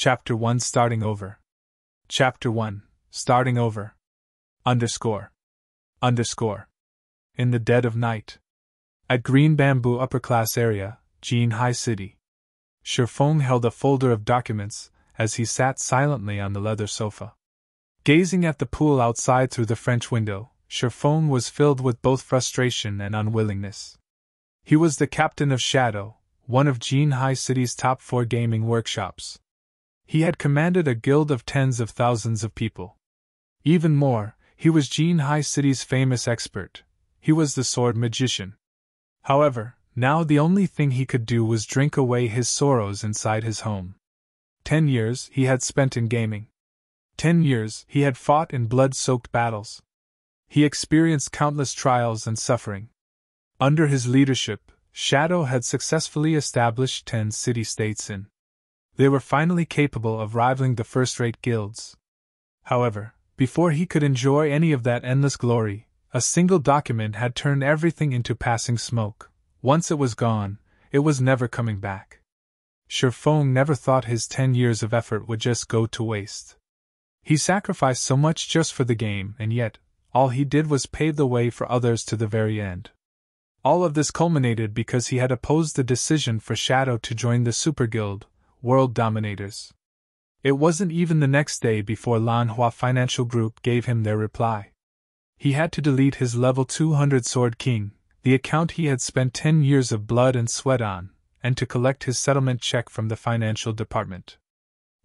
Chapter 1 Starting Over. Chapter 1 Starting Over. Underscore. In the dead of night. At Green Bamboo Upper Class Area, Jean High City. Sherfong held a folder of documents as he sat silently on the leather sofa. Gazing at the pool outside through the French window, Sherfong was filled with both frustration and unwillingness. He was the captain of Shadow, one of Jean High City's top 4 gaming workshops. He had commanded a guild of tens of thousands of people. Even more, he was Jean High City's famous expert. He was the sword magician. However, now the only thing he could do was drink away his sorrows inside his home. 10 years he had spent in gaming. 10 years he had fought in blood-soaked battles. He experienced countless trials and suffering. Under his leadership, Shadow had successfully established 10 city-states in. They were finally capable of rivaling the first-rate guilds. However, before he could enjoy any of that endless glory, a single document had turned everything into passing smoke. Once it was gone, it was never coming back. Sherfong never thought his 10 years of effort would just go to waste. He sacrificed so much just for the game, and yet, all he did was pave the way for others to the very end. All of this culminated because he had opposed the decision for Shadow to join the Super Guild, World Dominators. It wasn't even the next day before Lanhua Financial Group gave him their reply. He had to delete his level 200 Sword King, the account he had spent 10 years of blood and sweat on, and to collect his settlement check from the financial department.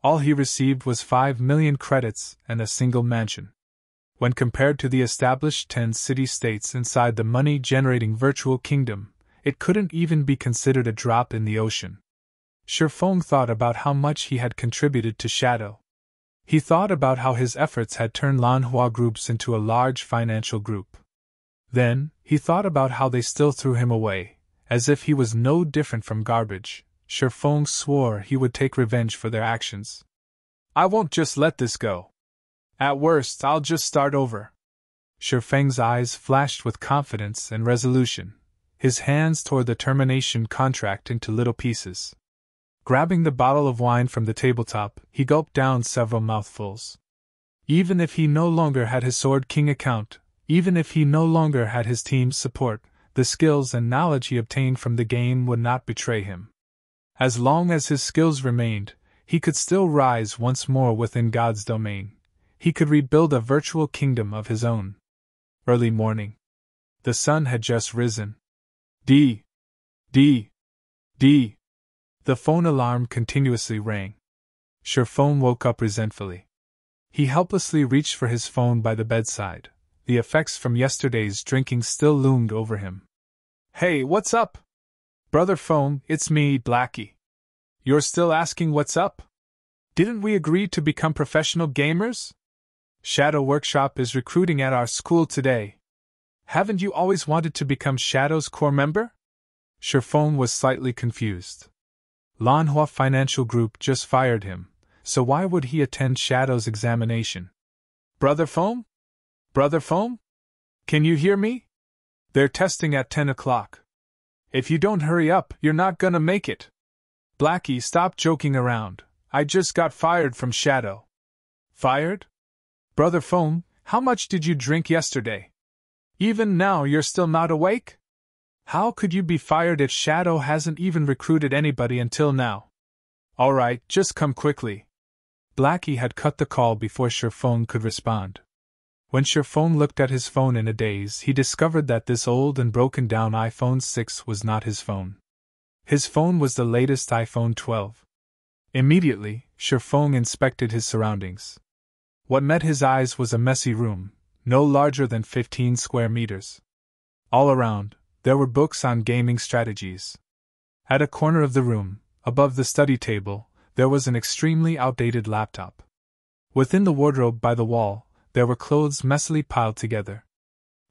All he received was 5 million credits and a single mansion. When compared to the established 10 city-states inside the money-generating virtual kingdom, it couldn't even be considered a drop in the ocean. Sherfong thought about how much he had contributed to Shadow. He thought about how his efforts had turned Lanhua groups into a large financial group. Then, he thought about how they still threw him away, as if he was no different from garbage. Sherfong swore he would take revenge for their actions. "I won't just let this go. At worst, I'll just start over." Sherfeng's eyes flashed with confidence and resolution. His hands tore the termination contract into little pieces. Grabbing the bottle of wine from the tabletop, he gulped down several mouthfuls. Even if he no longer had his Sword King account, even if he no longer had his team's support, the skills and knowledge he obtained from the game would not betray him. As long as his skills remained, he could still rise once more within God's domain. He could rebuild a virtual kingdom of his own. Early morning. The sun had just risen. D. The phone alarm continuously rang. Sherfong woke up resentfully. He helplessly reached for his phone by the bedside. The effects from yesterday's drinking still loomed over him. "Hey, what's up? Brother phone, it's me, Blackie. You're still asking what's up? Didn't we agree to become professional gamers? Shadow Workshop is recruiting at our school today. Haven't you always wanted to become Shadow's core member?" Sherfong was slightly confused. Lanhua Financial Group just fired him, so why would he attend Shadow's examination? Brother Foam? Can you hear me? They're testing at 10 o'clock. If you don't hurry up, you're not gonna make it. Blackie, stop joking around. I just got fired from Shadow. Fired? Brother Foam, how much did you drink yesterday? Even now you're still not awake? How could you be fired if Shadow hasn't even recruited anybody until now? Alright, just come quickly. Blackie had cut the call before Sherfong could respond. When Sherfong looked at his phone in a daze, he discovered that this old and broken down iPhone 6 was not his phone. His phone was the latest iPhone 12. Immediately, Sherfong inspected his surroundings. What met his eyes was a messy room, no larger than 15 square meters. All around, there were books on gaming strategies. At a corner of the room, above the study table, there was an extremely outdated laptop. Within the wardrobe by the wall, there were clothes messily piled together.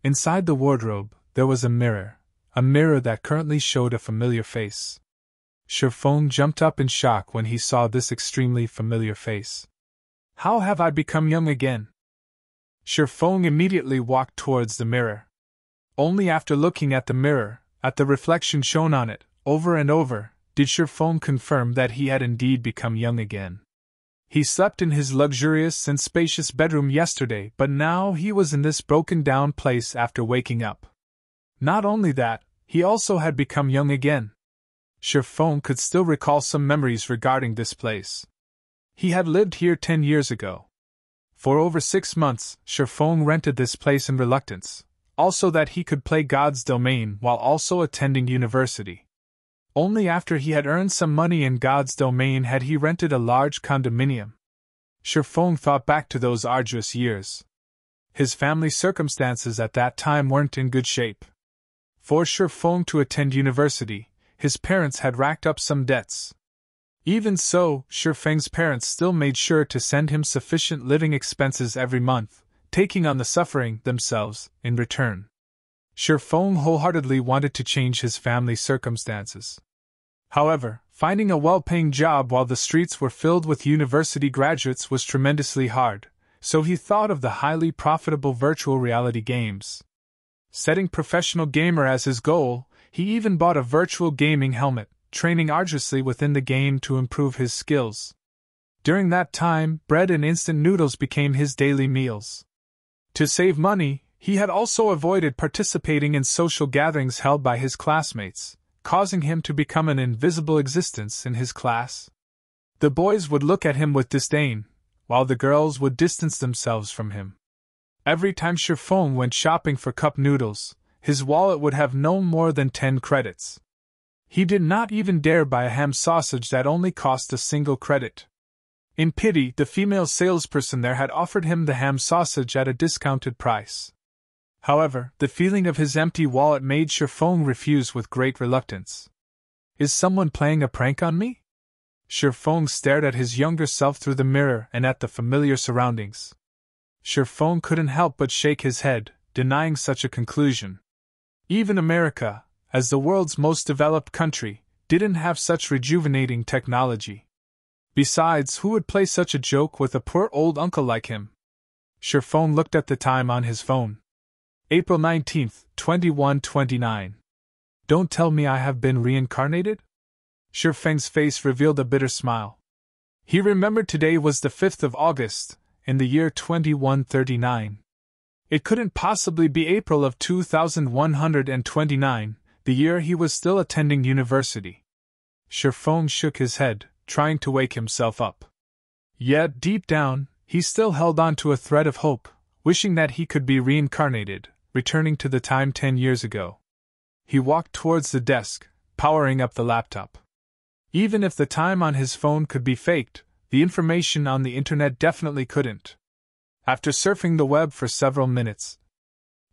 Inside the wardrobe, there was a mirror that currently showed a familiar face. Sherfong jumped up in shock when he saw this extremely familiar face. How have I become young again? Sherfong immediately walked towards the mirror. Only after looking at the mirror, at the reflection shown on it, over and over, did Sherfong confirm that he had indeed become young again. He slept in his luxurious and spacious bedroom yesterday, but now he was in this broken-down place after waking up. Not only that, he also had become young again. Sherfone could still recall some memories regarding this place. He had lived here 10 years ago. For over 6 months, Sherfone rented this place in reluctance, also that he could play God's Domain while also attending university. Only after he had earned some money in God's Domain had he rented a large condominium. Sherfone thought back to those arduous years. His family circumstances at that time weren't in good shape. For Sherfone to attend university, his parents had racked up some debts. Even so, Sherfeng's parents still made sure to send him sufficient living expenses every month, taking on the suffering themselves in return. Sherfone wholeheartedly wanted to change his family circumstances. However, finding a well-paying job while the streets were filled with university graduates was tremendously hard, so he thought of the highly profitable virtual reality games. Setting professional gamer as his goal, he even bought a virtual gaming helmet, training arduously within the game to improve his skills. During that time, bread and instant noodles became his daily meals. To save money, he had also avoided participating in social gatherings held by his classmates, causing him to become an invisible existence in his class. The boys would look at him with disdain, while the girls would distance themselves from him. Every time Sherfone went shopping for cup noodles, his wallet would have no more than 10 credits. He did not even dare buy a ham sausage that only cost a single credit. In pity, the female salesperson there had offered him the ham sausage at a discounted price. However, the feeling of his empty wallet made Sherfone refuse with great reluctance. "Is someone playing a prank on me?" Sherfone stared at his younger self through the mirror and at the familiar surroundings. Sherfone couldn't help but shake his head, denying such a conclusion. Even America, as the world's most developed country, didn't have such rejuvenating technology. Besides, who would play such a joke with a poor old uncle like him? Sherfone looked at the time on his phone. April 19th, 2129. Don't tell me I have been reincarnated? Sherfeng's face revealed a bitter smile. He remembered today was the 5th of August, in the year 2139. It couldn't possibly be April of 2129, the year he was still attending university. Sherfone shook his head, trying to wake himself up. Yet, deep down, he still held on to a thread of hope, wishing that he could be reincarnated, returning to the time 10 years ago. He walked towards the desk, powering up the laptop. Even if the time on his phone could be faked, the information on the internet definitely couldn't. After surfing the web for several minutes,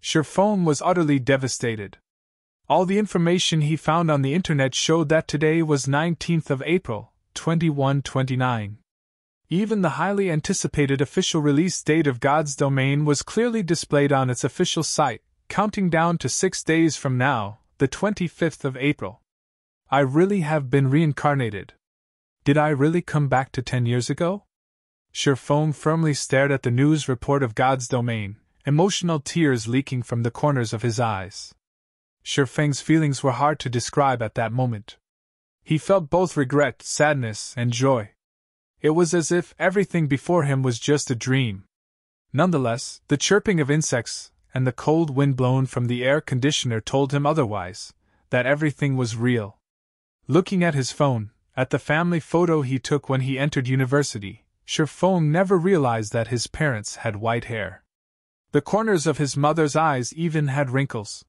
Sherfone was utterly devastated. All the information he found on the internet showed that today was 19th of April, 2129. Even the highly anticipated official release date of God's Domain was clearly displayed on its official site, counting down to 6 days from now, the 25th of April. I really have been reincarnated. Did I really come back to 10 years ago? Sherfone firmly stared at the news report of God's Domain, emotional tears leaking from the corners of his eyes. Sherfeng's feelings were hard to describe at that moment. He felt both regret, sadness, and joy. It was as if everything before him was just a dream. Nonetheless, the chirping of insects and the cold wind blown from the air conditioner told him otherwise, that everything was real. Looking at his phone, at the family photo he took when he entered university, Sherfone never realized that his parents had white hair. The corners of his mother's eyes even had wrinkles.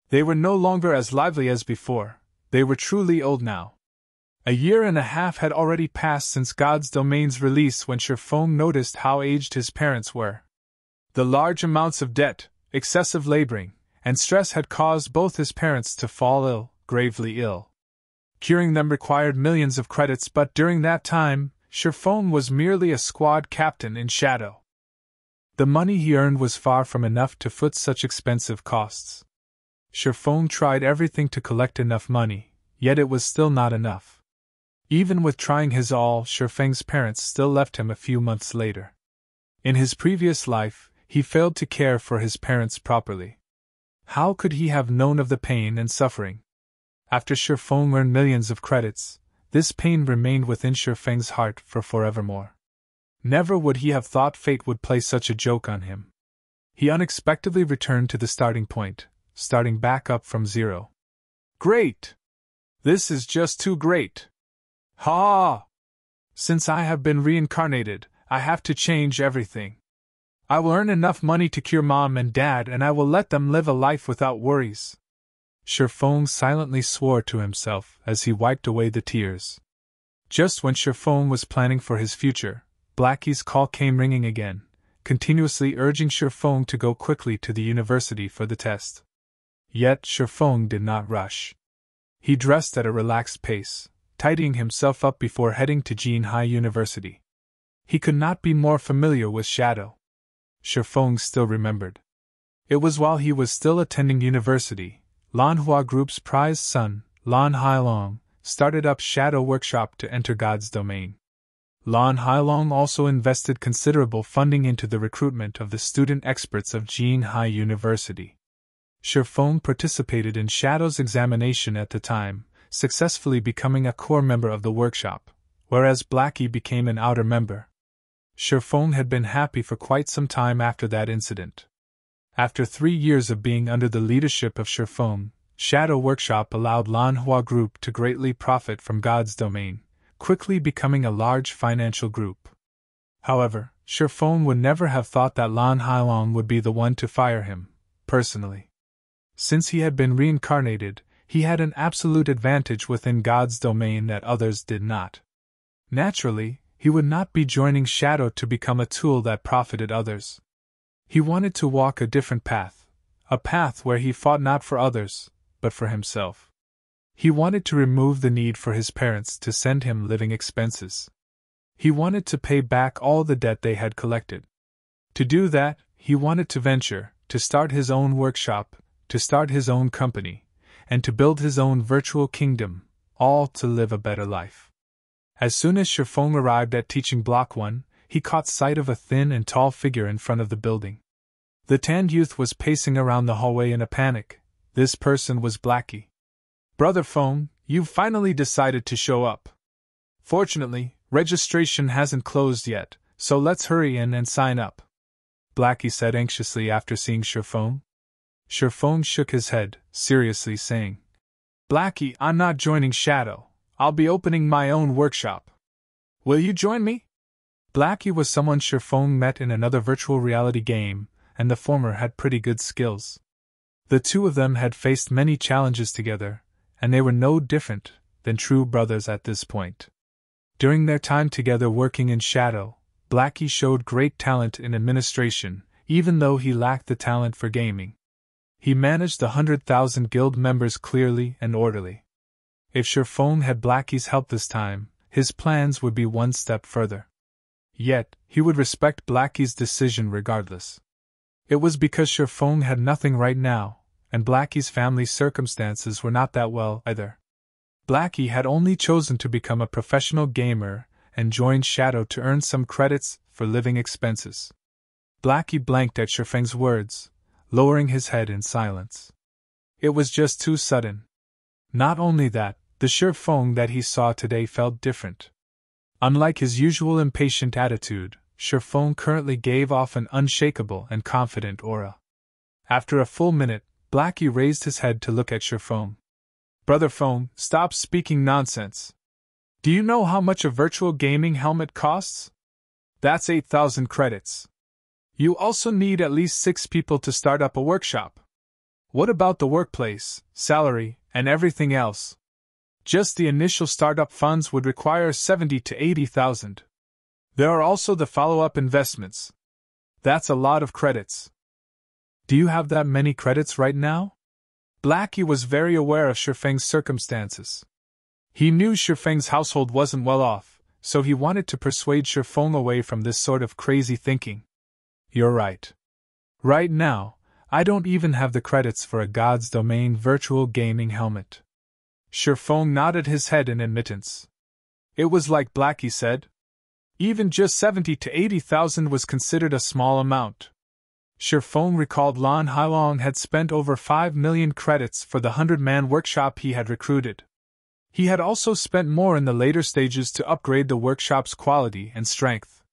They were no longer as lively as before, they were truly old now. A year and a half had already passed since God's Domain's release when Sherfone noticed how aged his parents were. The large amounts of debt, excessive laboring, and stress had caused both his parents to fall ill, gravely ill. Curing them required millions of credits, but during that time, Sherfone was merely a squad captain in shadow. The money he earned was far from enough to foot such expensive costs. Sherfone tried everything to collect enough money, yet it was still not enough. Even with trying his all, Sherfeng's parents still left him a few months later. In his previous life, he failed to care for his parents properly. How could he have known of the pain and suffering? After Sherfone earned millions of credits, this pain remained within Sherfeng's heart for forevermore. Never would he have thought fate would play such a joke on him. He unexpectedly returned to the starting point, starting back up from zero. Great! This is just too great! Ha! Since I have been reincarnated, I have to change everything. I will earn enough money to cure Mom and Dad, and I will let them live a life without worries. Sherfong silently swore to himself as he wiped away the tears. Just when Sherfong was planning for his future, Blackie's call came ringing again, continuously urging Sherfong to go quickly to the university for the test. Yet Sherfong did not rush. He dressed at a relaxed pace, tidying himself up before heading to Jinhai University. He could not be more familiar with Shadow. Sherfong still remembered. It was while he was still attending university, Lanhua Group's prized son, Lan Hailong, started up Shadow Workshop to enter God's domain. Lan Hailong also invested considerable funding into the recruitment of the student experts of Jinhai University. Sherfong participated in Shadow's examination at the time, successfully becoming a core member of the workshop, whereas Blackie became an outer member. Sherfong had been happy for quite some time after that incident. After 3 years of being under the leadership of Sherfong, Shadow Workshop allowed Lanhua Group to greatly profit from God's domain, quickly becoming a large financial group. However, Sherfong would never have thought that Lan Hailong would be the one to fire him, personally. Since he had been reincarnated, he had an absolute advantage within God's domain that others did not. Naturally, he would not be joining Shadow to become a tool that profited others. He wanted to walk a different path, a path where he fought not for others, but for himself. He wanted to remove the need for his parents to send him living expenses. He wanted to pay back all the debt they had collected. To do that, he wanted to venture, to start his own workshop, to start his own company, and to build his own virtual kingdom, all to live a better life. As soon as Sherfong arrived at teaching block 1, he caught sight of a thin and tall figure in front of the building. The tanned youth was pacing around the hallway in a panic. This person was Blackie. Brother Fong, you've finally decided to show up. Fortunately, registration hasn't closed yet, so let's hurry in and sign up, Blackie said anxiously after seeing Sherfong. Sherfong shook his head, seriously saying, Blackie, I'm not joining Shadow. I'll be opening my own workshop. Will you join me? Blackie was someone Sherfong met in another virtual reality game, and the former had pretty good skills. The two of them had faced many challenges together, and they were no different than true brothers at this point. During their time together working in Shadow, Blackie showed great talent in administration, even though he lacked the talent for gaming. He managed the 100,000 guild members clearly and orderly. If Sherfong had Blackie's help this time, his plans would be one step further. Yet, he would respect Blackie's decision regardless. It was because Sherfong had nothing right now, and Blackie's family circumstances were not that well either. Blackie had only chosen to become a professional gamer and joined Shadow to earn some credits for living expenses. Blackie blanked at Sherfong's words, lowering his head in silence. It was just too sudden. Not only that, the Sherfong that he saw today felt different. Unlike his usual impatient attitude, Sherfong currently gave off an unshakable and confident aura. After a full minute, Blackie raised his head to look at Sherfong. Brother Fong, stop speaking nonsense. Do you know how much a virtual gaming helmet costs? That's 8,000 credits. You also need at least 6 people to start up a workshop. What about the workplace, salary, and everything else? Just the initial startup funds would require 70 to 80,000. There are also the follow-up investments. That's a lot of credits. Do you have that many credits right now? Blackie was very aware of Sherfeng's circumstances. He knew Sherfeng's household wasn't well off, so he wanted to persuade Sherfong away from this sort of crazy thinking. You're right. Right now, I don't even have the credits for a God's Domain virtual gaming helmet. Sherfong nodded his head in admittance. It was like Blackie said. Even just 70 to 80,000 was considered a small amount. Sherfong recalled Lan Hailong had spent over 5 million credits for the 100-man workshop he had recruited. He had also spent more in the later stages to upgrade the workshop's quality and strength.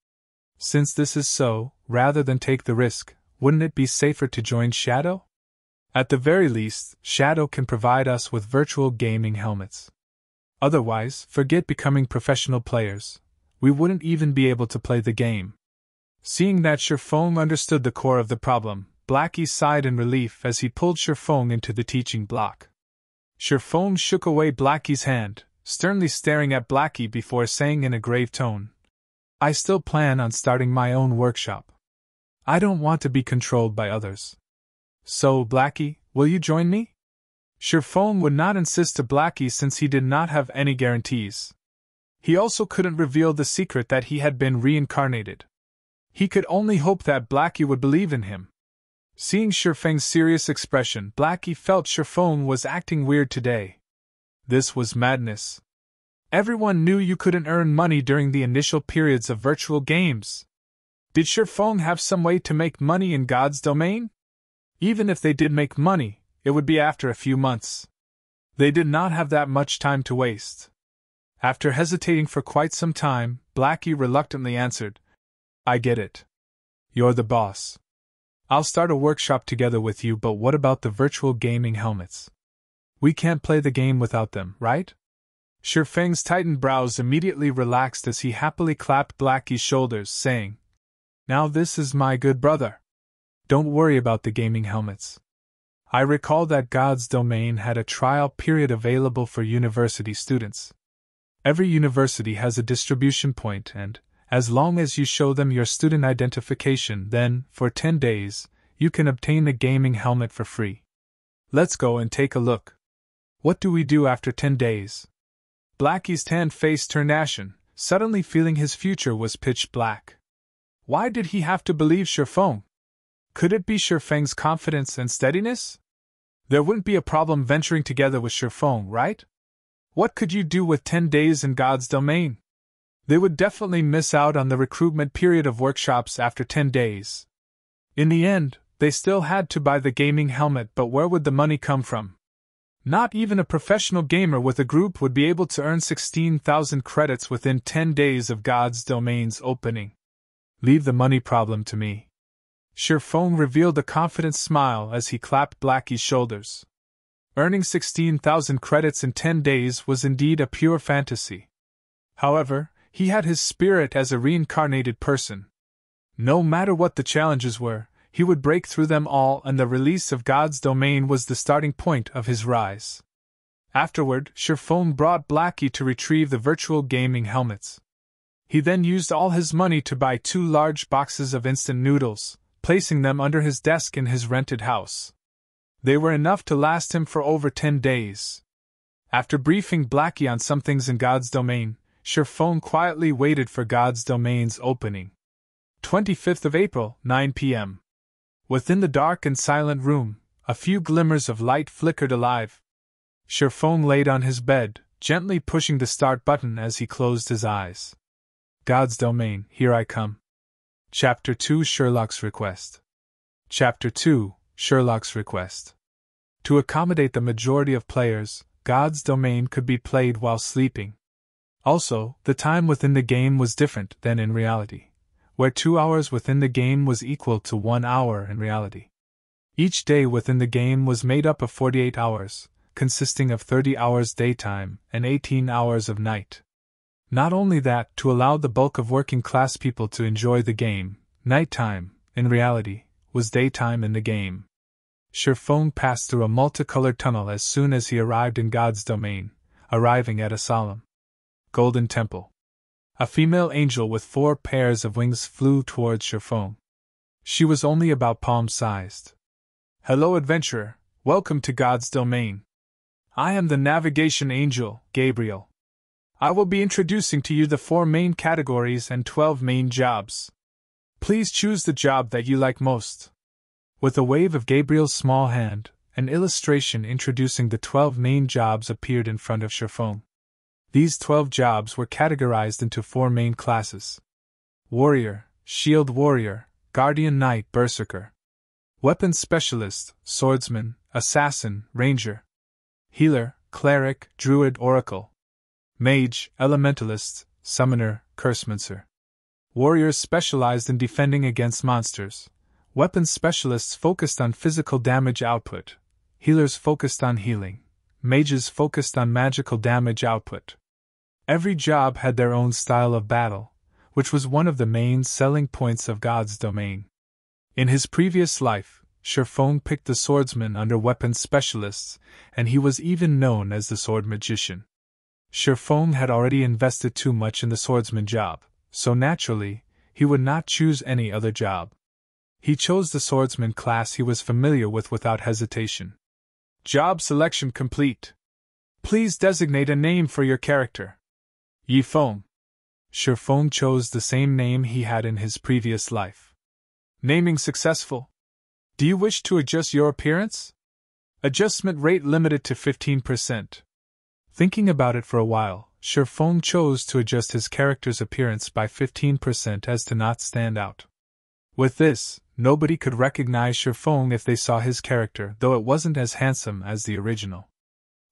Since this is so, rather than take the risk, wouldn't it be safer to join Shadow? At the very least, Shadow can provide us with virtual gaming helmets. Otherwise, forget becoming professional players. We wouldn't even be able to play the game. Seeing that Sherfong understood the core of the problem, Blackie sighed in relief as he pulled Sherfong into the teaching block. Sherfong shook away Blackie's hand, sternly staring at Blackie before saying in a grave tone, "I still plan on starting my own workshop. I don't want to be controlled by others. So, Blackie, will you join me?" Sherfong would not insist to Blackie since he did not have any guarantees. He also couldn't reveal the secret that he had been reincarnated. He could only hope that Blackie would believe in him. Seeing Sherfeng's serious expression, Blackie felt Sherfong was acting weird today. This was madness. Everyone knew you couldn't earn money during the initial periods of virtual games. Did Sherfong have some way to make money in God's domain? Even if they did make money, it would be after a few months. They did not have that much time to waste. After hesitating for quite some time, Blackie reluctantly answered, "I get it. You're the boss. I'll start a workshop together with you, but what about the virtual gaming helmets? We can't play the game without them, right?" Sherfeng's tightened brows immediately relaxed as he happily clapped Blackie's shoulders, saying, "Now this is my good brother. Don't worry about the gaming helmets. I recall that God's domain had a trial period available for university students. Every university has a distribution point, and, as long as you show them your student identification, then, for 10 days, you can obtain a gaming helmet for free. Let's go and take a look." "What do we do after 10 days? Blackie's tanned face turned ashen, suddenly feeling his future was pitch black. Why did he have to believe Sherfong? Could it be Sherfeng's confidence and steadiness? There wouldn't be a problem venturing together with Sherfong, right? What could you do with 10 days in God's domain? They would definitely miss out on the recruitment period of workshops after 10 days. In the end, they still had to buy the gaming helmet, but where would the money come from? Not even a professional gamer with a group would be able to earn 16,000 credits within 10 days of God's domain's opening. Leave the money problem to me." Sherfong revealed a confident smile as he clapped Blackie's shoulders. Earning 16,000 credits in 10 days was indeed a pure fantasy. However, he had his spirit as a reincarnated person. No matter what the challenges were, he would break through them all, and the release of God's domain was the starting point of his rise. Afterward, Sherfong brought Blackie to retrieve the virtual gaming helmets. He then used all his money to buy 2 large boxes of instant noodles, placing them under his desk in his rented house. They were enough to last him for over 10 days. After briefing Blackie on some things in God's domain, Sherfong quietly waited for God's domain's opening. 25th of April, 9 p.m. Within the dark and silent room, a few glimmers of light flickered alive. Sherfong laid on his bed, gently pushing the start button as he closed his eyes. God's domain, here I come. Chapter 2, Sherlock's Request. Chapter 2, Sherlock's Request. To accommodate the majority of players, God's domain could be played while sleeping. Also, the time within the game was different than in reality, where 2 hours within the game was equal to 1 hour in reality. Each day within the game was made up of 48 hours, consisting of 30 hours daytime and 18 hours of night. Not only that, to allow the bulk of working-class people to enjoy the game, nighttime, in reality, was daytime in the game. Sherfong passed through a multicolored tunnel as soon as he arrived in God's domain, arriving at a solemn golden temple. A female angel with 4 pairs of wings flew towards Sherfong. She was only about palm-sized. "Hello, adventurer, welcome to God's domain. I am the navigation angel, Gabriel. I will be introducing to you the 4 main categories and 12 main jobs. Please choose the job that you like most." With a wave of Gabriel's small hand, an illustration introducing the 12 main jobs appeared in front of Sherfong. These 12 jobs were categorized into 4 main classes: Warrior, Shield Warrior, Guardian Knight, Berserker; Weapons Specialist, Swordsman, Assassin, Ranger; Healer, Cleric, Druid, Oracle; Mage, Elementalist, Summoner, Cursemancer. Warriors specialized in defending against monsters. Weapons specialists focused on physical damage output. Healers focused on healing. Mages focused on magical damage output. Every job had their own style of battle, which was one of the main selling points of God's domain. In his previous life, Sherfong picked the swordsman under weapons specialists, and he was even known as the sword magician. Sherfong had already invested too much in the swordsman job, so naturally, he would not choose any other job. He chose the swordsman class he was familiar with without hesitation. Job selection complete. Please designate a name for your character. Yifeng. Sherfong chose the same name he had in his previous life. Naming successful. Do you wish to adjust your appearance? Adjustment rate limited to 15%. Thinking about it for a while, Sherfong chose to adjust his character's appearance by 15% as to not stand out. With this, nobody could recognize Sherfong if they saw his character, though it wasn't as handsome as the original.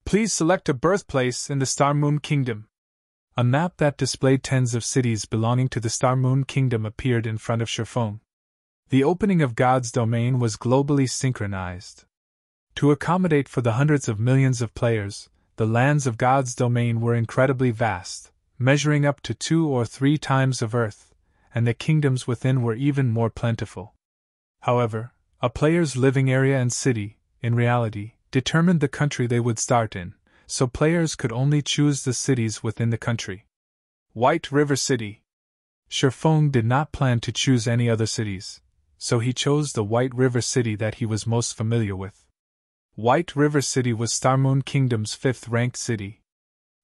Please select a birthplace in the Star Moon Kingdom. A map that displayed tens of cities belonging to the Star Moon Kingdom appeared in front of Sherfong. The opening of God's domain was globally synchronized. To accommodate for the hundreds of millions of players, the lands of God's domain were incredibly vast, measuring up to 2 or 3 times of Earth, and the kingdoms within were even more plentiful. However, a player's living area and city, in reality, determined the country they would start in, so players could only choose the cities within the country. White River City. Sherfong did not plan to choose any other cities, so he chose the White River City that he was most familiar with. White River City was Star Moon Kingdom's 5th-ranked city.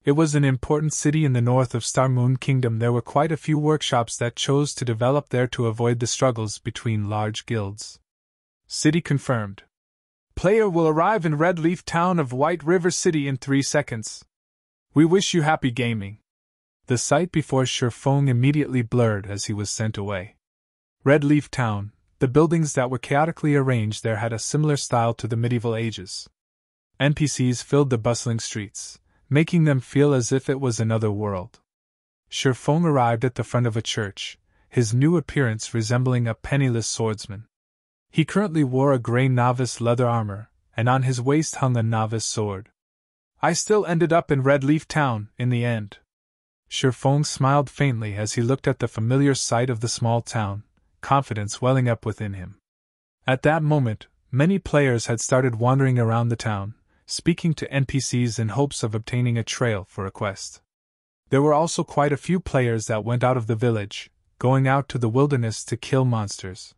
It was an important city in the north of Star Moon Kingdom. There were quite a few workshops that chose to develop there to avoid the struggles between large guilds. City confirmed. Player will arrive in Red Leaf Town of White River City in 3 seconds. We wish you happy gaming. The sight before Sherfong immediately blurred as he was sent away. Red Leaf Town. The buildings that were chaotically arranged there had a similar style to the medieval ages. NPCs filled the bustling streets, making them feel as if it was another world. Sherfong arrived at the front of a church, his new appearance resembling a penniless swordsman. He currently wore a gray novice leather armor, and on his waist hung a novice sword. I still ended up in Red Leaf Town, in the end. Sherfong smiled faintly as he looked at the familiar sight of the small town, confidence welling up within him. At that moment, many players had started wandering around the town, speaking to NPCs in hopes of obtaining a trail for a quest. There were also quite a few players that went out of the village, going out to the wilderness to kill monsters.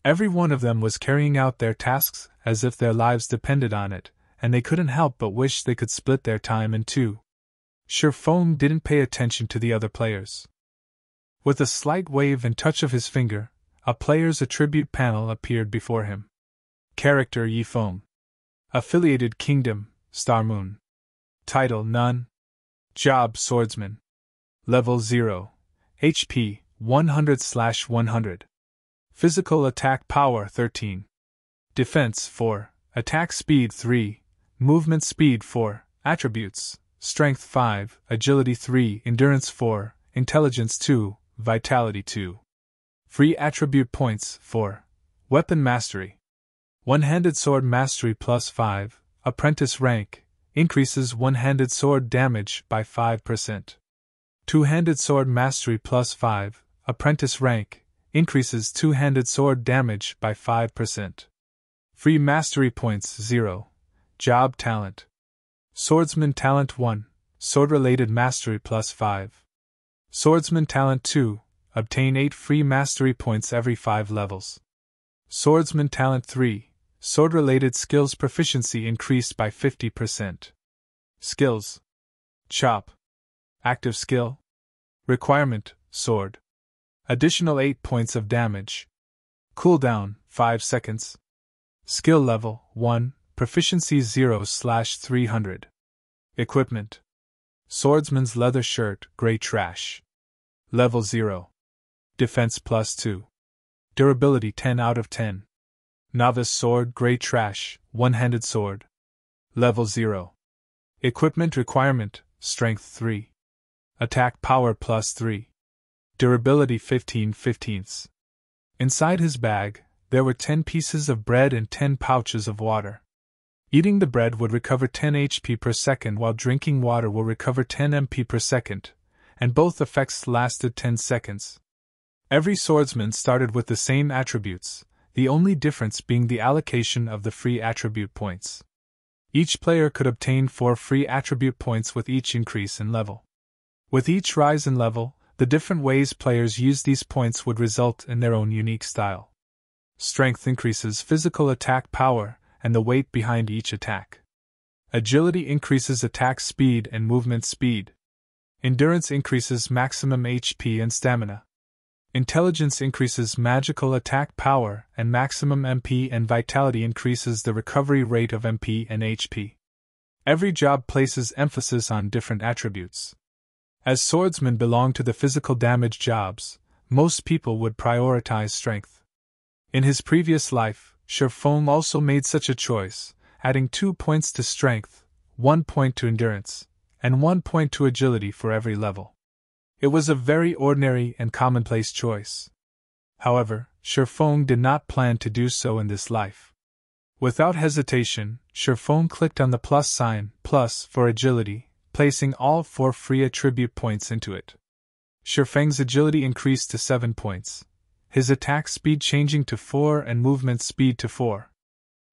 Every one of them was carrying out their tasks as if their lives depended on it, and they couldn't help but wish they could split their time in two. Sherfong didn't pay attention to the other players. With a slight wave and touch of his finger, a player's attribute panel appeared before him. Character Yifeng. Affiliated Kingdom, Star Moon. Title None. Job Swordsman. Level 0. HP 100/100. Physical Attack Power 13. Defense 4. Attack Speed 3. Movement Speed 4. Attributes: Strength 5, Agility 3, Endurance 4, Intelligence 2, Vitality 2. Free attribute points 4. Weapon Mastery. One-handed sword mastery plus 5, apprentice rank, increases one-handed sword damage by 5%. Two-handed sword mastery plus 5, apprentice rank, increases two-handed sword damage by 5%. Free mastery points 0. Job talent. Swordsman talent 1, sword-related mastery plus 5. Swordsman talent 2, obtain 8 free mastery points every 5 levels. Swordsman talent 3, sword-related skills proficiency increased by 50%. Skills. Chop. Active skill. Requirement, sword. Additional 8 points of damage. Cooldown, 5 seconds. Skill level, 1, proficiency 0/300. Equipment. Swordsman's leather shirt, gray trash. Level 0. Defense plus 2. Durability 10 out of 10. Novice sword, gray trash, one-handed sword. Level 0. Equipment requirement, strength 3. Attack power plus 3. durability 15/15. Inside his bag, there were 10 pieces of bread and 10 pouches of water. Eating the bread would recover 10 HP per second, while drinking water will recover 10 MP per second, and both effects lasted 10 seconds. Every swordsman started with the same attributes, the only difference being the allocation of the free attribute points. Each player could obtain 4 free attribute points with each increase in level. With each rise in level, the different ways players use these points would result in their own unique style. Strength increases physical attack power and the weight behind each attack. Agility increases attack speed and movement speed. Endurance increases maximum HP and stamina. Intelligence increases magical attack power and maximum MP, and vitality increases the recovery rate of MP and HP. Every job places emphasis on different attributes. As swordsmen belong to the physical damage jobs, most people would prioritize strength. In his previous life, Sherlock also made such a choice, adding 2 points to strength, 1 point to endurance, and 1 point to agility for every level. It was a very ordinary and commonplace choice. However, Sherlock did not plan to do so in this life. Without hesitation, Sherlock clicked on the plus sign, plus, for agility, placing all 4 free attribute points into it. Sherlock's agility increased to 7 points, his attack speed changing to 4 and movement speed to 4.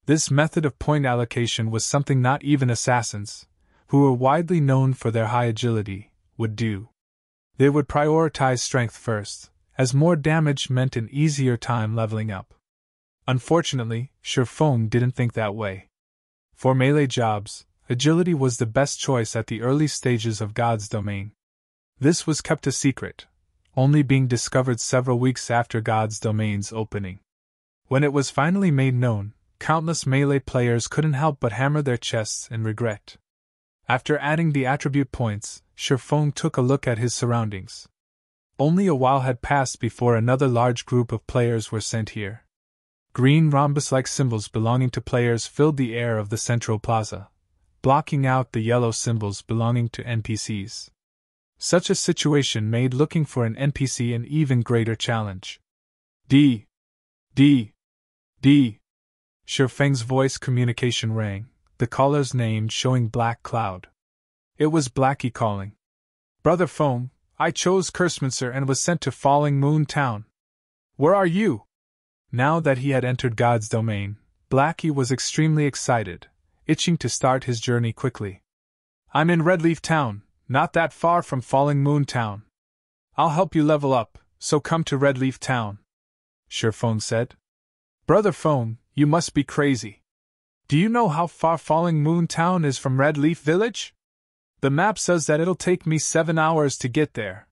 This method of point allocation was something not even assassins, who were widely known for their high agility, would do. They would prioritize strength first, as more damage meant an easier time leveling up. Unfortunately, Sherlock didn't think that way. For melee jobs, agility was the best choice at the early stages of God's domain. This was kept a secret, only being discovered several weeks after God's domain's opening. When it was finally made known, countless melee players couldn't help but hammer their chests in regret. After adding the attribute points, Sherlock took a look at his surroundings. Only a while had passed before another large group of players were sent here. Green rhombus-like symbols belonging to players filled the air of the central plaza, blocking out the yellow symbols belonging to NPCs. Such a situation made looking for an NPC an even greater challenge. D. Sherlock's voice communication rang, the caller's name showing Black Cloud. It was Blackie calling. Brother Foam, I chose Cursminster and was sent to Falling Moon Town. Where are you? Now that he had entered God's domain, Blackie was extremely excited, itching to start his journey quickly. I'm in Redleaf Town, not that far from Falling Moon Town. I'll help you level up, so come to Redleaf Town, Sherlock said. Brother Foam, you must be crazy. Do you know how far Falling Moon Town is from Redleaf Village? The map says that it'll take me 7 hours to get there.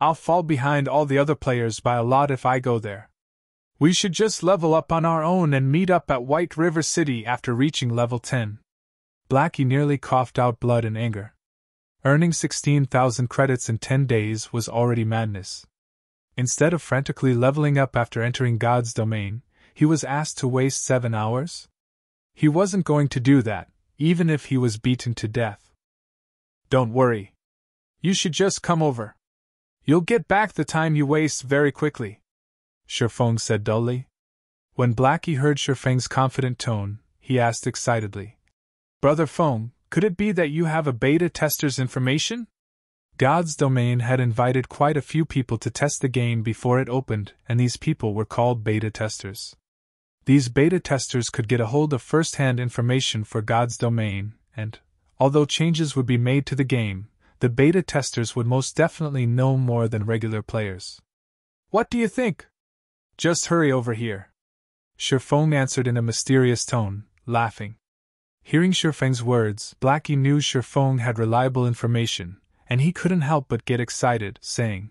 I'll fall behind all the other players by a lot if I go there. We should just level up on our own and meet up at White River City after reaching level 10. Blackie nearly coughed out blood in anger. Earning 16,000 credits in 10 days was already madness. Instead of frantically leveling up after entering God's domain, he was asked to waste 7 hours? He wasn't going to do that, even if he was beaten to death. Don't worry. You should just come over. You'll get back the time you waste very quickly, Sherlock said dully. When Blackie heard Sherlock's confident tone, he asked excitedly, Brother Foam, could it be that you have a beta tester's information? God's domain had invited quite a few people to test the game before it opened, and these people were called beta testers. These beta testers could get a hold of first-hand information for God's domain, and, although changes would be made to the game, the beta testers would most definitely know more than regular players. What do you think? Just hurry over here, Sherlock answered in a mysterious tone, laughing. Hearing Sherlock's words, Blackie knew Sherlock had reliable information, and he couldn't help but get excited, saying,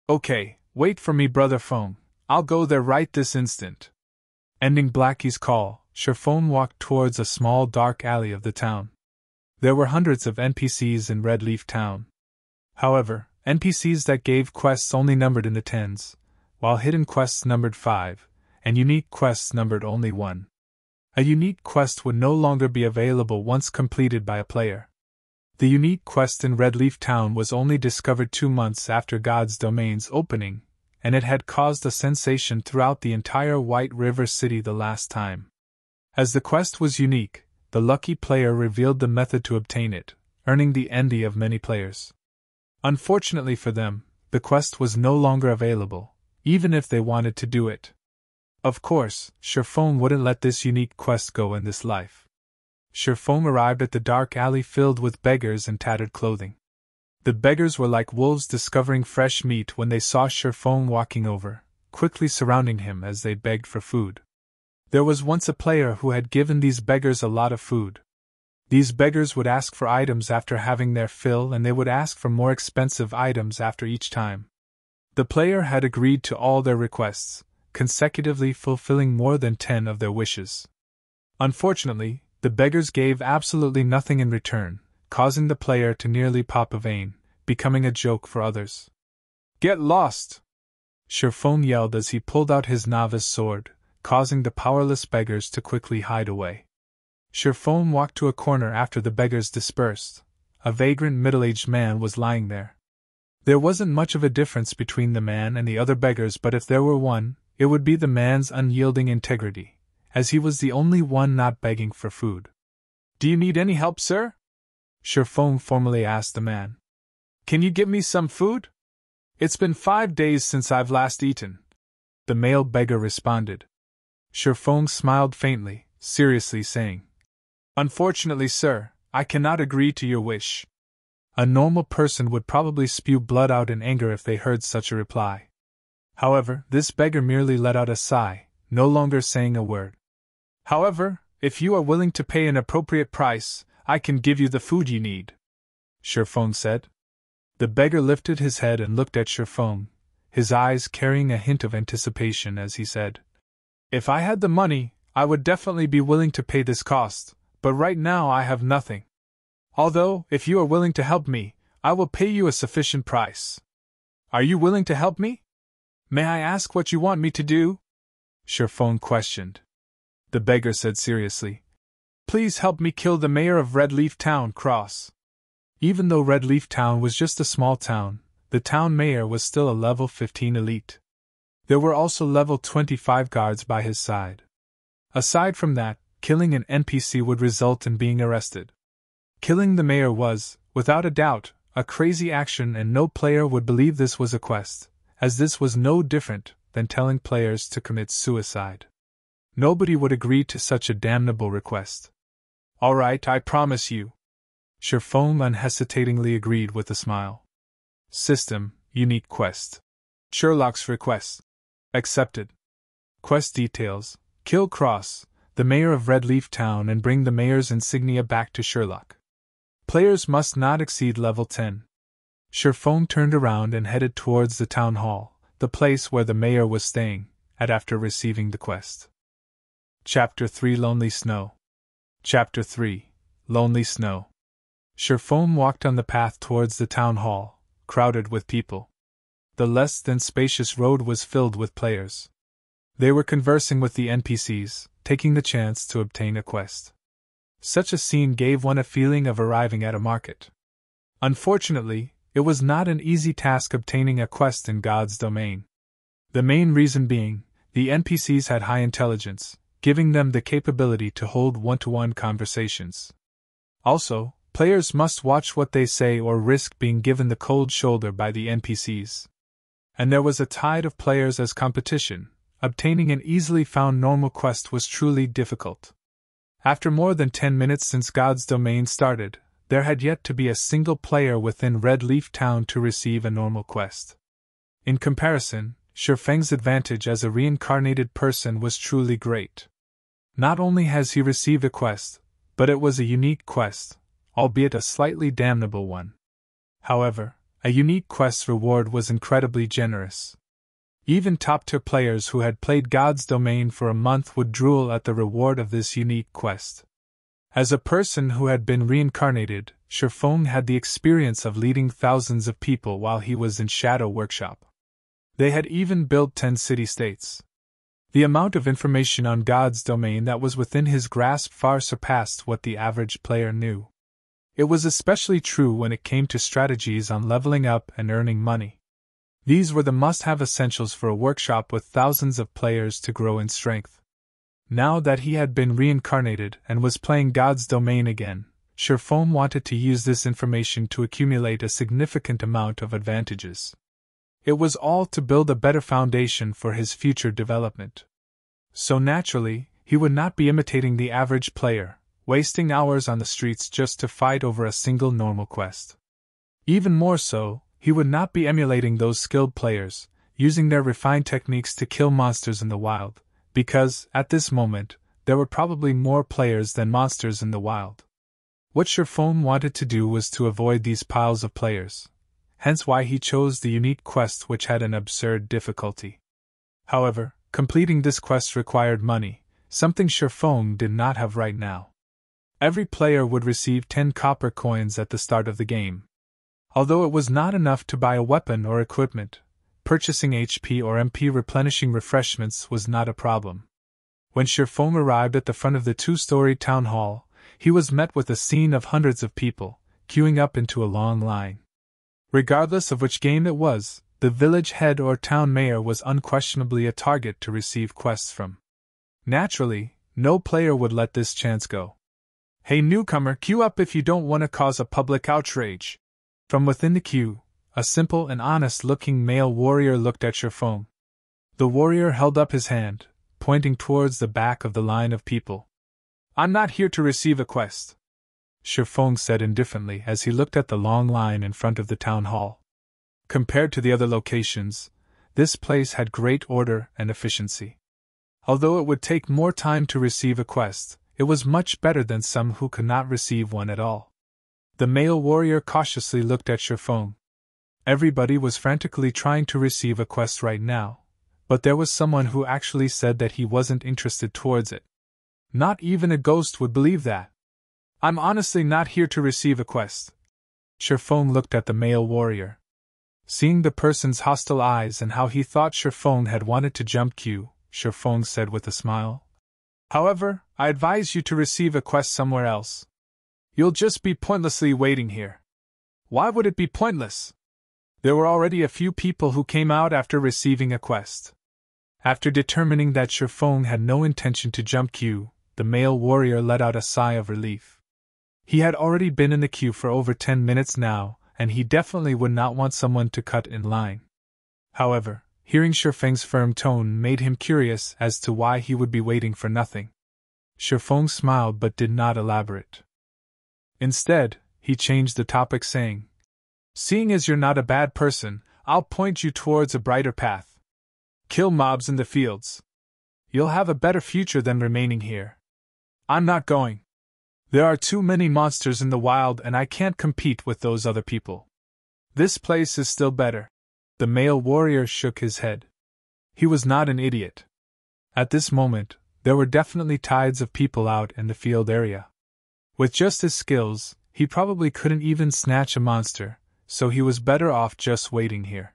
Okay, wait for me, Brother Foam. I'll go there right this instant. Ending Blackie's call, Sherlock walked towards a small dark alley of the town. There were hundreds of NPCs in Redleaf Town. However, NPCs that gave quests only numbered in the tens, while hidden quests numbered 5, and unique quests numbered only 1. A unique quest would no longer be available once completed by a player. The unique quest in Redleaf Town was only discovered 2 months after God's Domain's opening, and it had caused a sensation throughout the entire White River City the last time. As the quest was unique, the lucky player revealed the method to obtain it, earning the envy of many players. Unfortunately for them, the quest was no longer available, even if they wanted to do it. Of course, Sherphone wouldn't let this unique quest go in this life. Sherphone arrived at the dark alley filled with beggars in tattered clothing. The beggars were like wolves discovering fresh meat when they saw Sherphone walking over, quickly surrounding him as they begged for food. There was once a player who had given these beggars a lot of food. These beggars would ask for items after having their fill, and they would ask for more expensive items after each time. The player had agreed to all their requests, consecutively fulfilling more than 10 of their wishes. Unfortunately, the beggars gave absolutely nothing in return, causing the player to nearly pop a vein, becoming a joke for others. "Get lost!" Sherphone yelled as he pulled out his novice sword, causing the powerless beggars to quickly hide away. Sherphone walked to a corner after the beggars dispersed. A vagrant middle-aged man was lying there. There wasn't much of a difference between the man and the other beggars, but if there were one, it would be the man's unyielding integrity, as he was the only one not begging for food. "Do you need any help, sir?" Sherphone formally asked the man. "Can you get me some food? It's been 5 days since I've last eaten," the male beggar responded. Sherphone smiled faintly, seriously saying, "Unfortunately, sir, I cannot agree to your wish." A normal person would probably spew blood out in anger if they heard such a reply. However, this beggar merely let out a sigh, no longer saying a word. "However, if you are willing to pay an appropriate price, I can give you the food you need," Sherphone said. The beggar lifted his head and looked at Sherphone, his eyes carrying a hint of anticipation as he said, "If I had the money, I would definitely be willing to pay this cost, but right now I have nothing. Although, if you are willing to help me, I will pay you a sufficient price. Are you willing to help me? May I ask what you want me to do?" Sherphone questioned. The beggar said seriously, "Please help me kill the mayor of Redleaf Town, Cross." Even though Redleaf Town was just a small town, the town mayor was still a level 15 elite. There were also level 25 guards by his side. Aside from that, killing an NPC would result in being arrested. Killing the mayor was, without a doubt, a crazy action, and no player would believe this was a quest, as this was no different than telling players to commit suicide. Nobody would agree to such a damnable request. "All right, I promise you," Sherphone unhesitatingly agreed with a smile. System: Unique Quest. Sherlock's request. Accepted. Quest details: kill Cross, the mayor of Redleaf Town, and bring the mayor's insignia back to Sherlock. Players must not exceed level 10. Sherphone turned around and headed towards the town hall, the place where the mayor was staying, after receiving the quest. Chapter 3: Lonely Snow. Chapter 3: Lonely Snow. Sherphone walked on the path towards the town hall, crowded with people. The less than spacious road was filled with players. They were conversing with the NPCs, taking the chance to obtain a quest. Such a scene gave one a feeling of arriving at a market. Unfortunately, it was not an easy task obtaining a quest in God's domain. The main reason being, the NPCs had high intelligence, giving them the capability to hold one-to-one conversations. Also, players must watch what they say or risk being given the cold shoulder by the NPCs. And there was a tide of players as competition. Obtaining an easily found normal quest was truly difficult. After more than 10 minutes since God's domain started, there had yet to be a single player within Redleaf Town to receive a normal quest. In comparison, Sherfeng's advantage as a reincarnated person was truly great. Not only has he received a quest, but it was a unique quest, albeit a slightly damnable one. However, a unique quest's reward was incredibly generous. Even top-tier players who had played God's domain for a month would drool at the reward of this unique quest. As a person who had been reincarnated, Sherphone had the experience of leading thousands of people while he was in Shadow Workshop. They had even built 10 city-states. The amount of information on God's domain that was within his grasp far surpassed what the average player knew. It was especially true when it came to strategies on leveling up and earning money. These were the must-have essentials for a workshop with thousands of players to grow in strength. Now that he had been reincarnated and was playing God's domain again, Sherlock wanted to use this information to accumulate a significant amount of advantages. It was all to build a better foundation for his future development. So naturally, he would not be imitating the average player, wasting hours on the streets just to fight over a single normal quest. Even more so, he would not be emulating those skilled players, using their refined techniques to kill monsters in the wild, because, at this moment, there were probably more players than monsters in the wild. What Sherlock wanted to do was to avoid these piles of players, hence why he chose the unique quest which had an absurd difficulty. However, completing this quest required money, something Sherlock did not have right now. Every player would receive 10 copper coins at the start of the game. Although it was not enough to buy a weapon or equipment, purchasing HP or MP replenishing refreshments was not a problem. When Sherlock arrived at the front of the 2-story town hall, he was met with a scene of hundreds of people, queuing up into a long line. Regardless of which game it was, the village head or town mayor was unquestionably a target to receive quests from. Naturally, no player would let this chance go. "Hey newcomer, queue up if you don't want to cause a public outrage." From within the queue, a simple and honest-looking male warrior looked at Sherlock. The warrior held up his hand, pointing towards the back of the line of people. "I'm not here to receive a quest," Sherlock said indifferently as he looked at the long line in front of the town hall. Compared to the other locations, this place had great order and efficiency. Although it would take more time to receive a quest, it was much better than some who could not receive one at all. The male warrior cautiously looked at Sherlock. Everybody was frantically trying to receive a quest right now, but there was someone who actually said that he wasn't interested towards it. Not even a ghost would believe that. "I'm honestly not here to receive a quest." Sherlock looked at the male warrior. Seeing the person's hostile eyes and how he thought Sherlock had wanted to jump queue, Sherlock said with a smile, "However, I advise you to receive a quest somewhere else. You'll just be pointlessly waiting here." "Why would it be pointless?" There were already a few people who came out after receiving a quest. After determining that Sherlock had no intention to jump queue, the male warrior let out a sigh of relief. He had already been in the queue for over 10 minutes now, and he definitely would not want someone to cut in line. However, hearing Sherlock's firm tone made him curious as to why he would be waiting for nothing. Sherlock smiled but did not elaborate. Instead, he changed the topic saying, "Seeing as you're not a bad person, I'll point you towards a brighter path. Kill mobs in the fields. You'll have a better future than remaining here." "I'm not going. There are too many monsters in the wild and I can't compete with those other people. This place is still better." The male warrior shook his head. He was not an idiot. At this moment, there were definitely tides of people out in the field area. With just his skills, he probably couldn't even snatch a monster, so he was better off just waiting here.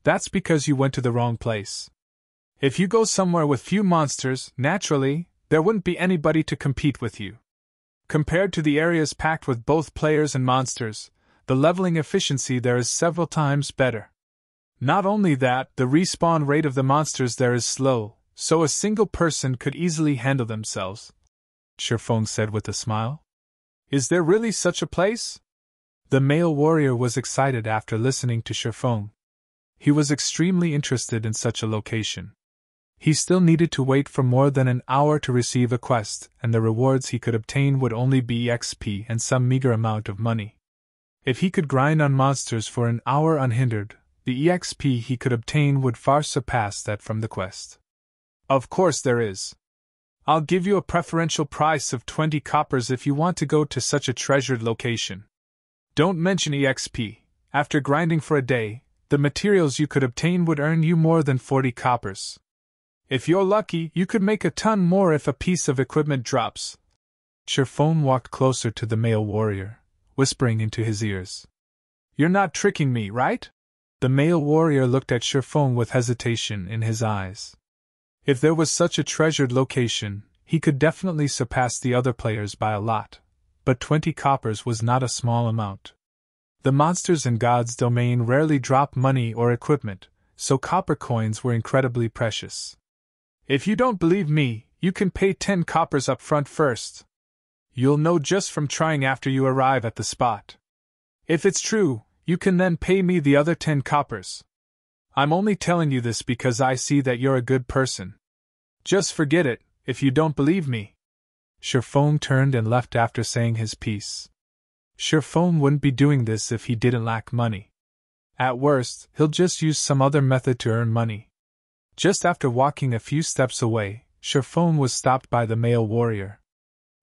"That's because you went to the wrong place. If you go somewhere with few monsters, naturally, there wouldn't be anybody to compete with you. Compared to the areas packed with both players and monsters, the leveling efficiency there is several times better. Not only that, the respawn rate of the monsters there is slow, so a single person could easily handle themselves," Sherlock said with a smile. "Is there really such a place?" The male warrior was excited after listening to Sherlock. He was extremely interested in such a location. He still needed to wait for more than an hour to receive a quest, and the rewards he could obtain would only be XP and some meager amount of money. If he could grind on monsters for an hour unhindered, the EXP he could obtain would far surpass that from the quest. "Of course there is. I'll give you a preferential price of 20 coppers if you want to go to such a treasured location. Don't mention EXP. After grinding for a day, the materials you could obtain would earn you more than 40 coppers. If you're lucky, you could make a ton more if a piece of equipment drops." Sherlock walked closer to the male warrior, whispering into his ears. "You're not tricking me, right?" The male warrior looked at Sherlock with hesitation in his eyes. If there was such a treasured location, he could definitely surpass the other players by a lot, but 20 coppers was not a small amount. The monsters in God's domain rarely drop money or equipment, so copper coins were incredibly precious. If you don't believe me, you can pay 10 coppers up front first. You'll know just from trying after you arrive at the spot. If it's true, you can then pay me the other 10 coppers. I'm only telling you this because I see that you're a good person. Just forget it, if you don't believe me. Sherfone turned and left after saying his piece. Sherfone wouldn't be doing this if he didn't lack money. At worst, he'll just use some other method to earn money. Just after walking a few steps away, Sherfone was stopped by the male warrior.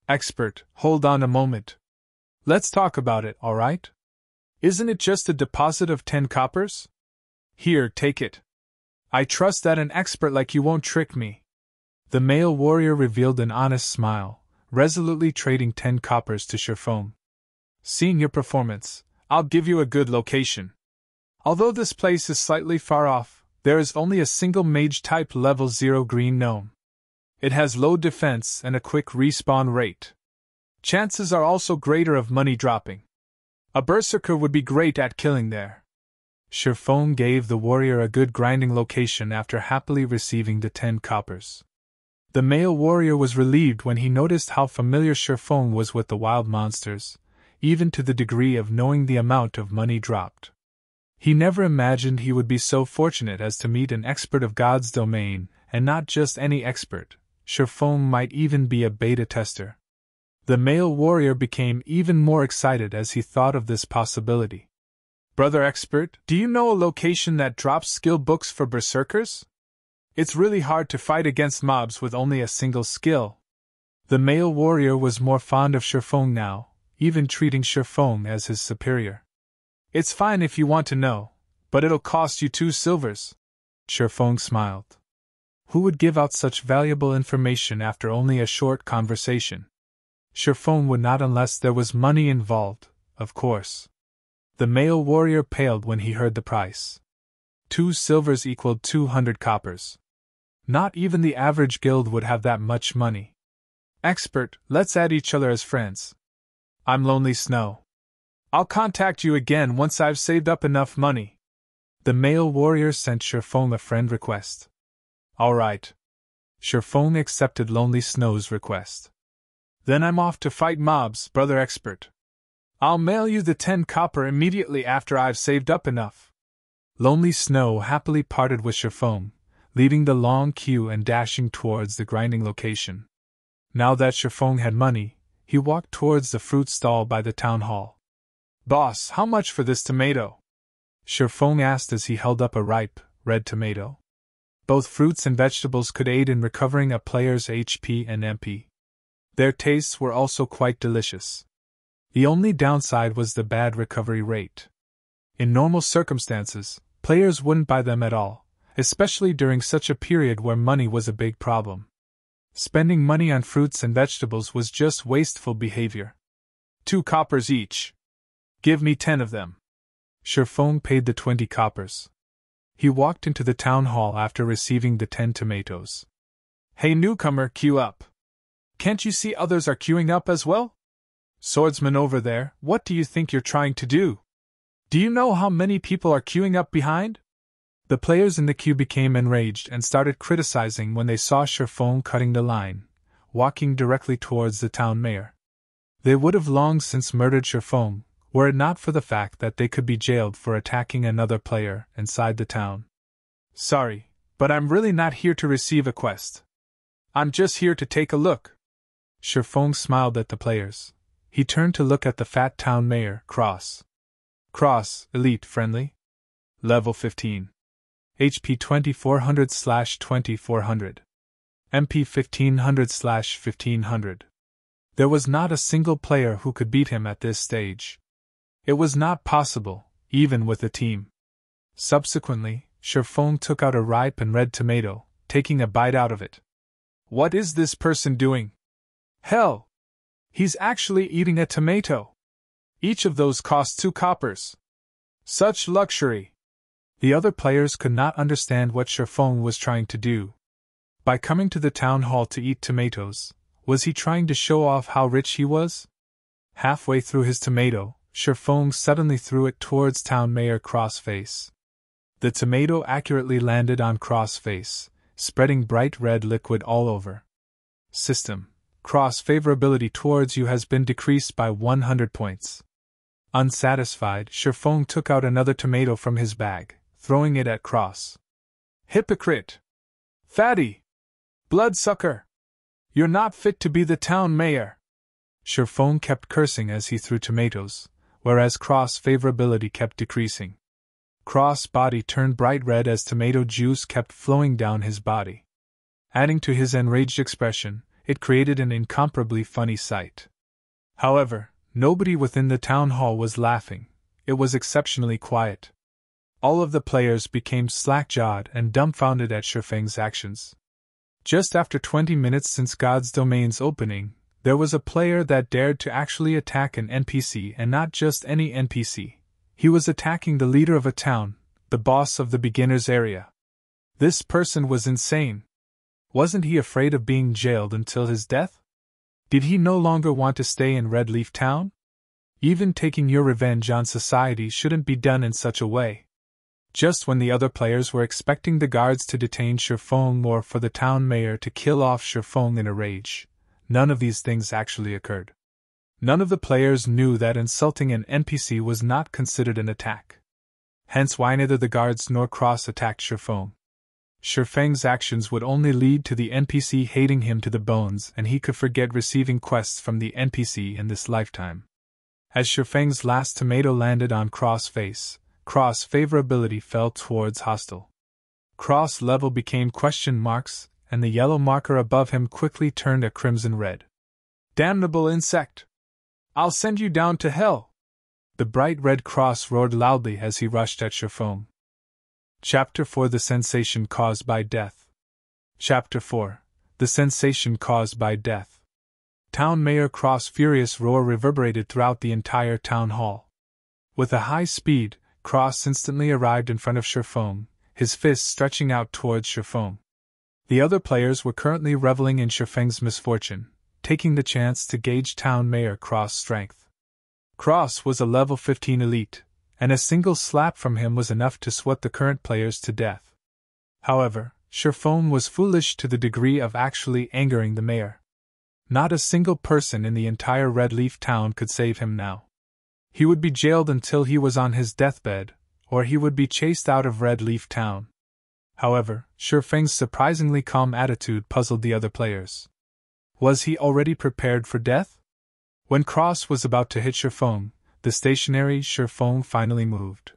Expert, hold on a moment. Let's talk about it, alright? Isn't it just a deposit of 10 coppers? Here, take it. I trust that an expert like you won't trick me. The male warrior revealed an honest smile, resolutely trading 10 coppers to Sherfone. Seeing your performance, I'll give you a good location. Although this place is slightly far off, there is only a single mage-type level 0 green gnome. It has low defense and a quick respawn rate. Chances are also greater of money dropping. A berserker would be great at killing there. Sherfone gave the warrior a good grinding location after happily receiving the 10 coppers. The male warrior was relieved when he noticed how familiar Sherfone was with the wild monsters, even to the degree of knowing the amount of money dropped. He never imagined he would be so fortunate as to meet an expert of God's domain, and not just any expert. Sherfone might even be a beta tester. The male warrior became even more excited as he thought of this possibility. Brother expert, do you know a location that drops skill books for berserkers? It's really hard to fight against mobs with only a single skill. The male warrior was more fond of Sherfone now, even treating Sherfone as his superior. It's fine if you want to know, but it'll cost you 2 silvers. Sherfone smiled. Who would give out such valuable information after only a short conversation? Sherfone would not unless there was money involved, of course. The male warrior paled when he heard the price. 2 silvers equaled 200 coppers. Not even the average guild would have that much money. Expert, let's add each other as friends. I'm Lonely Snow. I'll contact you again once I've saved up enough money. The male warrior sent Sherfone a friend request. All right. Sherfone accepted Lonely Snow's request. Then I'm off to fight mobs, brother expert. I'll mail you the 10 copper immediately after I've saved up enough. Lonely Snow happily parted with Sherfone, leaving the long queue and dashing towards the grinding location. Now that Sherfone had money, he walked towards the fruit stall by the town hall. Boss, how much for this tomato? Sherfone asked as he held up a ripe, red tomato. Both fruits and vegetables could aid in recovering a player's HP and MP. Their tastes were also quite delicious. The only downside was the bad recovery rate. In normal circumstances, players wouldn't buy them at all, especially during such a period where money was a big problem. Spending money on fruits and vegetables was just wasteful behavior. 2 coppers each. Give me 10 of them. Sherfone paid the 20 coppers. He walked into the town hall after receiving the 10 tomatoes. Hey newcomer, queue up. Can't you see others are queuing up as well? Swordsman over there, what do you think you're trying to do? Do you know how many people are queuing up behind? The players in the queue became enraged and started criticizing when they saw Sherfone cutting the line, walking directly towards the town mayor. They would have long since murdered Sherfone, were it not for the fact that they could be jailed for attacking another player inside the town. Sorry, but I'm really not here to receive a quest. I'm just here to take a look. Sherfone smiled at the players. He turned to look at the fat town mayor, Cross. Cross, elite, friendly. Level 15. HP 2400/2400. MP 1500/1500. There was not a single player who could beat him at this stage. It was not possible, even with a team. Subsequently, Sherfone took out a ripe and red tomato, taking a bite out of it. What is this person doing? Hell! He's actually eating a tomato! Each of those cost 2 coppers. Such luxury! The other players could not understand what Sherfone was trying to do. By coming to the town hall to eat tomatoes, was he trying to show off how rich he was? Halfway through his tomato, Sherfong suddenly threw it towards Town Mayor Crossface. The tomato accurately landed on Crossface, spreading bright red liquid all over. System: cross favorability towards you has been decreased by 100 points. Unsatisfied, Sherfong took out another tomato from his bag, throwing it at Cross. Hypocrite! Fatty! Bloodsucker! You're not fit to be the town mayor! Sherfong kept cursing as he threw tomatoes, whereas Cross' favorability kept decreasing. Cross' body turned bright red as tomato juice kept flowing down his body. Adding to his enraged expression, it created an incomparably funny sight. However, nobody within the town hall was laughing. It was exceptionally quiet. All of the players became slack-jawed and dumbfounded at Sherfeng's actions. Just after 20 minutes since God's Domain's opening, there was a player that dared to actually attack an NPC, and not just any NPC. He was attacking the leader of a town, the boss of the beginner's area. This person was insane. Wasn't he afraid of being jailed until his death? Did he no longer want to stay in Red Leaf Town? Even taking your revenge on society shouldn't be done in such a way. Just when the other players were expecting the guards to detain Sherfong or for the town mayor to kill off Sherfong in a rage, none of these things actually occurred. None of the players knew that insulting an NPC was not considered an attack. Hence why neither the guards nor Cross attacked Sherfong. Sherfeng's actions would only lead to the NPC hating him to the bones, and he could forget receiving quests from the NPC in this lifetime. As Sherfeng's last tomato landed on Cross' face, Cross' favorability fell towards hostile. Cross' level became question marks, and the yellow marker above him quickly turned a crimson red. Damnable insect! I'll send you down to hell! The bright red cross roared loudly as he rushed at Sherfong. Chapter 4: The Sensation Caused by Death. Chapter 4: The Sensation Caused by Death. Town Mayor Cross' furious roar reverberated throughout the entire town hall. With a high speed, Cross instantly arrived in front of Sherfong, his fists stretching out towards Sherfong. The other players were currently reveling in Sherfeng's misfortune, taking the chance to gauge Town Mayor Cross' strength. Cross was a level 15 elite, and a single slap from him was enough to sweat the current players to death. However, Sherfong was foolish to the degree of actually angering the mayor. Not a single person in the entire Red Leaf Town could save him now. He would be jailed until he was on his deathbed, or he would be chased out of Red Leaf Town. However, Sherfeng's surprisingly calm attitude puzzled the other players. Was he already prepared for death? When Cross was about to hit Sherfong, the stationary Sherfong finally moved.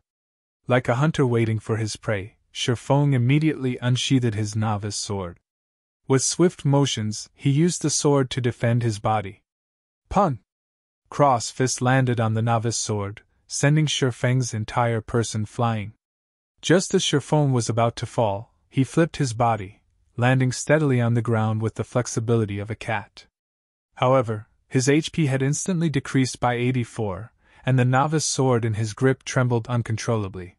Like a hunter waiting for his prey, Sherfong immediately unsheathed his novice sword. With swift motions, he used the sword to defend his body. Pun! Cross' fist landed on the novice sword, sending Sherfeng's entire person flying. Just as Sherfong was about to fall, he flipped his body, landing steadily on the ground with the flexibility of a cat. However, his HP had instantly decreased by 84, and the novice sword in his grip trembled uncontrollably.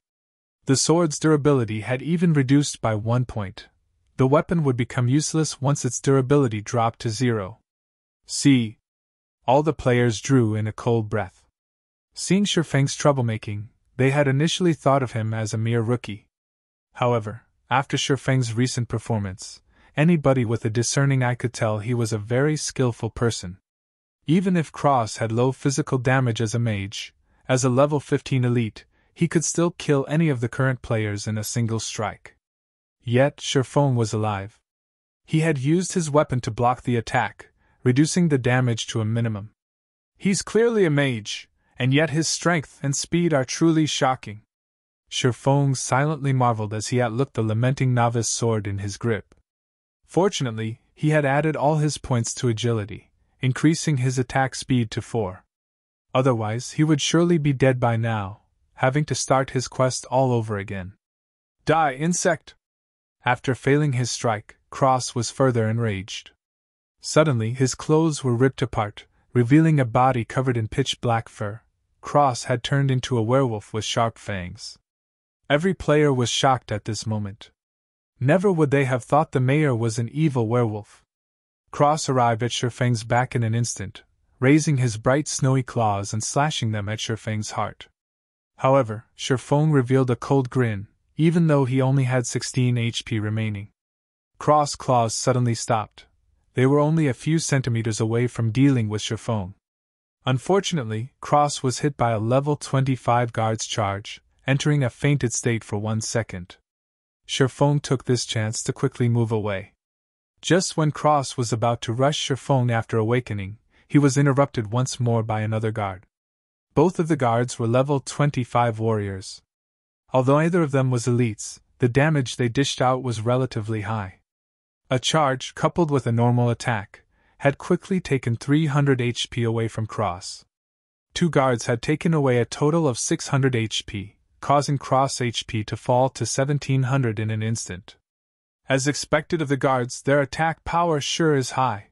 The sword's durability had even reduced by 1 point. The weapon would become useless once its durability dropped to 0. See. All the players drew in a cold breath. Seeing Sherfeng's troublemaking, they had initially thought of him as a mere rookie. However, after Sherfeng's recent performance, anybody with a discerning eye could tell he was a very skillful person. Even if Cross had low physical damage as a mage, as a level 15 elite, he could still kill any of the current players in a single strike. Yet Sherfong was alive. He had used his weapon to block the attack, reducing the damage to a minimum. He's clearly a mage, and yet his strength and speed are truly shocking. Sherfong silently marveled as he outlooked the lamenting novice sword in his grip. Fortunately, he had added all his points to agility, increasing his attack speed to 4. Otherwise, he would surely be dead by now, having to start his quest all over again. Die, insect! After failing his strike, Cross was further enraged. Suddenly, his clothes were ripped apart, revealing a body covered in pitch-black fur. Cross had turned into a werewolf with sharp fangs. Every player was shocked at this moment. Never would they have thought the mayor was an evil werewolf. Cross arrived at Sherfeng's back in an instant, raising his bright snowy claws and slashing them at Shifeng's heart. However, Shifeng revealed a cold grin, even though he only had 16 HP remaining. Cross claws suddenly stopped. They were only a few centimeters away from dealing with Shifeng. Unfortunately, Cross was hit by a level 25 guard's charge, entering a fainted state for 1 second. Shifeng took this chance to quickly move away. Just when Cross was about to rush Shifeng after awakening, he was interrupted once more by another guard. Both of the guards were level 25 warriors. Although either of them was elites, the damage they dished out was relatively high. A charge, coupled with a normal attack, had quickly taken 300 HP away from Cross. 2 guards had taken away a total of 600 HP, causing Cross HP to fall to 1700 in an instant. As expected of the guards, their attack power sure is high.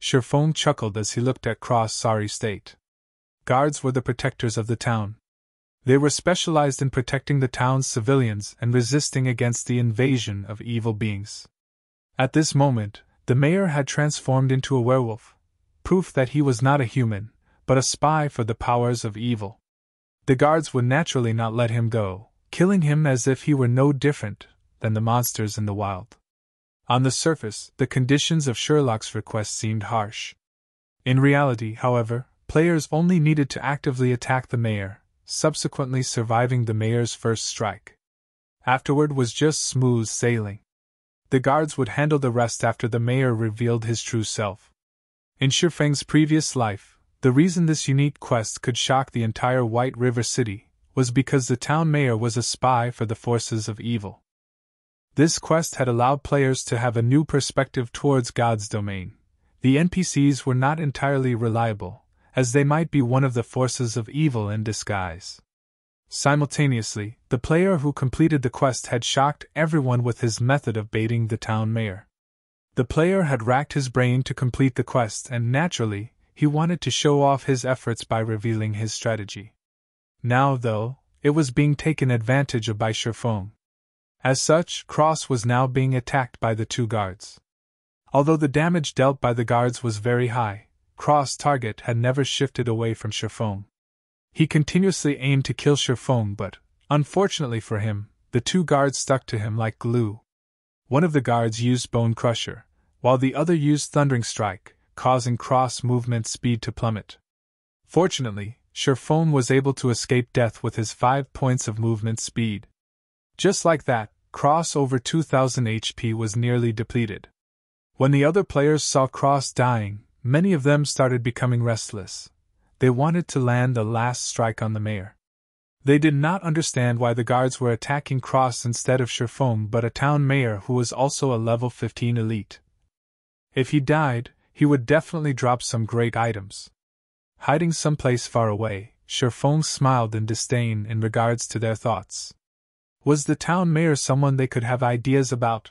Shifeng chuckled as he looked at Cross' sorry state. Guards were the protectors of the town. They were specialized in protecting the town's civilians and resisting against the invasion of evil beings. At this moment, the mayor had transformed into a werewolf, proof that he was not a human, but a spy for the powers of evil. The guards would naturally not let him go, killing him as if he were no different than the monsters in the wild. On the surface, the conditions of Sherlock's request seemed harsh. In reality, however, players only needed to actively attack the mayor, subsequently surviving the mayor's first strike. Afterward was just smooth sailing. The guards would handle the rest after the mayor revealed his true self. In Shifeng's previous life, the reason this unique quest could shock the entire White River City was because the town mayor was a spy for the forces of evil. This quest had allowed players to have a new perspective towards God's domain. The NPCs were not entirely reliable, as they might be one of the forces of evil in disguise. Simultaneously, the player who completed the quest had shocked everyone with his method of baiting the town mayor. The player had racked his brain to complete the quest, and naturally, he wanted to show off his efforts by revealing his strategy. Now, though, it was being taken advantage of by Shifeng. As such, Cross was now being attacked by the 2 guards. Although the damage dealt by the guards was very high, Cross' target had never shifted away from Shifeng. He continuously aimed to kill Shifeng, but, unfortunately for him, the 2 guards stuck to him like glue. One of the guards used Bone Crusher, while the other used Thundering Strike, causing Cross' movement speed to plummet. Fortunately, Shifeng was able to escape death with his 5 points of movement speed. Just like that, Cross over 2000 HP was nearly depleted. When the other players saw Cross dying, many of them started becoming restless. They wanted to land the last strike on the mayor. They did not understand why the guards were attacking Cross instead of Shifeng but a town mayor who was also a level 15 elite. If he died, he would definitely drop some great items. Hiding someplace far away, Shifeng smiled in disdain in regards to their thoughts. Was the town mayor someone they could have ideas about?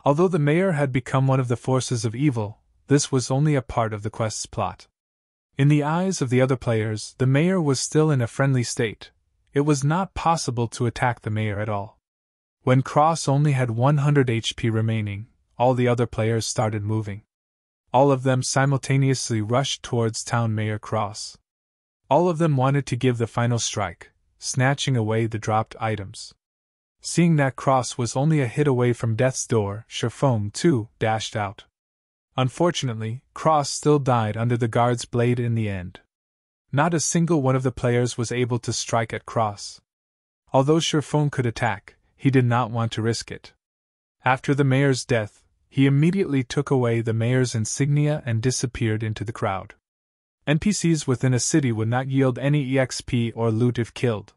Although the mayor had become one of the forces of evil, this was only a part of the quest's plot. In the eyes of the other players, the mayor was still in a friendly state. It was not possible to attack the mayor at all. When Cross only had 100 HP remaining, all the other players started moving. All of them simultaneously rushed towards Town Mayor Cross. All of them wanted to give the final strike, snatching away the dropped items. Seeing that Cross was only a hit away from death's door, Shifeng, too, dashed out. Unfortunately, Cross still died under the guard's blade in the end. Not a single one of the players was able to strike at Cross. Although Shifeng could attack, he did not want to risk it. After the mayor's death, he immediately took away the mayor's insignia and disappeared into the crowd. NPCs within a city would not yield any EXP or loot if killed.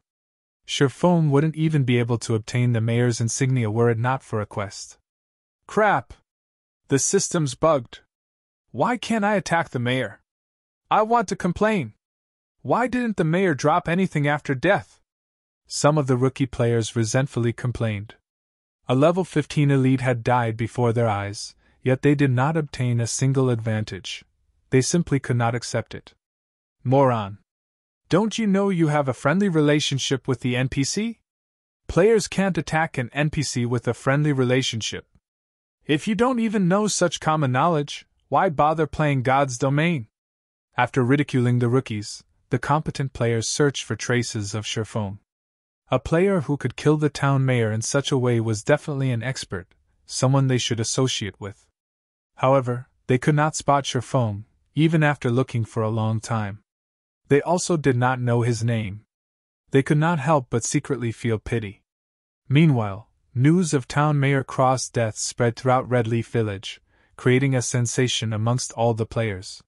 Shifeng wouldn't even be able to obtain the mayor's insignia were it not for a quest. Crap! The system's bugged. Why can't I attack the mayor? I want to complain. Why didn't the mayor drop anything after death? Some of the rookie players resentfully complained. A level 15 elite had died before their eyes, yet they did not obtain a single advantage. They simply could not accept it. Moron! Don't you know you have a friendly relationship with the NPC? Players can't attack an NPC with a friendly relationship. If you don't even know such common knowledge, why bother playing God's domain? After ridiculing the rookies, the competent players searched for traces of Sherfone. A player who could kill the town mayor in such a way was definitely an expert, someone they should associate with. However, they could not spot Sherfone, even after looking for a long time. They also did not know his name. They could not help but secretly feel pity. Meanwhile, news of town mayor Cross' death spread throughout Redleaf Village, creating a sensation amongst all the players.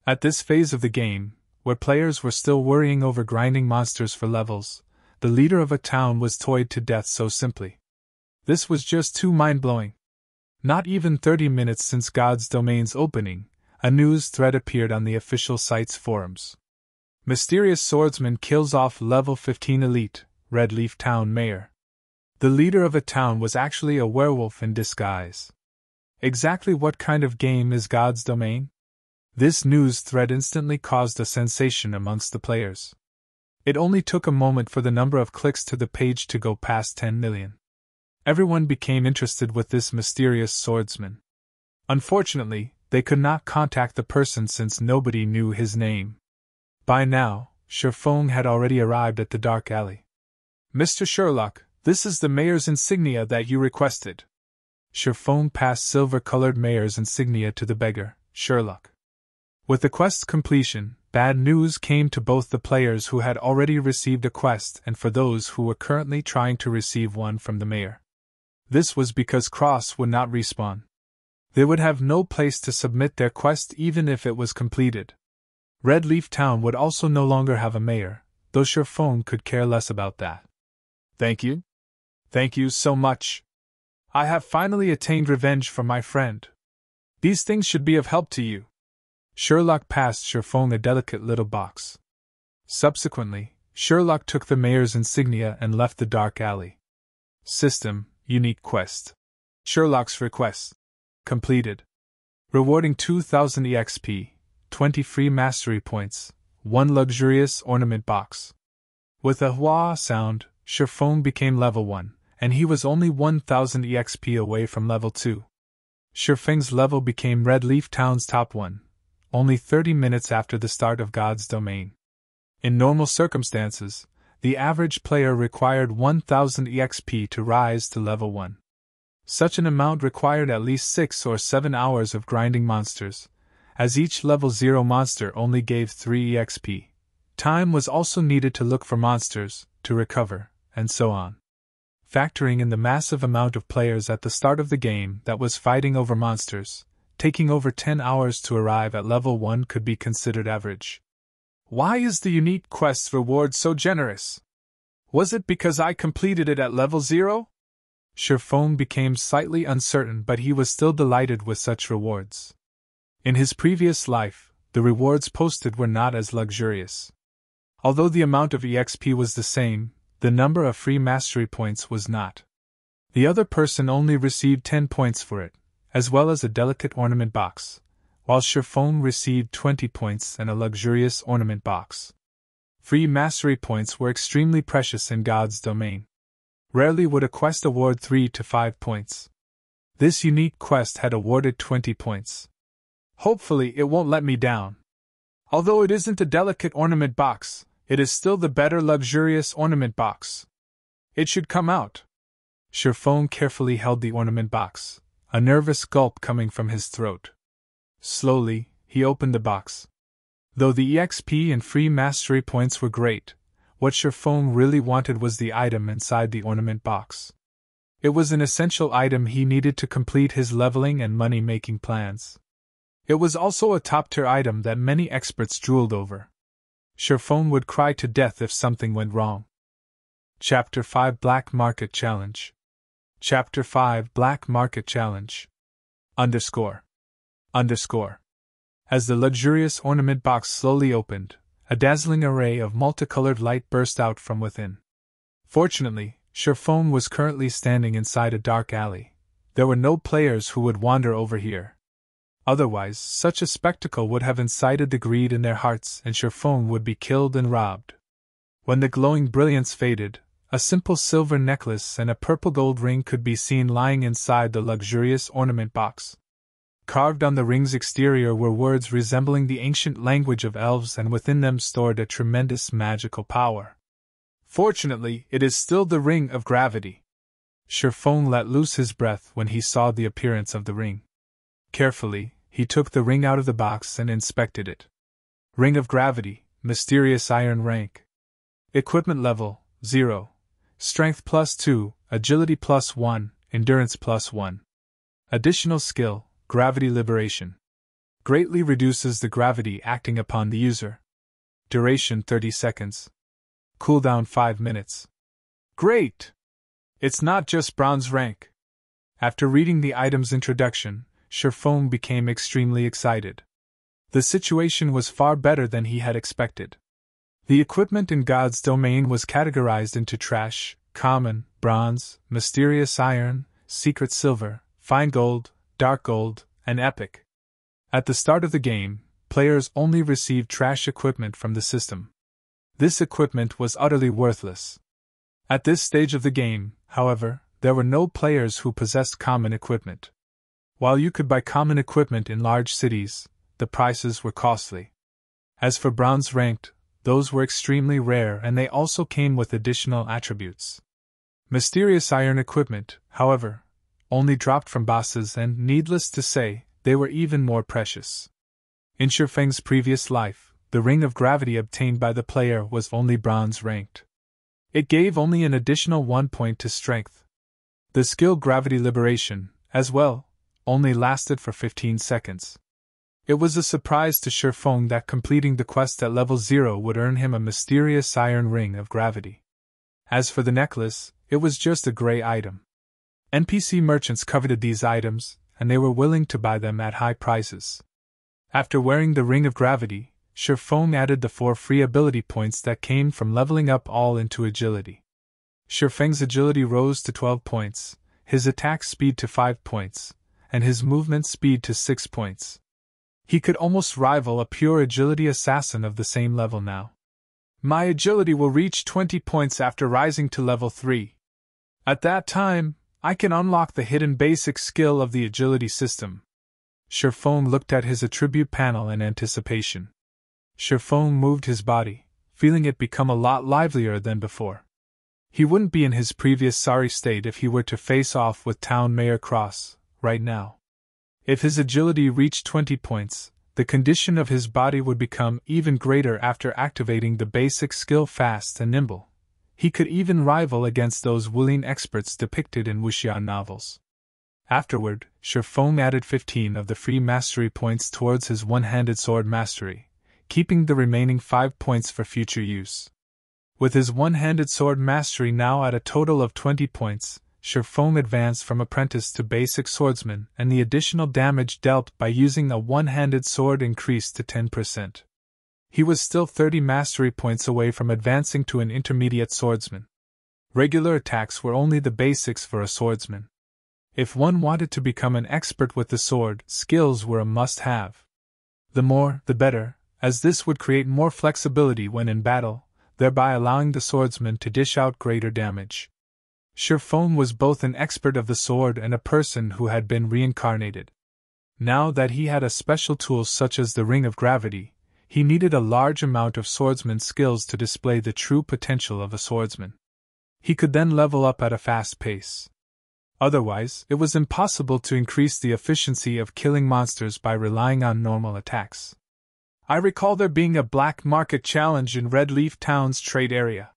At this phase of the game, where players were still worrying over grinding monsters for levels, the leader of a town was toyed to death so simply. This was just too mind-blowing. Not even 30 minutes since God's Domain's opening, a news thread appeared on the official site's forums. Mysterious swordsman kills off level 15 elite, Redleaf town mayor. The leader of a town was actually a werewolf in disguise. Exactly what kind of game is God's Domain? This news thread instantly caused a sensation amongst the players. It only took a moment for the number of clicks to the page to go past 10 million. Everyone became interested with this mysterious swordsman. Unfortunately, they could not contact the person since nobody knew his name. By now, Sherfone had already arrived at the dark alley. "Mr. Sherlock, this is the mayor's insignia that you requested." Sherfone passed silver-colored mayor's insignia to the beggar, Sherlock. With the quest's completion, bad news came to both the players who had already received a quest and for those who were currently trying to receive one from the mayor. This was because Cross would not respawn. They would have no place to submit their quest even if it was completed. Redleaf Town would also no longer have a mayor, though Sherfone could care less about that. "Thank you. Thank you so much. I have finally attained revenge for my friend. These things should be of help to you." Sherlock passed Sherfone a delicate little box. Subsequently, Sherlock took the mayor's insignia and left the dark alley. System, unique quest. Sherlock's request. Completed. Rewarding 2000 EXP, 20 free mastery points, 1 luxurious ornament box. With a wah sound, Sherfone became level 1, and he was only 1000 EXP away from level 2. Sherfeng's level became Redleaf Town's top 1, only 30 minutes after the start of God's Domain. In normal circumstances, the average player required 1000 EXP to rise to level 1. Such an amount required at least 6 or 7 hours of grinding monsters, as each level 0 monster only gave 3 EXP. Time was also needed to look for monsters, to recover, and so on. Factoring in the massive amount of players at the start of the game that was fighting over monsters, taking over 10 hours to arrive at level 1 could be considered average. Why is the unique quest's reward so generous? Was it because I completed it at level 0? Sherfone became slightly uncertain, but he was still delighted with such rewards. In his previous life, the rewards posted were not as luxurious. Although the amount of EXP was the same, the number of free mastery points was not. The other person only received 10 points for it, as well as a delicate ornament box, while Sherfone received 20 points and a luxurious ornament box. Free mastery points were extremely precious in God's Domain. Rarely would a quest award 3 to 5 points. This unique quest had awarded 20 points. Hopefully it won't let me down. Although it isn't a delicate ornament box, it is still the better luxurious ornament box. It should come out. Sherfone carefully held the ornament box, a nervous gulp coming from his throat. Slowly, he opened the box. Though the EXP and free mastery points were great, what Sherfone really wanted was the item inside the ornament box. It was an essential item he needed to complete his leveling and money-making plans. It was also a top-tier item that many experts drooled over. Sherfone would cry to death if something went wrong. Chapter 5 Black Market Challenge. Chapter 5 Black Market Challenge. Underscore. As the luxurious ornament box slowly opened, a dazzling array of multicolored light burst out from within. Fortunately, Sherfone was currently standing inside a dark alley. There were no players who would wander over here. Otherwise, such a spectacle would have incited the greed in their hearts and Sherfone would be killed and robbed. When the glowing brilliance faded, a simple silver necklace and a purple gold ring could be seen lying inside the luxurious ornament box. Carved on the ring's exterior were words resembling the ancient language of elves, and within them stored a tremendous magical power. Fortunately, it is still the ring of gravity. Sherfone let loose his breath when he saw the appearance of the ring. Carefully, he took the ring out of the box and inspected it. Ring of gravity, mysterious iron rank. Equipment level, 0. Strength +2, agility +1, endurance +1. Additional skill, gravity liberation. Greatly reduces the gravity acting upon the user. Duration 30 seconds. Cooldown 5 minutes. Great! It's not just bronze rank. After reading the item's introduction, Sherfone became extremely excited. The situation was far better than he had expected. The equipment in God's domain was categorized into trash, common, bronze, mysterious iron, secret silver, fine gold, dark gold, and epic. At the start of the game, players only received trash equipment from the system. This equipment was utterly worthless. At this stage of the game, however, there were no players who possessed common equipment. While you could buy common equipment in large cities, the prices were costly. As for bronze ranked, those were extremely rare, and they also came with additional attributes. Mysterious iron equipment, however, only dropped from bosses, and, needless to say, they were even more precious. In Sherfeng's previous life, the ring of gravity obtained by the player was only bronze ranked. It gave only an additional 1 point to strength. The skill gravity liberation, as well, only lasted for 15 seconds. It was a surprise to Sherfone that completing the quest at level 0 would earn him a mysterious iron ring of gravity. As for the necklace, it was just a gray item. NPC merchants coveted these items, and they were willing to buy them at high prices. After wearing the ring of gravity, Sherfone added the 4 free ability points that came from leveling up all into agility. Sherfeng's agility rose to 12 points, his attack speed to 5 points, and his movement speed to 6 points. He could almost rival a pure agility assassin of the same level now. My agility will reach 20 points after rising to level 3. At that time, I can unlock the hidden basic skill of the agility system. Sherfone looked at his attribute panel in anticipation. Sherfone moved his body, feeling it become a lot livelier than before. He wouldn't be in his previous sorry state if he were to face off with Town Mayor Cross, right now. If his agility reached 20 points, the condition of his body would become even greater after activating the basic skill fast and nimble. He could even rival against those wuxing experts depicted in wuxia novels. Afterward, Sherfone added 15 of the free mastery points towards his one-handed sword mastery, keeping the remaining 5 points for future use. With his one-handed sword mastery now at a total of 20 points, Sherfone advanced from apprentice to basic swordsman, and the additional damage dealt by using a one-handed sword increased to 10%. He was still 30 mastery points away from advancing to an intermediate swordsman. Regular attacks were only the basics for a swordsman. If one wanted to become an expert with the sword, skills were a must-have. The more, the better, as this would create more flexibility when in battle, thereby allowing the swordsman to dish out greater damage. Sherfone was both an expert of the sword and a person who had been reincarnated. Now that he had a special tool such as the Ring of Gravity, he needed a large amount of swordsman skills to display the true potential of a swordsman. He could then level up at a fast pace. Otherwise, it was impossible to increase the efficiency of killing monsters by relying on normal attacks. I recall there being a black market challenge in Red Leaf Town's trade area.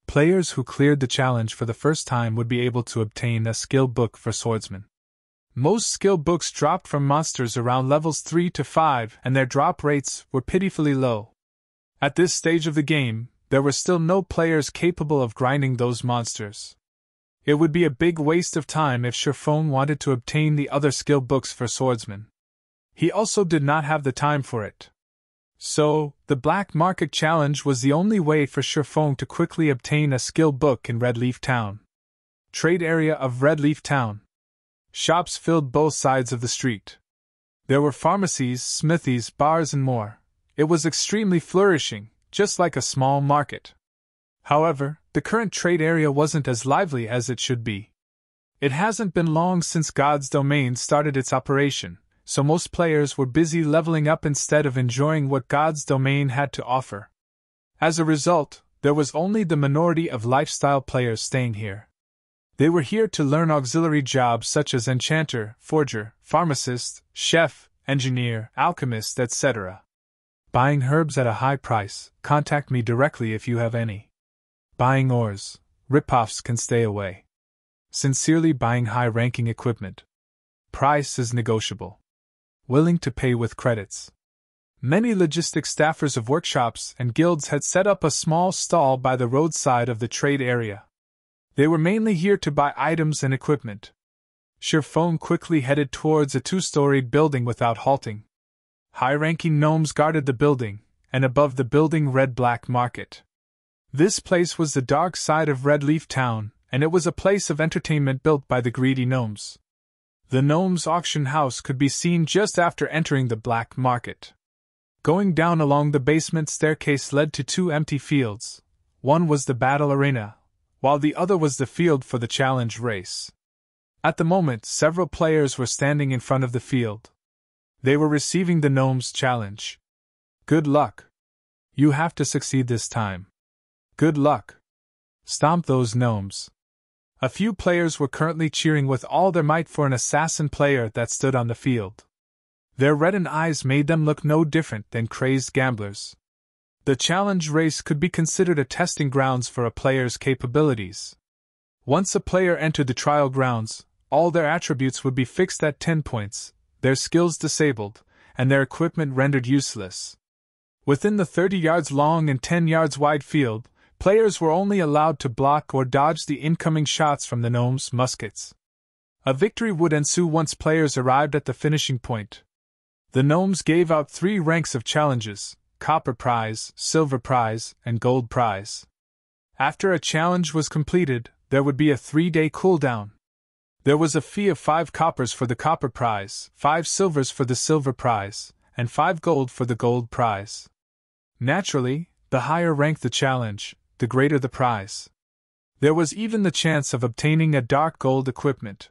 Players who cleared the challenge for the first time would be able to obtain a skill book for swordsmen. Most skill books dropped from monsters around levels 3 to 5, and their drop rates were pitifully low. At this stage of the game, there were still no players capable of grinding those monsters. It would be a big waste of time if Sherfone wanted to obtain the other skill books for swordsmen. He also did not have the time for it. So, the Black Market Challenge was the only way for Sherfone to quickly obtain a skill book in Red Leaf Town. Trade area of Red Leaf Town. Shops filled both sides of the street. There were pharmacies, smithies, bars, and more. It was extremely flourishing, just like a small market. However, the current trade area wasn't as lively as it should be. It hasn't been long since God's Domain started its operation, so most players were busy leveling up instead of enjoying what God's domain had to offer. As a result, there was only the minority of lifestyle players staying here. They were here to learn auxiliary jobs such as enchanter, forger, pharmacist, chef, engineer, alchemist, etc. Buying herbs at a high price, contact me directly if you have any. Buying ores, ripoffs can stay away. Sincerely buying high-ranking equipment. Price is negotiable. Willing to pay with credits. Many logistics staffers of workshops and guilds had set up a small stall by the roadside of the trade area. They were mainly here to buy items and equipment. Sherfone quickly headed towards a two-storied building without halting. High-ranking gnomes guarded the building, and above the building read Black Market. This place was the dark side of Red Leaf Town, and it was a place of entertainment built by the greedy gnomes. The gnomes' auction house could be seen just after entering the Black Market. Going down along the basement staircase led to two empty fields. One was the battle arena, while the other was the field for the challenge race. At the moment, several players were standing in front of the field. They were receiving the gnomes' challenge. Good luck. You have to succeed this time. Good luck. Stomp those gnomes. A few players were currently cheering with all their might for an assassin player that stood on the field. Their reddened eyes made them look no different than crazed gamblers. The challenge race could be considered a testing grounds for a player's capabilities. Once a player entered the trial grounds, all their attributes would be fixed at 10 points, their skills disabled, and their equipment rendered useless. Within the 30 yards long and 10 yards wide field, players were only allowed to block or dodge the incoming shots from the gnomes' muskets. A victory would ensue once players arrived at the finishing point. The gnomes gave out 3 ranks of challenges: copper prize, silver prize, and gold prize. After a challenge was completed, there would be a 3-day cooldown. There was a fee of 5 coppers for the copper prize, 5 silvers for the silver prize, and 5 gold for the gold prize. Naturally, the higher ranked the challenge, the greater the prize. There was even the chance of obtaining a dark gold equipment.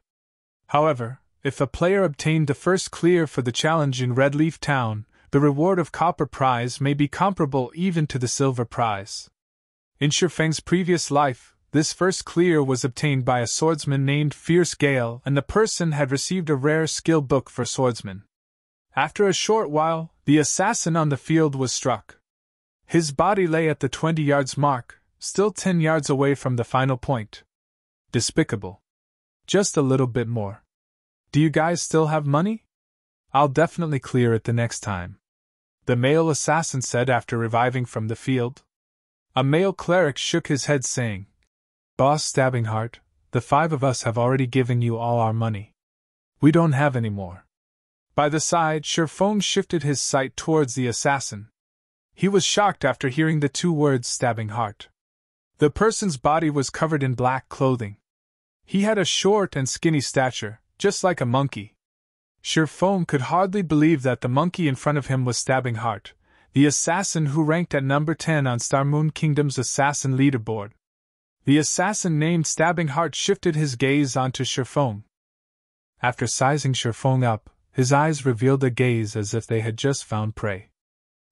However, if a player obtained the first clear for the challenge in Red Leaf Town, the reward of copper prize may be comparable even to the silver prize. In Sherfang's previous life, this first clear was obtained by a swordsman named Fierce Gale, and the person had received a rare skill book for swordsman. After a short while, the assassin on the field was struck. His body lay at the 20 yards mark, still 10 yards away from the final point. Despicable. Just a little bit more. Do you guys still have money? I'll definitely clear it the next time, the male assassin said after reviving from the field. A male cleric shook his head saying, Boss Stabbing Heart, the 5 of us have already given you all our money. We don't have any more. By the side, Sherfone shifted his sight towards the assassin. He was shocked after hearing the 2 words Stabbing Heart. The person's body was covered in black clothing. He had a short and skinny stature, just like a monkey. Sherfone could hardly believe that the monkey in front of him was Stabbing Heart, the assassin who ranked at number 10 on Starmoon Kingdom's assassin leaderboard. The assassin named Stabbing Heart shifted his gaze onto Sherfone. After sizing Sherfone up, his eyes revealed a gaze as if they had just found prey.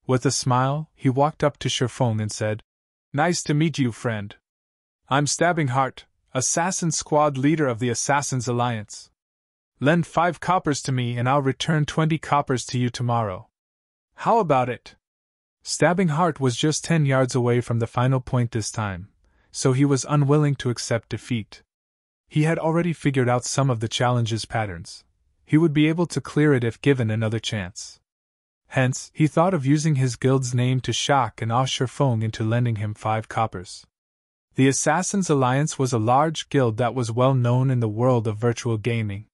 With a smile, he walked up to Sherfone and said, Nice to meet you, friend. I'm Stabbing Heart, assassin squad leader of the Assassin's Alliance. Lend 5 coppers to me and I'll return 20 coppers to you tomorrow. How about it? Stabbing Heart was just 10 yards away from the final point this time, so he was unwilling to accept defeat. He had already figured out some of the challenge's patterns. He would be able to clear it if given another chance. Hence, he thought of using his guild's name to shock and awe Sherfone into lending him 5 coppers. The Assassin's Alliance was a large guild that was well known in the world of virtual gaming.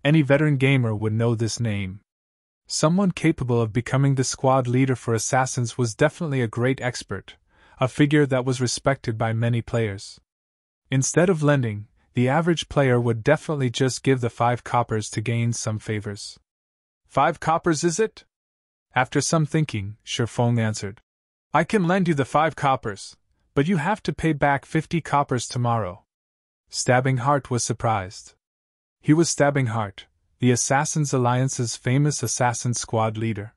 Any veteran gamer would know this name. Someone capable of becoming the squad leader for assassins was definitely a great expert, a figure that was respected by many players. Instead of lending, the average player would definitely just give the 5 coppers to gain some favors. 5 coppers, is it? After some thinking, Sherfone answered, I can lend you the 5 coppers, but you have to pay back 50 coppers tomorrow. Stabbing Heart was surprised. He was Stabbing Heart, the Assassins Alliance's famous assassin squad leader.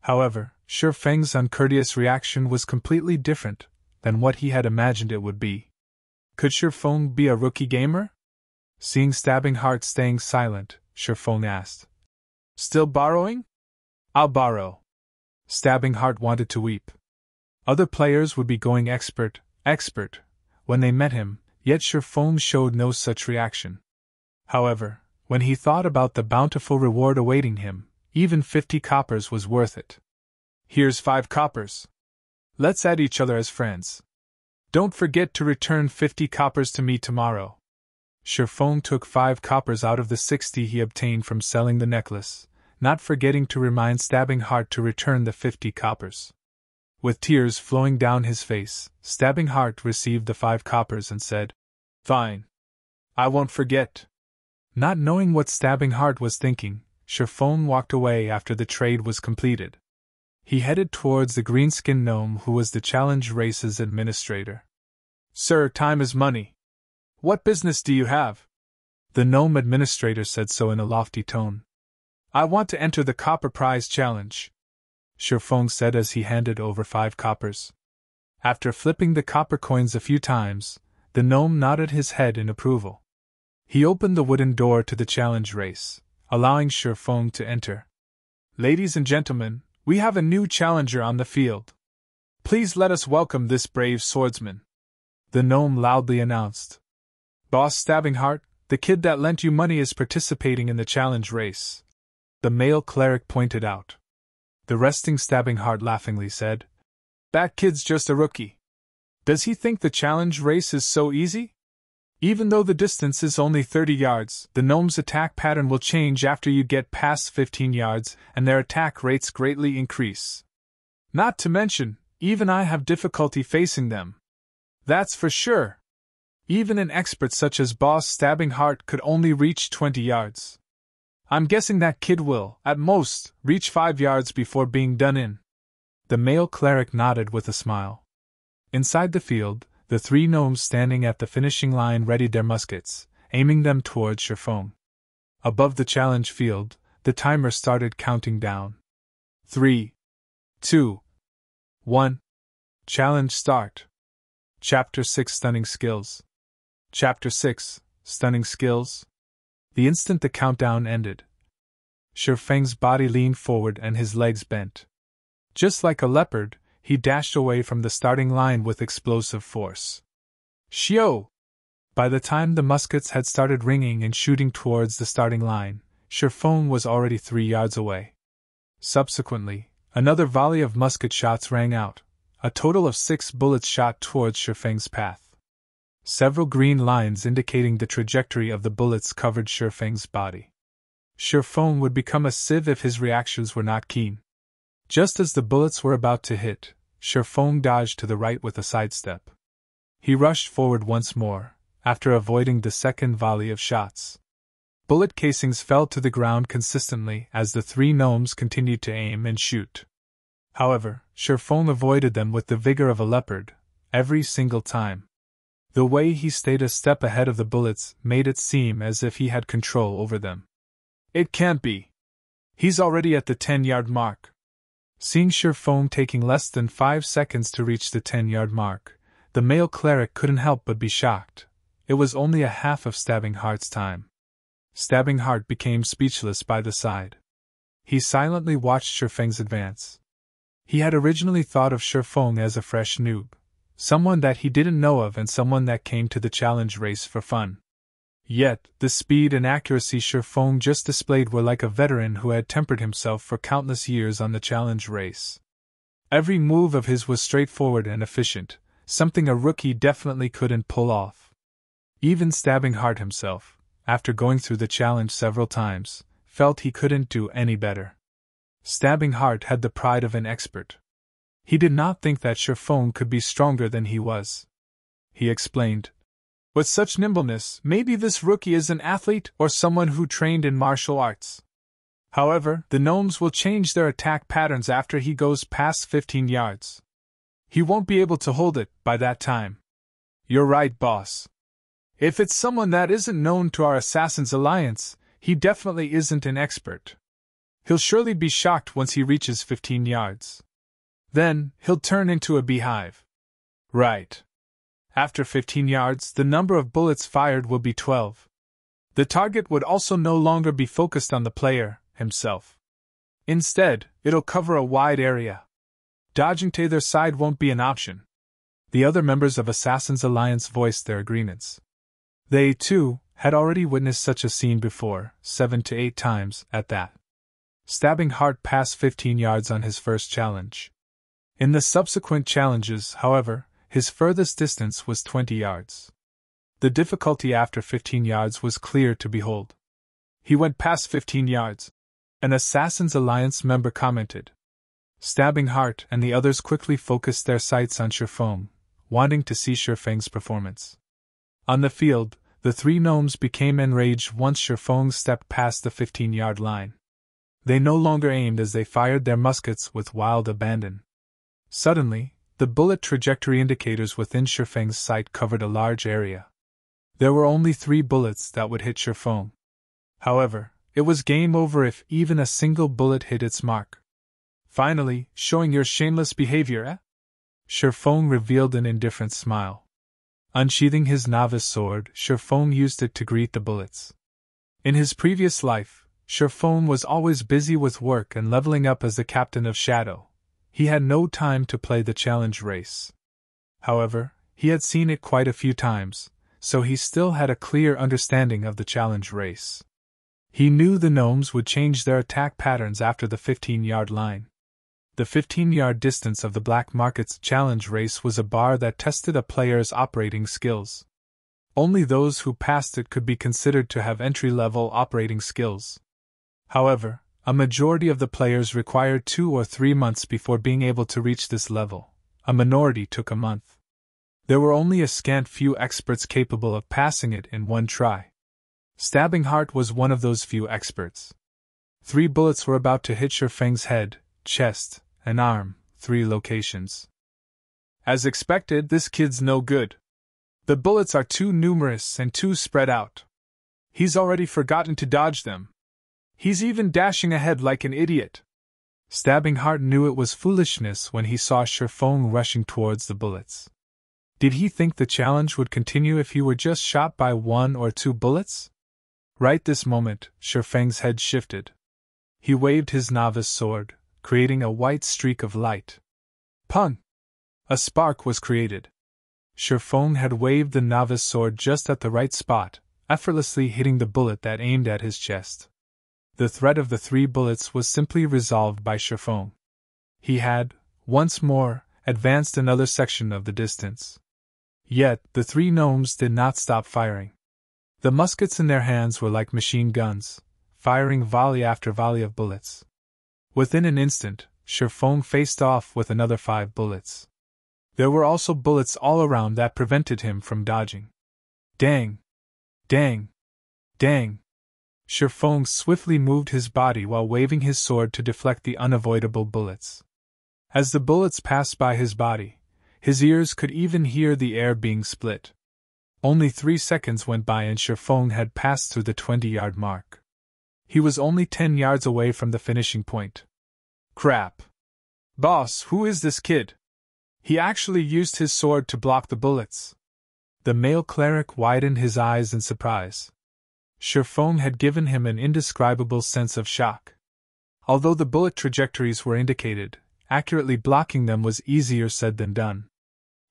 However, Shi Feng's uncourteous reaction was completely different than what he had imagined it would be. Could Shi Feng be a rookie gamer? Seeing Stabbing Heart staying silent, Shi Feng asked. Still borrowing? I'll borrow. Stabbing Heart wanted to weep. Other players would be going expert, when they met him, yet Shi Feng showed no such reaction. However, when he thought about the bountiful reward awaiting him, even 50 coppers was worth it. Here's 5 coppers. Let's add each other as friends. Don't forget to return 50 coppers to me tomorrow. Shi Feng took 5 coppers out of the 60 he obtained from selling the necklace, not forgetting to remind Stabbing Heart to return the 50 coppers. With tears flowing down his face, Stabbing Heart received the 5 coppers and said, Fine. I won't forget. Not knowing what Stabbing Heart was thinking, Shi Feng walked away after the trade was completed. He headed towards the green-skinned gnome who was the challenge race's administrator. Sir, time is money. What business do you have? The gnome administrator said so in a lofty tone. I want to enter the copper prize challenge, Shi Feng said as he handed over 5 coppers. After flipping the copper coins a few times, the gnome nodded his head in approval. He opened the wooden door to the challenge race, allowing Shi Feng to enter. Ladies and gentlemen, we have a new challenger on the field. Please let us welcome this brave swordsman, the gnome loudly announced. Boss Stabbing Heart, the kid that lent you money is participating in the challenge race, the male cleric pointed out. The resting Stabbing Heart laughingly said, That kid's just a rookie. Does he think the challenge race is so easy? Even though the distance is only 30 yards, the gnome's attack pattern will change after you get past 15 yards, and their attack rates greatly increase. Not to mention, even I have difficulty facing them. That's for sure. Even an expert such as Boss Stabbing Heart could only reach 20 yards. I'm guessing that kid will, at most, reach 5 yards before being done in. The male cleric nodded with a smile. Inside the field, the 3 gnomes standing at the finishing line readied their muskets, aiming them towards Shi Feng. Above the challenge field, the timer started counting down. 3, 2, 1. Challenge start. Chapter 6 Stunning Skills. Chapter 6 Stunning Skills. The instant the countdown ended, Shi Feng's body leaned forward and his legs bent. Just like a leopard, he dashed away from the starting line with explosive force. Shio! By the time the muskets had started ringing and shooting towards the starting line, Shi Feng was already 3 yards away. Subsequently, another volley of musket shots rang out, a total of 6 bullets shot towards Shi Feng's path. Several green lines indicating the trajectory of the bullets covered Shi Feng's body. Shi Feng would become a sieve if his reactions were not keen. Just as the bullets were about to hit, Shi Feng dodged to the right with a sidestep. He rushed forward once more, after avoiding the second volley of shots. Bullet casings fell to the ground consistently as the 3 gnomes continued to aim and shoot. However, Shi Feng avoided them with the vigor of a leopard, every single time. The way he stayed a step ahead of the bullets made it seem as if he had control over them. It can't be. He's already at the 10-yard mark. Seeing Shi Feng taking less than 5 seconds to reach the 10-yard mark, the male cleric couldn't help but be shocked. It was only a half of Stabbing Heart's time. Stabbing Heart became speechless by the side. He silently watched Shi Feng's advance. He had originally thought of Shi Feng as a fresh noob, someone that he didn't know of and someone that came to the challenge race for fun. Yet, the speed and accuracy Shi Feng just displayed were like a veteran who had tempered himself for countless years on the challenge race. Every move of his was straightforward and efficient, something a rookie definitely couldn't pull off. Even Stabbing Heart himself, after going through the challenge several times, felt he couldn't do any better. Stabbing Heart had the pride of an expert. He did not think that Shi Feng could be stronger than he was. He explained, "With such nimbleness, maybe this rookie is an athlete or someone who trained in martial arts. However, the gnomes will change their attack patterns after he goes past 15 yards. He won't be able to hold it by that time." "You're right, boss. If it's someone that isn't known to our Assassins Alliance, He definitely isn't an expert. He'll surely be shocked once he reaches 15 yards. Then, he'll turn into a beehive. Right. After 15 yards, the number of bullets fired will be 12. The target would also no longer be focused on the player himself. Instead, it'll cover a wide area. Dodging to either side won't be an option. The other members of Assassin's Alliance voiced their agreements. They, too, had already witnessed such a scene before, 7 to 8 times, at that. Stabbing Hart passed 15 yards on his first challenge. In the subsequent challenges, however, his furthest distance was 20 yards. The difficulty after 15 yards was clear to behold. He went past 15 yards. An Assassin's Alliance member commented. Stabbing Hart and the others quickly focused their sights on Sherfone, wanting to see Sherfang's performance. On the field, the three gnomes became enraged once Sherfone stepped past the 15-yard line. They no longer aimed as they fired their muskets with wild abandon. Suddenly, the bullet trajectory indicators within Sherfang's sight covered a large area. There were only 3 bullets that would hit Sherfone. However, it was game over if even a single bullet hit its mark. Finally, showing your shameless behavior, eh? Sherfone revealed an indifferent smile. Unsheathing his novice sword, Sherfone used it to greet the bullets. In his previous life, Sherfone was always busy with work and leveling up as the captain of Shadow. He had no time to play the challenge race. However, he had seen it quite a few times, so he still had a clear understanding of the challenge race. He knew the gnomes would change their attack patterns after the 15-yard line. The 15-yard distance of the Black Market's challenge race was a bar that tested a player's operating skills. Only those who passed it could be considered to have entry-level operating skills. However, a majority of the players required 2 or 3 months before being able to reach this level. A minority took a month. There were only a scant few experts capable of passing it in one try. Stabbing Hart was one of those few experts. 3 bullets were about to hit Sherfang's head, chest, and arm, 3 locations. As expected, this kid's no good. The bullets are too numerous and too spread out. He's already forgotten to dodge them. He's even dashing ahead like an idiot. Stabbing Hart knew it was foolishness when he saw Sherfone rushing towards the bullets. Did he think the challenge would continue if he were just shot by 1 or 2 bullets? Right this moment, Sherfang's head shifted. He waved his novice sword, creating a white streak of light. Pung! A spark was created. Sherfone had waved the novice sword just at the right spot, effortlessly hitting the bullet that aimed at his chest. The threat of the 3 bullets was simply resolved by Sherfone. He had, once more, advanced another section of the distance. Yet, the 3 gnomes did not stop firing. The muskets in their hands were like machine guns, firing volley after volley of bullets. Within an instant, Sherfone faced off with another 5 bullets. There were also bullets all around that prevented him from dodging. Dang! Dang! Dang! Sherfone swiftly moved his body while waving his sword to deflect the unavoidable bullets. As the bullets passed by his body, his ears could even hear the air being split. Only 3 seconds went by and Sherfone had passed through the 20-yard mark. He was only 10 yards away from the finishing point. Crap! Boss, who is this kid? He actually used his sword to block the bullets. The male cleric widened his eyes in surprise. Sherfone had given him an indescribable sense of shock. Although the bullet trajectories were indicated, accurately blocking them was easier said than done.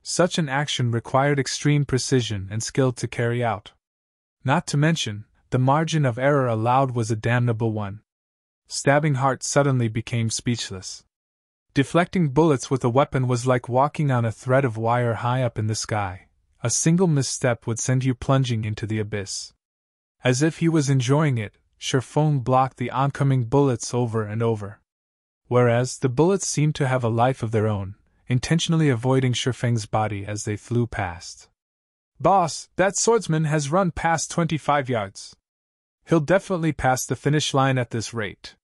Such an action required extreme precision and skill to carry out. Not to mention, the margin of error allowed was a damnable one. Stabbing Hart suddenly became speechless. Deflecting bullets with a weapon was like walking on a thread of wire high up in the sky. A single misstep would send you plunging into the abyss. As if he was enjoying it, Sherfone blocked the oncoming bullets over and over. Whereas the bullets seemed to have a life of their own, intentionally avoiding Sherfang's body as they flew past. Boss, that swordsman has run past 25 yards. He'll definitely pass the finish line at this rate.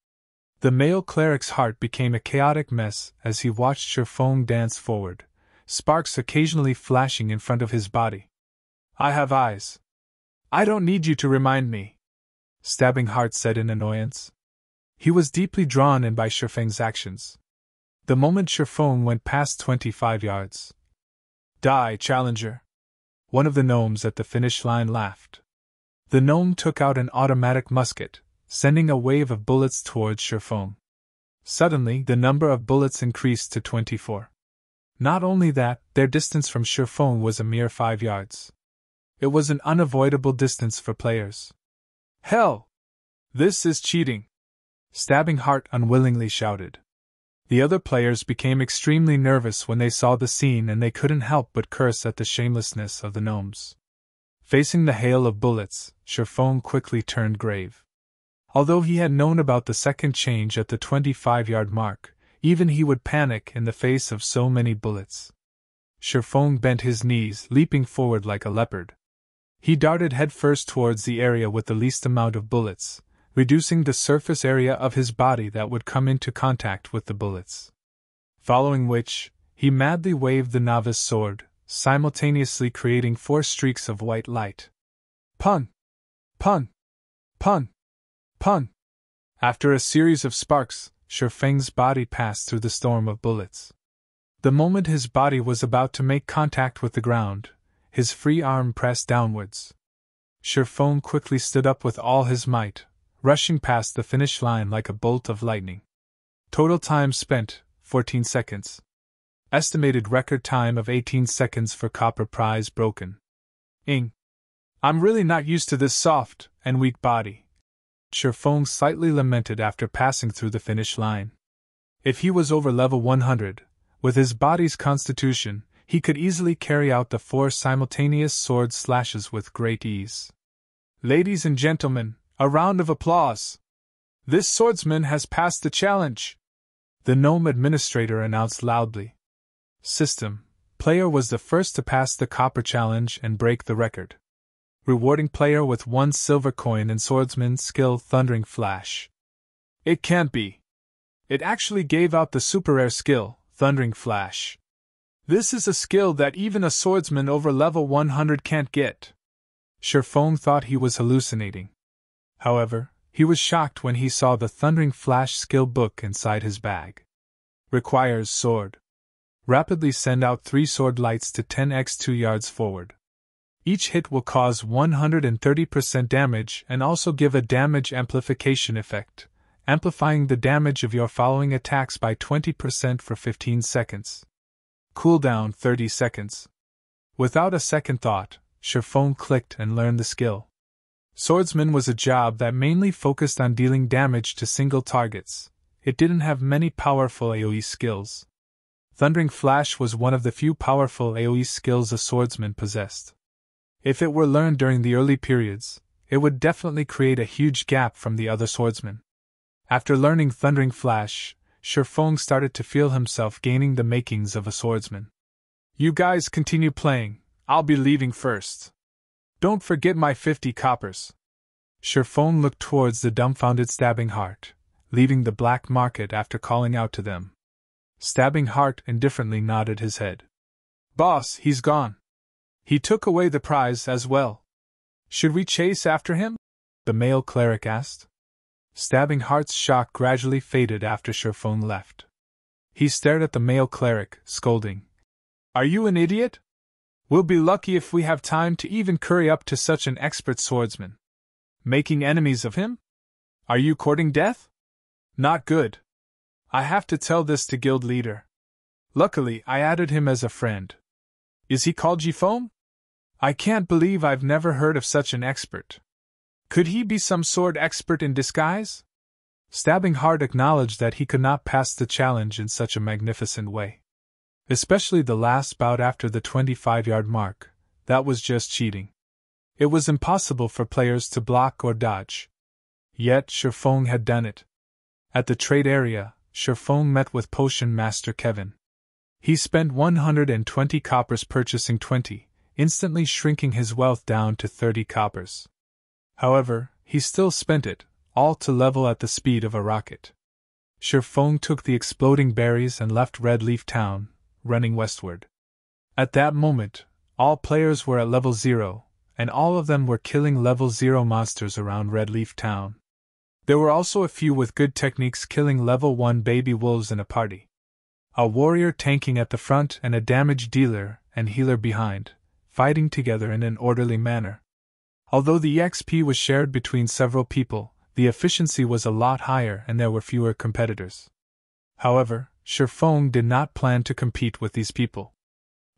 The male cleric's heart became a chaotic mess as he watched Sherfone dance forward, sparks occasionally flashing in front of his body. I have eyes. I don't need you to remind me. Stabbing Heart said in annoyance. He was deeply drawn in by Shifeng's actions. The moment Shifeng went past 25 yards. Die, challenger! One of the gnomes at the finish line laughed. The gnome took out an automatic musket, sending a wave of bullets towards Shifeng. Suddenly, the number of bullets increased to 24. Not only that, their distance from Shifeng was a mere 5 yards. It was an unavoidable distance for players. Hell! This is cheating! Stabbing Heart unwillingly shouted. The other players became extremely nervous when they saw the scene, and they couldn't help but curse at the shamelessness of the gnomes. Facing the hail of bullets, Shifeng quickly turned grave. Although he had known about the second change at the 25-yard mark, even he would panic in the face of so many bullets. Shifeng bent his knees, leaping forward like a leopard. He darted headfirst towards the area with the least amount of bullets, reducing the surface area of his body that would come into contact with the bullets. Following which, he madly waved the novice sword, simultaneously creating 4 streaks of white light. Pun! Pun! Pun! Pun! After a series of sparks, Shifeng's body passed through the storm of bullets. The moment his body was about to make contact with the ground, his free arm pressed downwards. Shifeng quickly stood up with all his might, rushing past the finish line like a bolt of lightning. Total time spent, 14 seconds. Estimated record time of 18 seconds for copper prize broken. I'm really not used to this soft and weak body. Shifeng slightly lamented after passing through the finish line. If he was over level 100, with his body's constitution, he could easily carry out the 4 simultaneous sword slashes with great ease. Ladies and gentlemen, a round of applause! This swordsman has passed the challenge! The gnome administrator announced loudly. System: player was the first to pass the copper challenge and break the record. Rewarding player with 1 silver coin and swordsman skill Thundering Flash. It can't be. It actually gave out the super rare skill, Thundering Flash. This is a skill that even a swordsman over level 100 can't get. Shifeng thought he was hallucinating. However, he was shocked when he saw the Thundering Flash skill book inside his bag. Requires sword. Rapidly send out 3 sword lights to 10x 2 yards forward. Each hit will cause 130% damage and also give a damage amplification effect, amplifying the damage of your following attacks by 20% for 15 seconds. Cooldown 30 seconds. Without a second thought, Shifeng clicked and learned the skill. Swordsman was a job that mainly focused on dealing damage to single targets. It didn't have many powerful AoE skills. Thundering Flash was one of the few powerful AoE skills a swordsman possessed. If it were learned during the early periods, it would definitely create a huge gap from the other swordsmen. After learning Thundering Flash, Shifeng started to feel himself gaining the makings of a swordsman. You guys continue playing, I'll be leaving first. Don't forget my 50 coppers. Shifeng looked towards the dumbfounded Stabbing Heart, leaving the black market after calling out to them. Stabbing Heart indifferently nodded his head. Boss, he's gone. He took away the prize as well. Should we chase after him? The male cleric asked. Stabbing Heart's shock gradually faded after Shifeng left. He stared at the male cleric, scolding. Are you an idiot? We'll be lucky if we have time to even curry up to such an expert swordsman. Making enemies of him? Are you courting death? Not good. I have to tell this to guild leader. Luckily, I added him as a friend. Is he called Jifeng? I can't believe I've never heard of such an expert. Could he be some sword expert in disguise? Stabbing Heart acknowledged that he could not pass the challenge in such a magnificent way. Especially the last bout after the 25-yard mark, that was just cheating. It was impossible for players to block or dodge. Yet Shifeng had done it. At the trade area, Shifeng met with Potion Master Kevin. He spent 120 coppers purchasing 20, instantly shrinking his wealth down to 30 coppers. However, he still spent it, all to level at the speed of a rocket. Shifeng took the exploding berries and left Red Leaf Town, running westward. At that moment, all players were at level 0, and all of them were killing level 0 monsters around Red Leaf Town. There were also a few with good techniques killing level 1 baby wolves in a party. A warrior tanking at the front and a damage dealer and healer behind, fighting together in an orderly manner. Although the EXP was shared between several people, the efficiency was a lot higher and there were fewer competitors. However, Sherfong did not plan to compete with these people.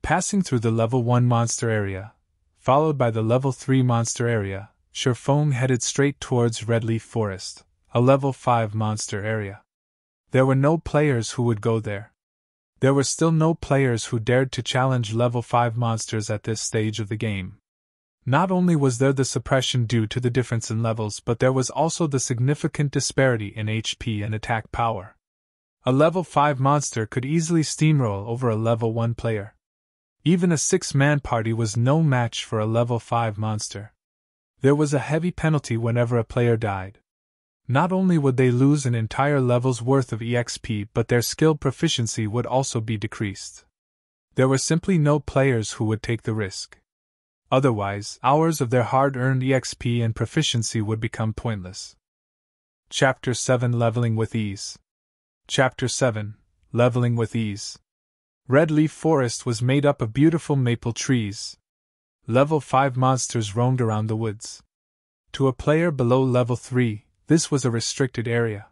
Passing through the level 1 monster area, followed by the level 3 monster area, Sherfong headed straight towards Redleaf Forest, a level 5 monster area. There were no players who would go there. There were still no players who dared to challenge level 5 monsters at this stage of the game. Not only was there the suppression due to the difference in levels, but there was also the significant disparity in HP and attack power. A level 5 monster could easily steamroll over a level 1 player. Even a 6-man party was no match for a level 5 monster. There was a heavy penalty whenever a player died. Not only would they lose an entire level's worth of EXP, but their skill proficiency would also be decreased. There were simply no players who would take the risk. Otherwise, hours of their hard-earned EXP and proficiency would become pointless. Chapter 7 Leveling with Ease. Chapter 7 Leveling with Ease. Red Leaf Forest was made up of beautiful maple trees. Level 5 monsters roamed around the woods. To a player below level 3, this was a restricted area.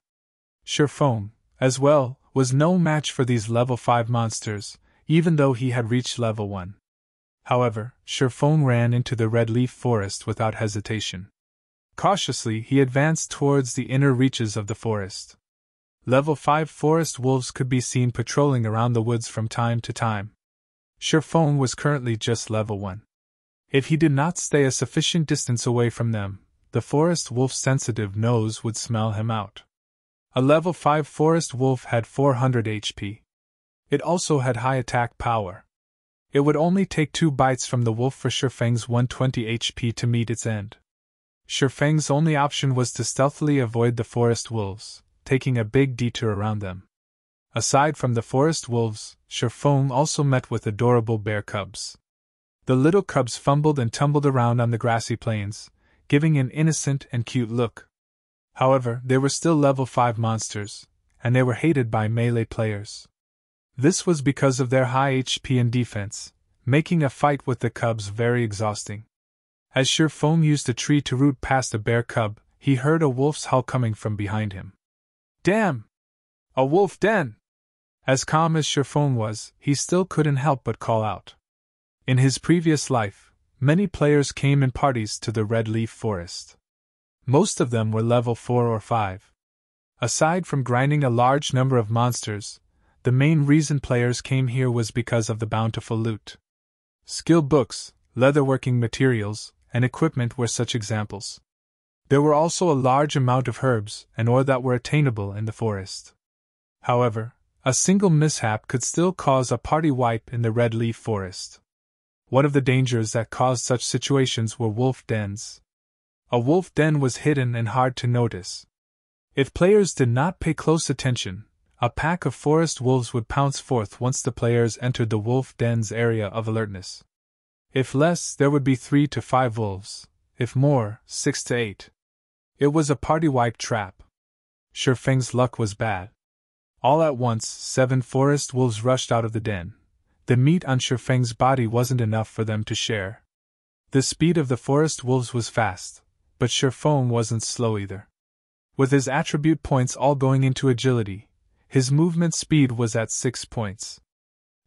Sherfong, as well, was no match for these level 5 monsters, even though he had reached level 1. However, Sherfong ran into the Red Leaf Forest without hesitation. Cautiously, he advanced towards the inner reaches of the forest. Level 5 forest wolves could be seen patrolling around the woods from time to time. Sherfong was currently just level 1. If he did not stay a sufficient distance away from them, the forest wolf's sensitive nose would smell him out. A level 5 forest wolf had 400 HP. It also had high attack power. It would only take 2 bites from the wolf for Sherfeng's 120 HP to meet its end. Sherfeng's only option was to stealthily avoid the forest wolves, taking a big detour around them. Aside from the forest wolves, Sherfong also met with adorable bear cubs. The little cubs fumbled and tumbled around on the grassy plains, giving an innocent and cute look. However, they were still level 5 monsters, and they were hated by melee players. This was because of their high HP and defense, making a fight with the cubs very exhausting. As Sherfong used a tree to root past a bear cub, he heard a wolf's howl coming from behind him. Damn! A wolf den! As calm as Sherfong was, he still couldn't help but call out. In his previous life, many players came in parties to the Red Leaf Forest. Most of them were level 4 or 5. Aside from grinding a large number of monsters, the main reason players came here was because of the bountiful loot. Skill books, leatherworking materials, and equipment were such examples. There were also a large amount of herbs and ore that were attainable in the forest. However, a single mishap could still cause a party wipe in the Red Leaf Forest. One of the dangers that caused such situations were wolf dens. A wolf den was hidden and hard to notice. If players did not pay close attention, a pack of forest wolves would pounce forth once the players entered the wolf den's area of alertness. If less, there would be 3 to 5 wolves. If more, 6 to 8. It was a party-wipe trap. Sherfeng's luck was bad. All at once, 7 forest wolves rushed out of the den. The meat on Sherfeng's body wasn't enough for them to share. The speed of the forest wolves was fast, but Sherfeng wasn't slow either. With his attribute points all going into agility, his movement speed was at 6 points.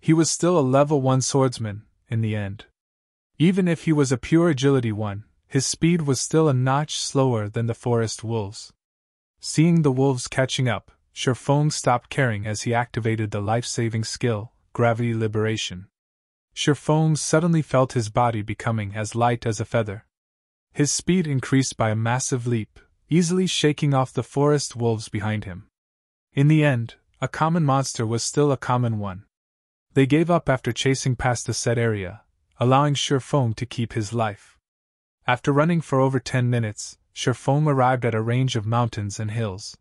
He was still a level 1 swordsman, in the end. Even if he was a pure agility 1, his speed was still a notch slower than the forest wolves. Seeing the wolves catching up, Sherfeng stopped caring as he activated the life-saving skill, Gravity Liberation. Sherfeng suddenly felt his body becoming as light as a feather. His speed increased by a massive leap, easily shaking off the forest wolves behind him. In the end, a common monster was still a common one. They gave up after chasing past the said area, allowing Sherfeng to keep his life. After running for over 10 minutes, Sherfeng arrived at a range of mountains and hills.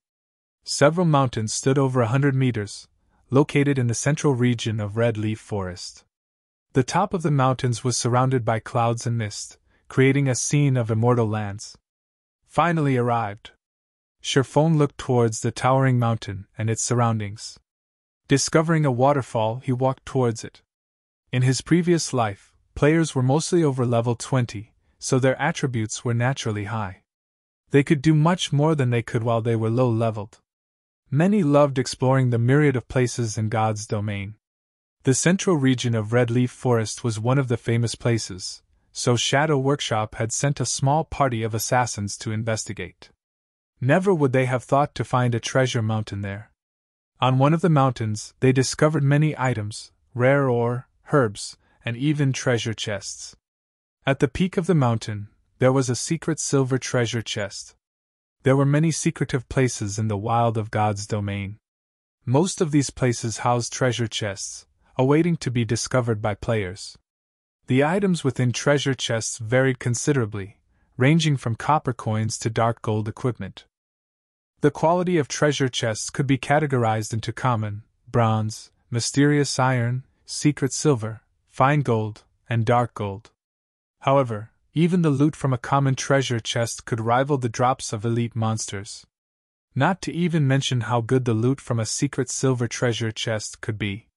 Several mountains stood over 100 meters, located in the central region of Red Leaf Forest. The top of the mountains was surrounded by clouds and mist, creating a scene of immortal lands. Finally arrived. Sherfone looked towards the towering mountain and its surroundings. Discovering a waterfall, he walked towards it. In his previous life, players were mostly over level 20, so their attributes were naturally high. They could do much more than they could while they were low-leveled. Many loved exploring the myriad of places in God's domain. The central region of Red Leaf Forest was one of the famous places, so Shadow Workshop had sent a small party of assassins to investigate. Never would they have thought to find a treasure mountain there. On one of the mountains, they discovered many items, rare ore, herbs, and even treasure chests. At the peak of the mountain, there was a secret silver treasure chest. There were many secretive places in the wild of God's domain. Most of these places housed treasure chests, awaiting to be discovered by players. The items within treasure chests varied considerably, ranging from copper coins to dark gold equipment. The quality of treasure chests could be categorized into common, bronze, mysterious iron, secret silver, fine gold, and dark gold. However, even the loot from a common treasure chest could rival the drops of elite monsters. Not to even mention how good the loot from a secret silver treasure chest could be.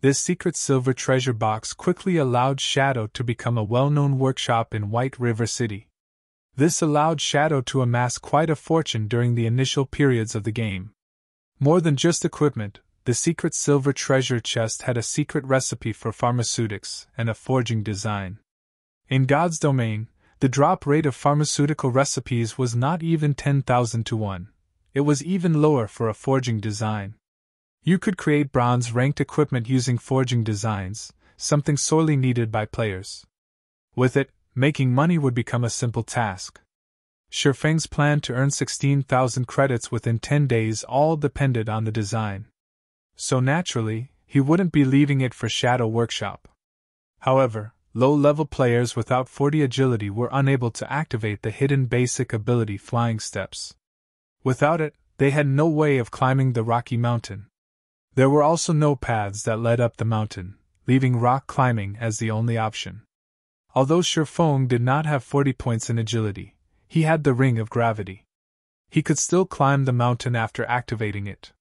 This secret silver treasure box quickly allowed Shadow to become a well-known workshop in White River City. This allowed Shadow to amass quite a fortune during the initial periods of the game. More than just equipment, the secret silver treasure chest had a secret recipe for pharmaceutics and a forging design. In God's domain, the drop rate of pharmaceutical recipes was not even 10,000 to 1. It was even lower for a forging design. You could create bronze-ranked equipment using forging designs, something sorely needed by players. With it, making money would become a simple task. Sherfang's plan to earn 16,000 credits within 10 days all depended on the design. So naturally, he wouldn't be leaving it for Shadow Workshop. However, low-level players without 40 agility were unable to activate the hidden basic ability Flying Steps. Without it, they had no way of climbing the rocky mountain. There were also no paths that led up the mountain, leaving rock climbing as the only option. Although Sherfang did not have 40 points in agility, he had the Ring of Gravity. He could still climb the mountain after activating it.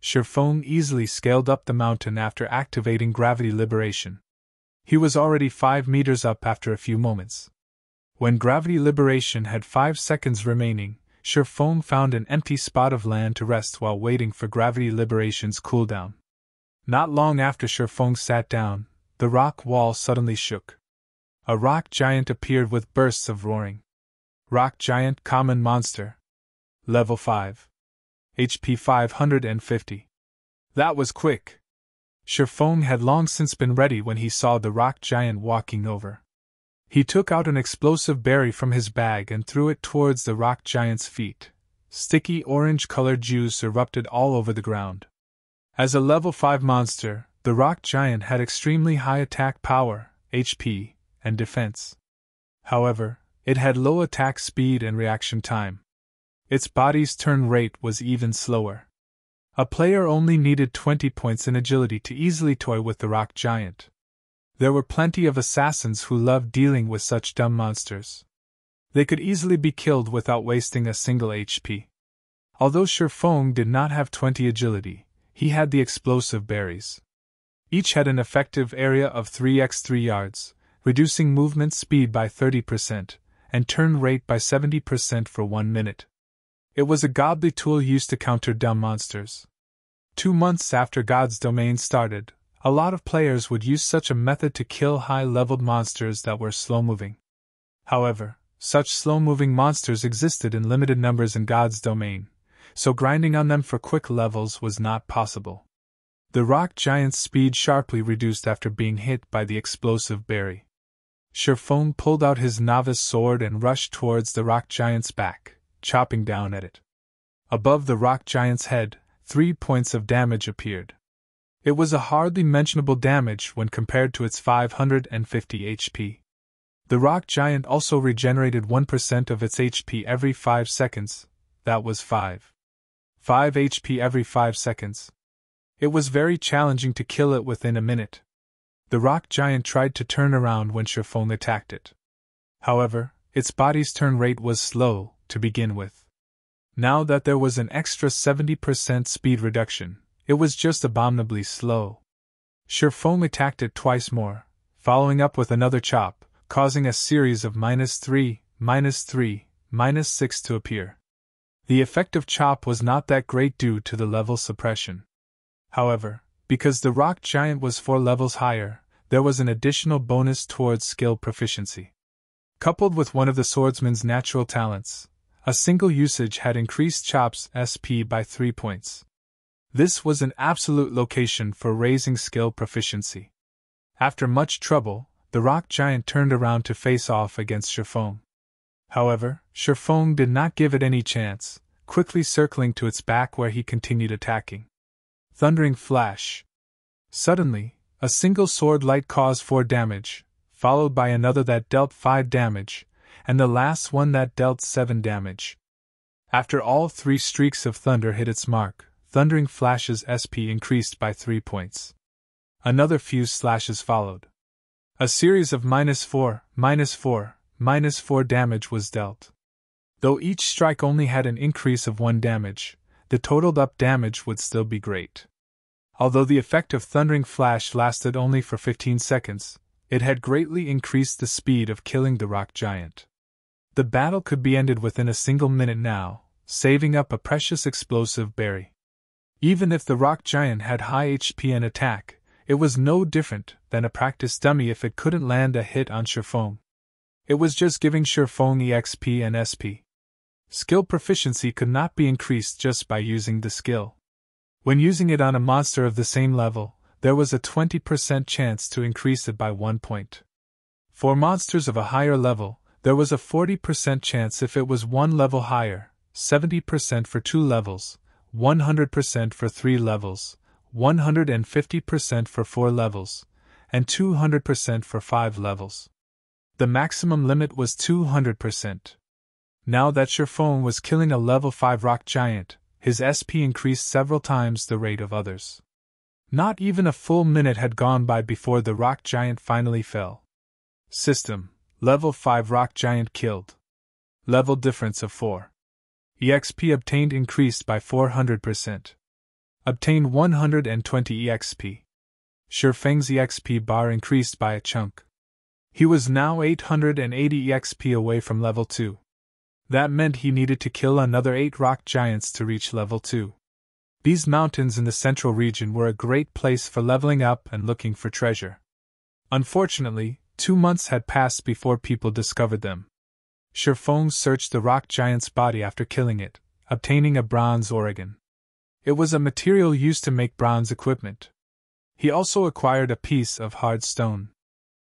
Sherfang easily scaled up the mountain after activating Gravity Liberation. He was already 5 meters up after a few moments. When Gravity Liberation had 5 seconds remaining, Sherfang found an empty spot of land to rest while waiting for Gravity Liberation's cooldown. Not long after Sherfang sat down, the rock wall suddenly shook. A rock giant appeared with bursts of roaring. Rock giant common monster. Level 5. HP 550. That was quick. Sherfang had long since been ready when he saw the rock giant walking over. He took out an explosive berry from his bag and threw it towards the rock giant's feet. Sticky orange-colored juice erupted all over the ground. As a level 5 monster, the rock giant had extremely high attack power, HP, and defense. However, it had low attack speed and reaction time. Its body's turn rate was even slower. A player only needed 20 points in agility to easily toy with the rock giant. There were plenty of assassins who loved dealing with such dumb monsters. They could easily be killed without wasting a single HP. Although Sherfang did not have 20 agility, he had the explosive berries. Each had an effective area of 3x3 yards, reducing movement speed by 30%, and turn rate by 70% for 1 minute. It was a godly tool used to counter dumb monsters. 2 months after God's domain started, a lot of players would use such a method to kill high-leveled monsters that were slow-moving. However, such slow-moving monsters existed in limited numbers in God's domain, so grinding on them for quick levels was not possible. The rock giant's speed sharply reduced after being hit by the explosive berry. Sherfang pulled out his novice sword and rushed towards the rock giant's back, chopping down at it. Above the rock giant's head, 3 points of damage appeared. It was a hardly mentionable damage when compared to its 550 HP. The rock giant also regenerated 1% of its HP every 5 seconds. That was 5 HP every 5 seconds. It was very challenging to kill it within a minute. The rock giant tried to turn around when Sherfang attacked it. However, its body's turn rate was slow, to begin with. Now that there was an extra 70% speed reduction, it was just abominably slow. Sherlock attacked it twice more, following up with another chop, causing a series of -3, -3, -6 to appear. The effective chop was not that great due to the level suppression. However, because the rock giant was 4 levels higher, there was an additional bonus towards skill proficiency. Coupled with one of the swordsman's natural talents, a single usage had increased Chop's SP by 3 points. This was an absolute location for raising skill proficiency. After much trouble, the rock giant turned around to face off against Sherlock. However, Sherlock did not give it any chance, quickly circling to its back where he continued attacking. Thundering flash. Suddenly, a single sword light caused 4 damage, followed by another that dealt 5 damage, and the last one that dealt 7 damage. After all 3 streaks of thunder hit its mark, Thundering Flash's SP increased by 3 points. Another few slashes followed. A series of -4, -4, -4 damage was dealt. Though each strike only had an increase of 1 damage, the totaled up damage would still be great. Although the effect of Thundering Flash lasted only for 15 seconds, it had greatly increased the speed of killing the rock giant. The battle could be ended within a single minute now, saving up a precious explosive berry. Even if the rock giant had high HP and attack, it was no different than a practice dummy if it couldn't land a hit on Sherlock. It was just giving Sherlock EXP and SP. Skill proficiency could not be increased just by using the skill. When using it on a monster of the same level, there was a 20% chance to increase it by 1 point. For monsters of a higher level, there was a 40% chance if it was 1 level higher, 70% for 2 levels, 100% for 3 levels, 150% for 4 levels, and 200% for 5 levels. The maximum limit was 200%. Now that Sherlock was killing a level 5 rock giant, his SP increased several times the rate of others. Not even a full minute had gone by before the rock giant finally fell. System: Level 5 rock giant killed. Level difference of 4. EXP obtained increased by 400%. Obtained 120 EXP. Sherlock's EXP bar increased by a chunk. He was now 880 EXP away from level 2. That meant he needed to kill another 8 rock giants to reach level 2. These mountains in the central region were a great place for leveling up and looking for treasure. Unfortunately, 2 months had passed before people discovered them. Sherlock searched the rock giant's body after killing it, obtaining a bronze organ. It was a material used to make bronze equipment. He also acquired a piece of hard stone.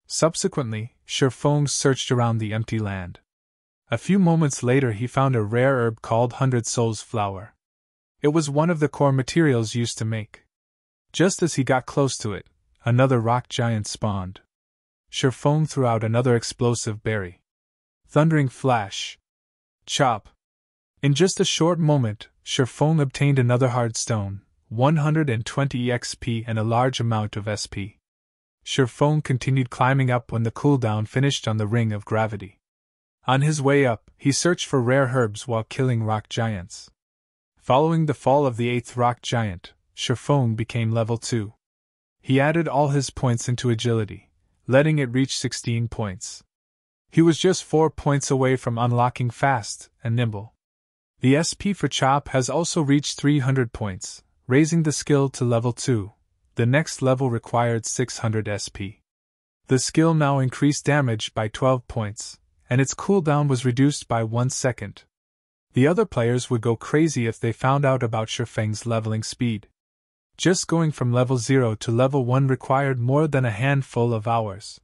Subsequently, Sherlock searched around the empty land. A few moments later he found a rare herb called 100 Souls Flower. It was one of the core materials used to make. Just as he got close to it, another rock giant spawned. Sherlock threw out another explosive berry. Thundering Flash. Chop. In just a short moment, Sherlock obtained another hard stone, 120 EXP and a large amount of SP. Sherlock continued climbing up when the cooldown finished on the Ring of Gravity. On his way up, he searched for rare herbs while killing rock giants. Following the fall of the 8th rock giant, Sherlock became level 2. He added all his points into agility, letting it reach 16 points. He was just 4 points away from unlocking fast and nimble. The SP for Chop has also reached 300 points, raising the skill to level 2. The next level required 600 SP. The skill now increased damage by 12 points, and its cooldown was reduced by 1 second. The other players would go crazy if they found out about Sherlock's leveling speed. Just going from level 0 to level 1 required more than a handful of hours.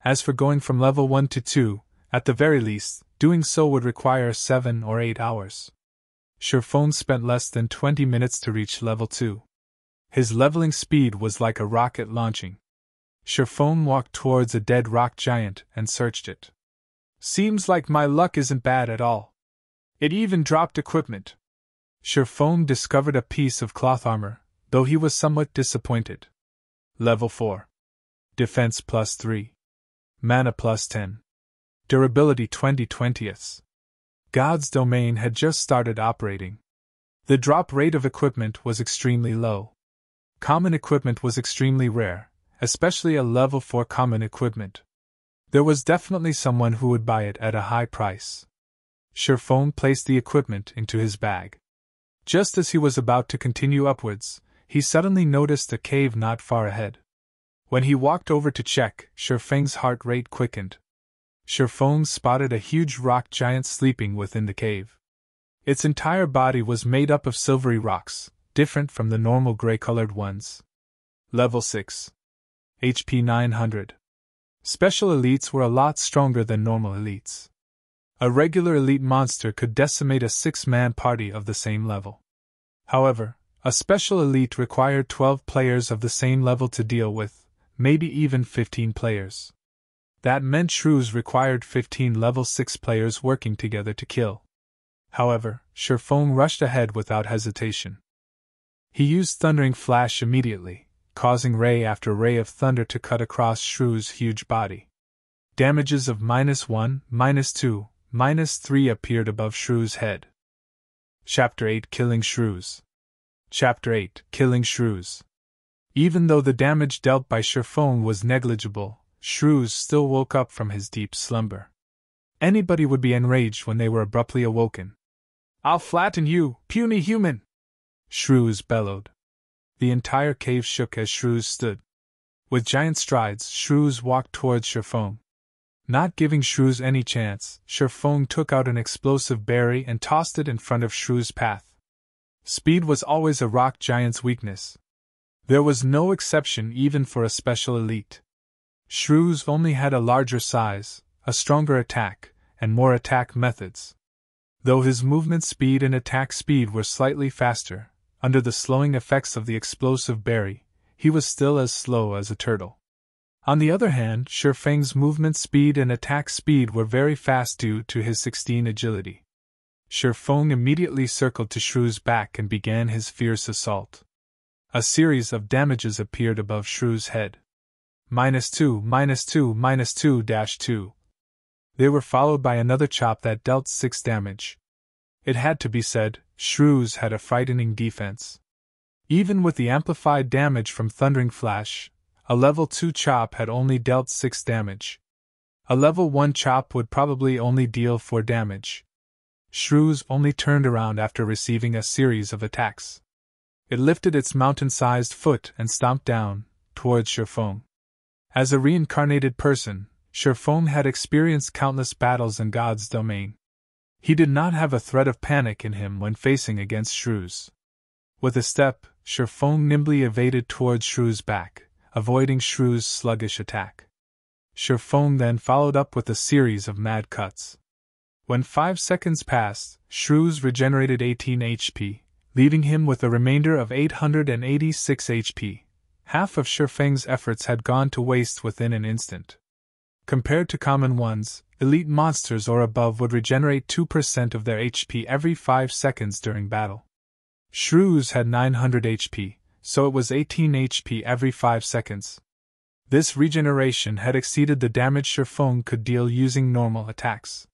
As for going from level 1 to 2, at the very least, doing so would require 7 or 8 hours. Sherlock spent less than 20 minutes to reach level 2. His leveling speed was like a rocket launching. Sherlock walked towards a dead rock giant and searched it. Seems like my luck isn't bad at all. It even dropped equipment. Sherlock discovered a piece of cloth armor, though he was somewhat disappointed. Level 4. Defense +3. Mana +10. Durability 20/20. God's domain had just started operating. The drop rate of equipment was extremely low. Common equipment was extremely rare, especially a level 4 common equipment. There was definitely someone who would buy it at a high price. Sherfone placed the equipment into his bag. Just as he was about to continue upwards, he suddenly noticed a cave not far ahead. When he walked over to check, Sherfeng's heart rate quickened. Sherfone spotted a huge rock giant sleeping within the cave. Its entire body was made up of silvery rocks, different from the normal gray-colored ones. Level 6. HP 900. Special elites were a lot stronger than normal elites. A regular elite monster could decimate a 6-man party of the same level. However, a special elite required 12 players of the same level to deal with, maybe even 15 players. That meant Shrews required 15 level 6 players working together to kill. However, Sherfone rushed ahead without hesitation. He used Thundering Flash immediately, causing ray after ray of thunder to cut across Shrews' huge body. Damages of -1, -2, -3 appeared above Shrews' head. Chapter 8 Killing Shrews. Chapter 8 Killing Shrews. Even though the damage dealt by Sherfone was negligible, Shrews still woke up from his deep slumber. Anybody would be enraged when they were abruptly awoken. "I'll flatten you, puny human!" Shrews bellowed. The entire cave shook as Shrews stood. With giant strides, Shrews walked towards Sherfone. Not giving Shrews any chance, Sherfone took out an explosive berry and tossed it in front of Shrews' path. Speed was always a rock giant's weakness. There was no exception even for a special elite. Shrews only had a larger size, a stronger attack, and more attack methods. Though his movement speed and attack speed were slightly faster, under the slowing effects of the explosive berry, he was still as slow as a turtle. On the other hand, Sherfeng's movement speed and attack speed were very fast due to his 16 agility. Sherfeng immediately circled to Shrews' back and began his fierce assault. A series of damages appeared above Shrews' head. -2, -2, -2-2. They were followed by another chop that dealt 6 damage. It had to be said, Shrews had a frightening defense. Even with the amplified damage from Thundering Flash, a level 2 chop had only dealt 6 damage. A level 1 chop would probably only deal 4 damage. Shrews only turned around after receiving a series of attacks. It lifted its mountain-sized foot and stomped down, towards Sherfone. As a reincarnated person, Sherfone had experienced countless battles in God's domain. He did not have a threat of panic in him when facing against Shrews. With a step, Sherfone nimbly evaded towards Shrews' back, avoiding Shrews' sluggish attack. Sherfone then followed up with a series of mad cuts. When 5 seconds passed, Shrews regenerated 18 HP, leaving him with a remainder of 886 HP. Half of Sherfeng's efforts had gone to waste within an instant. Compared to common ones, elite monsters or above would regenerate 2% of their HP every 5 seconds during battle. Shrews had 900 HP, so it was 18 HP every 5 seconds. This regeneration had exceeded the damage Sherfone could deal using normal attacks.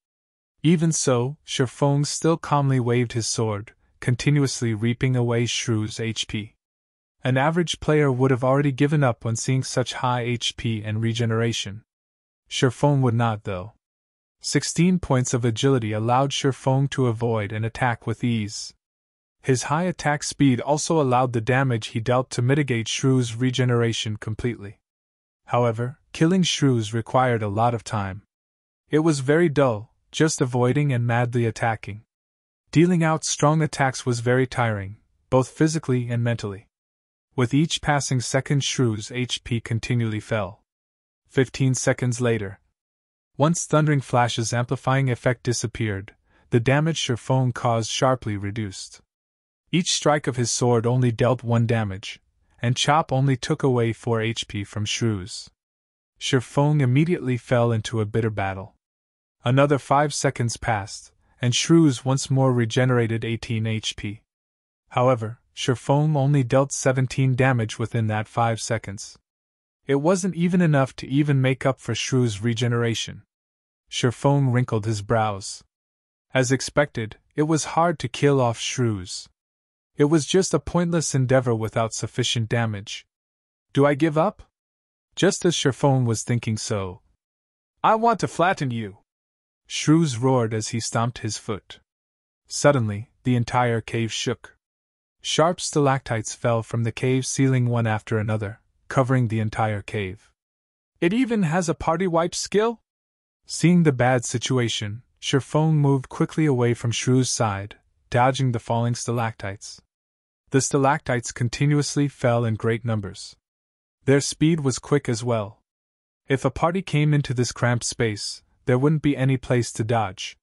Even so, Sherfone still calmly waved his sword, continuously reaping away Shrews' HP. An average player would have already given up when seeing such high HP and regeneration. Sherfone would not, though. 16 points of agility allowed Sherfone to avoid an attack with ease. His high attack speed also allowed the damage he dealt to mitigate Shrews' regeneration completely. However, killing Shrews required a lot of time. It was very dull, just avoiding and madly attacking. Dealing out strong attacks was very tiring, both physically and mentally. With each passing second, Shrews' HP continually fell. 15 seconds later, once Thundering Flash's amplifying effect disappeared, the damage Sherfone caused sharply reduced. Each strike of his sword only dealt 1 damage, and chop only took away 4 HP from Shrews. Sherfone immediately fell into a bitter battle. Another 5 seconds passed, and Shrews once more regenerated 18 HP. However, Sherfone only dealt 17 damage within that 5 seconds. It wasn't even enough to even make up for Shrews' regeneration. Sherfone wrinkled his brows. As expected, it was hard to kill off Shrews. It was just a pointless endeavor without sufficient damage. Do I give up? Just as Sherfone was thinking so. I want to flatten you! Shrews roared as he stomped his foot. Suddenly, the entire cave shook. Sharp stalactites fell from the cave ceiling one after another, covering the entire cave. It even has a party wipe skill? Seeing the bad situation, Sherfone moved quickly away from Shrews' side, dodging the falling stalactites. The stalactites continuously fell in great numbers. Their speed was quick as well. If a party came into this cramped space, there wouldn't be any place to dodge.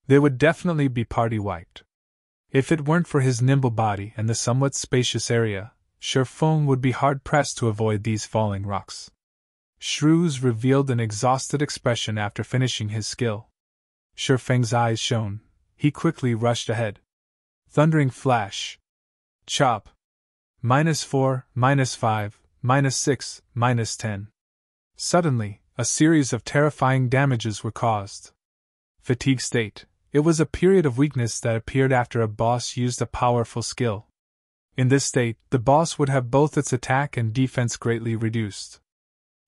They would definitely be party wiped. If it weren't for his nimble body and the somewhat spacious area, Sherfone would be hard-pressed to avoid these falling rocks. Shrews revealed an exhausted expression after finishing his skill. Sherfeng's eyes shone. He quickly rushed ahead. Thundering flash. Chop. -4, -5, -6, -10. Suddenly, a series of terrifying damages were caused. Fatigue state. It was a period of weakness that appeared after a boss used a powerful skill. In this state, the boss would have both its attack and defense greatly reduced.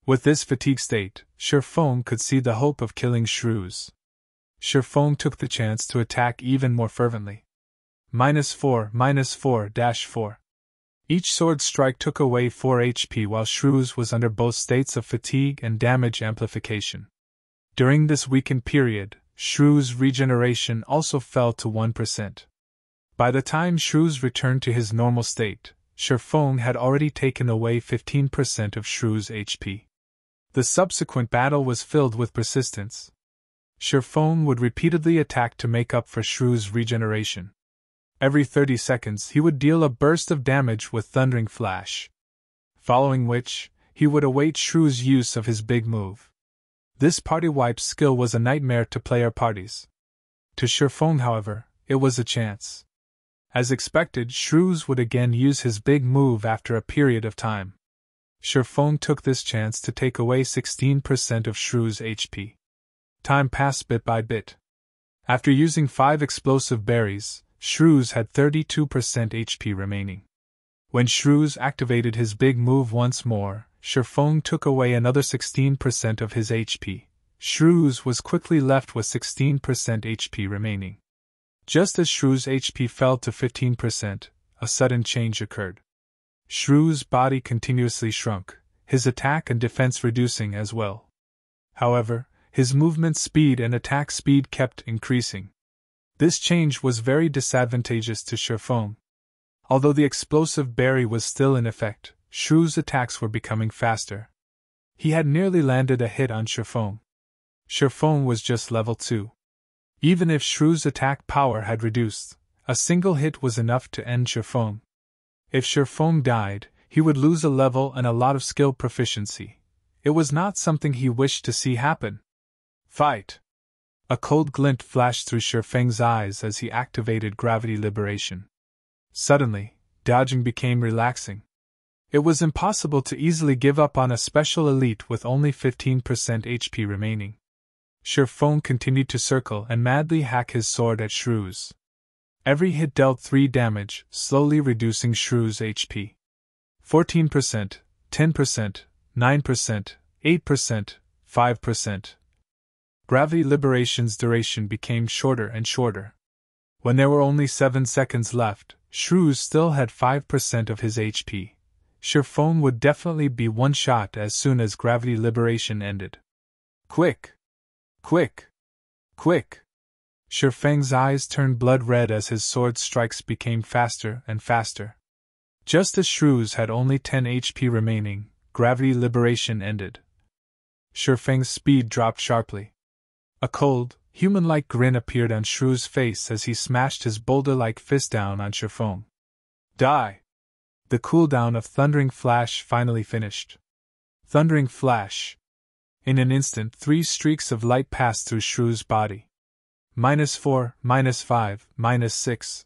With this fatigue state, Sherfone could see the hope of killing Shrews. Sherfone took the chance to attack even more fervently. -4, -4-4. Each sword strike took away 4 HP while Shrews was under both states of fatigue and damage amplification. During this weakened period, Shrews' regeneration also fell to 1%. By the time Shrews returned to his normal state, Sherfone had already taken away 15% of Shrews' HP. The subsequent battle was filled with persistence. Sherfone would repeatedly attack to make up for Shrews' regeneration. Every 30 seconds he would deal a burst of damage with Thundering Flash. Following which, he would await Shrews' use of his big move. This party wipe skill was a nightmare to player parties. To Sherfone, however, it was a chance. As expected, Shrews would again use his big move after a period of time. Sherfone took this chance to take away 16% of Shrews' HP. Time passed bit by bit. After using 5 explosive berries, Shrews had 32% HP remaining. When Shrews activated his big move once more, Sherfone took away another 16% of his HP. Shrews was quickly left with 16% HP remaining. Just as Shrews' HP fell to 15%, a sudden change occurred. Shrews' body continuously shrunk, his attack and defense reducing as well. However, his movement speed and attack speed kept increasing. This change was very disadvantageous to Sherfone. Although the explosive berry was still in effect, Shrews' attacks were becoming faster. He had nearly landed a hit on Sherfone. Sherfone was just level 2. Even if Shrews' attack power had reduced, a single hit was enough to end Sherfone. If Sherfone died, he would lose a level and a lot of skill proficiency. It was not something he wished to see happen. Fight! A cold glint flashed through Sherfeng's eyes as he activated gravity liberation. Suddenly, dodging became relaxing. It was impossible to easily give up on a special elite with only 15% HP remaining. Sherfone continued to circle and madly hack his sword at Shrews. Every hit dealt 3 damage, slowly reducing Shrews' HP. 14%, 10%, 9%, 8%, 5%. Gravity liberation's duration became shorter and shorter. When there were only 7 seconds left, Shrews still had 5% of his HP. Sherfone would definitely be one-shot as soon as gravity liberation ended. Quick! Quick! Quick! Sherfeng's eyes turned blood red as his sword strikes became faster and faster. Just as Shrews had only 10 HP remaining, gravity liberation ended. Sherfeng's speed dropped sharply. A cold, human-like grin appeared on Shrews' face as he smashed his boulder-like fist down on Sherfone. Die! The cooldown of Thundering Flash finally finished. Thundering Flash! In an instant 3 streaks of light passed through Shrews' body. -4, -5, -6.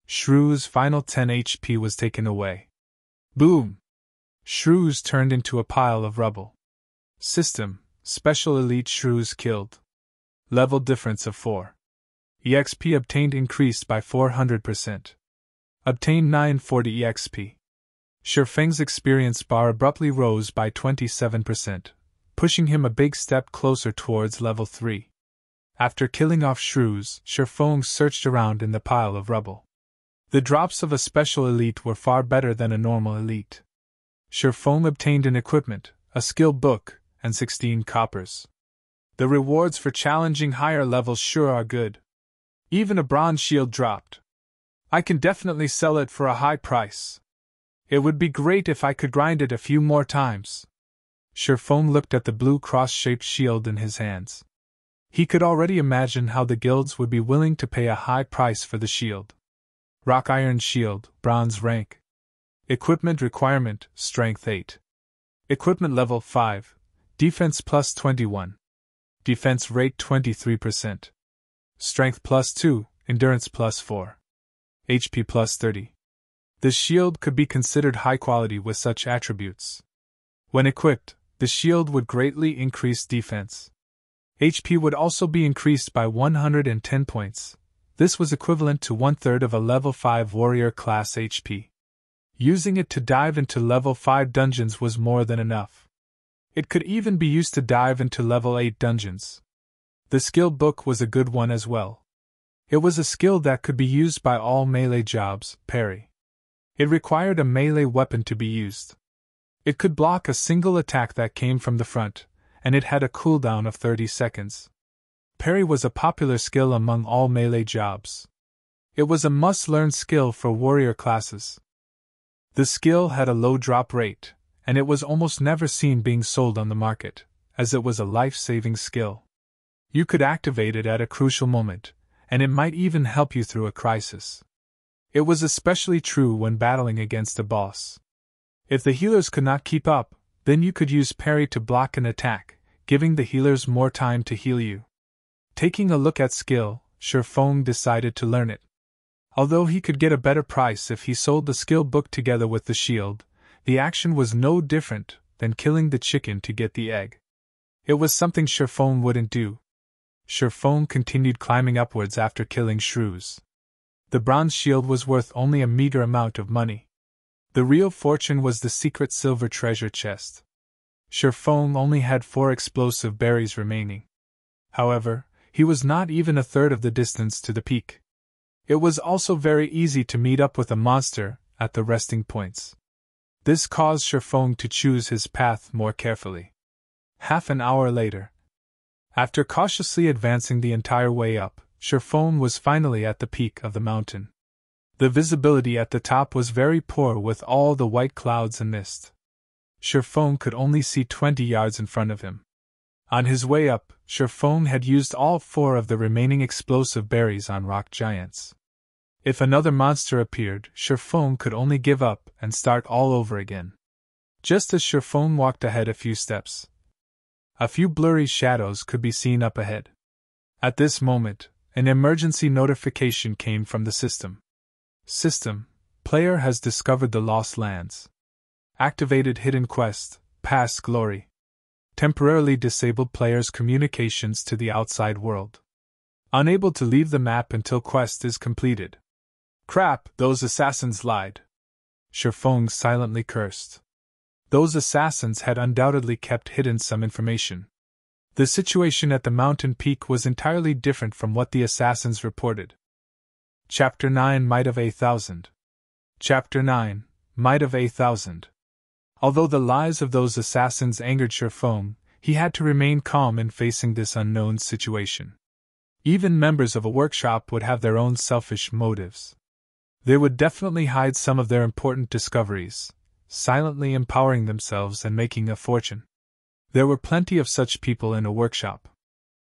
Shrews' final 10 HP was taken away. Boom! Shrews turned into a pile of rubble. System: Special Elite Shrews killed. Level difference of 4. EXP obtained increased by 400%. Obtained 940 EXP. Shifeng's experience bar abruptly rose by 27%, pushing him a big step closer towards level 3. After killing off Shrews, Shifeng searched around in the pile of rubble. The drops of a special elite were far better than a normal elite. Shifeng obtained an equipment, a skill book, and 16 coppers. The rewards for challenging higher levels sure are good. Even a bronze shield dropped. I can definitely sell it for a high price. It would be great if I could grind it a few more times. Shifeng looked at the blue cross-shaped shield in his hands. He could already imagine how the guilds would be willing to pay a high price for the shield. Rock Iron Shield, Bronze rank. Equipment requirement, Strength 8. Equipment level 5, Defense plus 21. Defense rate 23%. Strength plus 2, Endurance plus 4. HP plus 30. The shield could be considered high quality with such attributes. When equipped, the shield would greatly increase defense. HP would also be increased by 110 points. This was equivalent to 1/3 of a level 5 warrior class HP. Using it to dive into level 5 dungeons was more than enough. It could even be used to dive into level 8 dungeons. The skill book was a good one as well. It was a skill that could be used by all melee jobs, Parry. It required a melee weapon to be used. It could block a single attack that came from the front, and it had a cooldown of 30 seconds. Parry was a popular skill among all melee jobs. It was a must-learn skill for warrior classes. The skill had a low drop rate, and it was almost never seen being sold on the market, as it was a life-saving skill. You could activate it at a crucial moment, and it might even help you through a crisis. It was especially true when battling against a boss. If the healers could not keep up, then you could use Parry to block an attack, giving the healers more time to heal you. Taking a look at skill, Shifeng decided to learn it. Although he could get a better price if he sold the skill book together with the shield, the action was no different than killing the chicken to get the egg. It was something Shifeng wouldn't do. Shifeng continued climbing upwards after killing Shrews. The bronze shield was worth only a meager amount of money. The real fortune was the secret silver treasure chest. Shifeng only had 4 explosive berries remaining. However, he was not even a third of the distance to the peak. It was also very easy to meet up with a monster at the resting points. This caused Shifeng to choose his path more carefully. Half an hour later, after cautiously advancing the entire way up, Shifeng was finally at the peak of the mountain. The visibility at the top was very poor with all the white clouds and mist. Shifeng could only see 20 yards in front of him. On his way up, Shifeng had used all 4 of the remaining explosive berries on rock giants. If another monster appeared, Shifeng could only give up and start all over again. Just as Shifeng walked ahead a few steps, a few blurry shadows could be seen up ahead. At this moment, an emergency notification came from the system. System: player has discovered the Lost Lands. Activated hidden quest, Past Glory. Temporarily disabled players' communications to the outside world. Unable to leave the map until quest is completed. Crap, those assassins lied. Shifeng silently cursed. Those assassins had undoubtedly kept hidden some information. The situation at the mountain peak was entirely different from what the assassins reported. Chapter 9 Might of 8,000. Chapter 9 Might of 8,000. Although the lies of those assassins angered Shifeng, he had to remain calm in facing this unknown situation. Even members of a workshop would have their own selfish motives. They would definitely hide some of their important discoveries, silently empowering themselves and making a fortune. There were plenty of such people in a workshop.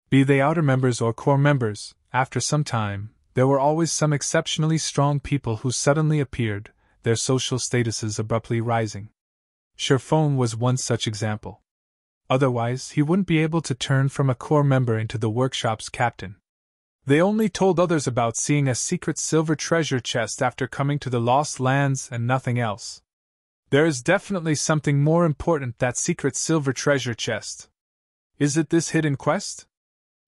Be they outer members or core members, after some time, there were always some exceptionally strong people who suddenly appeared, their social statuses abruptly rising. Shifeng was one such example. Otherwise, he wouldn't be able to turn from a core member into the workshop's captain. They only told others about seeing a secret silver treasure chest after coming to the Lost Lands and nothing else. There is definitely something more important that secret silver treasure chest. Is it this hidden quest?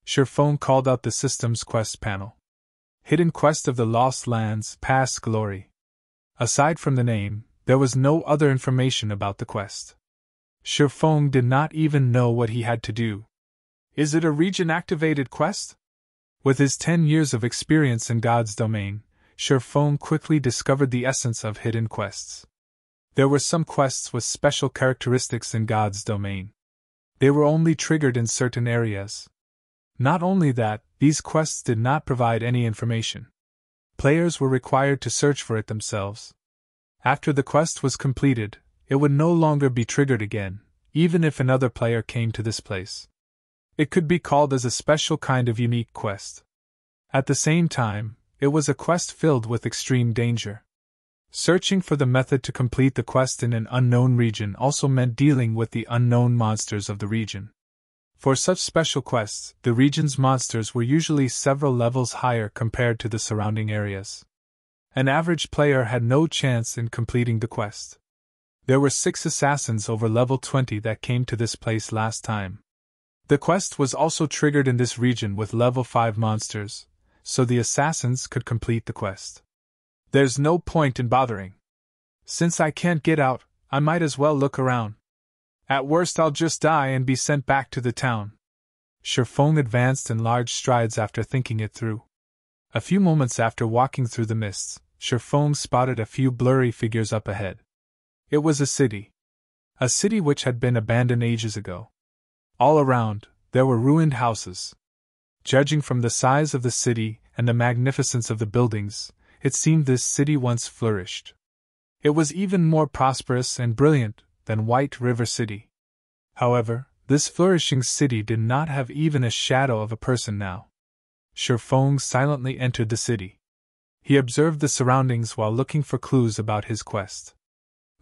Sherfone called out the system's quest panel. Hidden Quest of the Lost Lands, Past Glory. Aside from the name, there was no other information about the quest. Sherfone did not even know what he had to do. Is it a region-activated quest? With his 10 years of experience in God's domain, Sherfone quickly discovered the essence of hidden quests. There were some quests with special characteristics in God's domain. They were only triggered in certain areas. Not only that, these quests did not provide any information. Players were required to search for it themselves. After the quest was completed, it would no longer be triggered again, even if another player came to this place. It could be called as a special kind of unique quest. At the same time, it was a quest filled with extreme danger. Searching for the method to complete the quest in an unknown region also meant dealing with the unknown monsters of the region. For such special quests, the region's monsters were usually several levels higher compared to the surrounding areas. An average player had no chance in completing the quest. There were 6 assassins over level 20 that came to this place last time. The quest was also triggered in this region with level 5 monsters, so the assassins could complete the quest. There's no point in bothering. Since I can't get out, I might as well look around. At worst I'll just die and be sent back to the town. Sherfone advanced in large strides after thinking it through. A few moments after walking through the mists, Sherfone spotted a few blurry figures up ahead. It was a city. A city which had been abandoned ages ago. All around, there were ruined houses. Judging from the size of the city and the magnificence of the buildings, it seemed this city once flourished. It was even more prosperous and brilliant than White River City. However, this flourishing city did not have even a shadow of a person now. Sherfone silently entered the city. He observed the surroundings while looking for clues about his quest.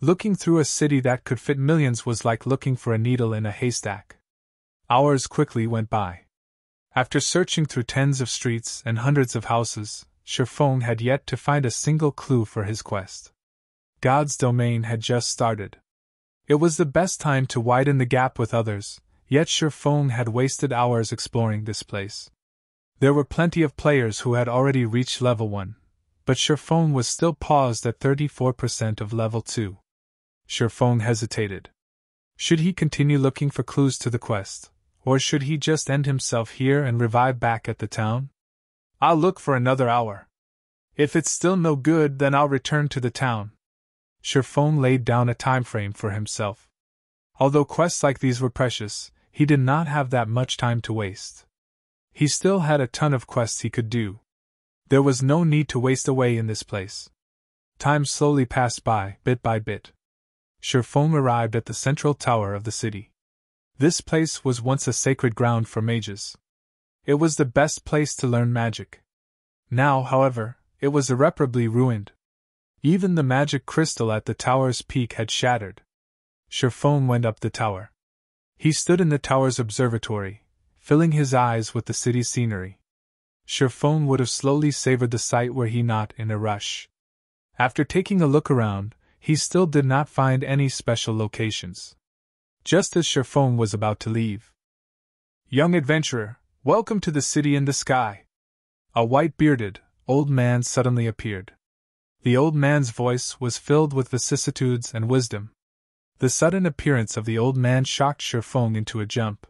Looking through a city that could fit millions was like looking for a needle in a haystack. Hours quickly went by. After searching through tens of streets and hundreds of houses, Sherfone had yet to find a single clue for his quest. God's domain had just started. It was the best time to widen the gap with others, yet Sherfone had wasted hours exploring this place. There were plenty of players who had already reached level 1, but Sherfone was still paused at 34% of level 2. Sherfone hesitated. Should he continue looking for clues to the quest, or should he just end himself here and revive back at the town? I'll look for another hour. If it's still no good, then I'll return to the town. Sherfone laid down a time frame for himself. Although quests like these were precious, he did not have that much time to waste. He still had a ton of quests he could do. There was no need to waste away in this place. Time slowly passed by, bit by bit. Sherfone arrived at the central tower of the city. This place was once a sacred ground for mages. It was the best place to learn magic. Now, however, it was irreparably ruined. Even the magic crystal at the tower's peak had shattered. Sherfone went up the tower. He stood in the tower's observatory, filling his eyes with the city's scenery. Sherfone would have slowly savored the sight were he not in a rush. After taking a look around, he still did not find any special locations. Just as Sherfone was about to leave. Young adventurer, welcome to the city in the sky. A white-bearded, old man suddenly appeared. The old man's voice was filled with vicissitudes and wisdom. The sudden appearance of the old man shocked Sherfone into a jump.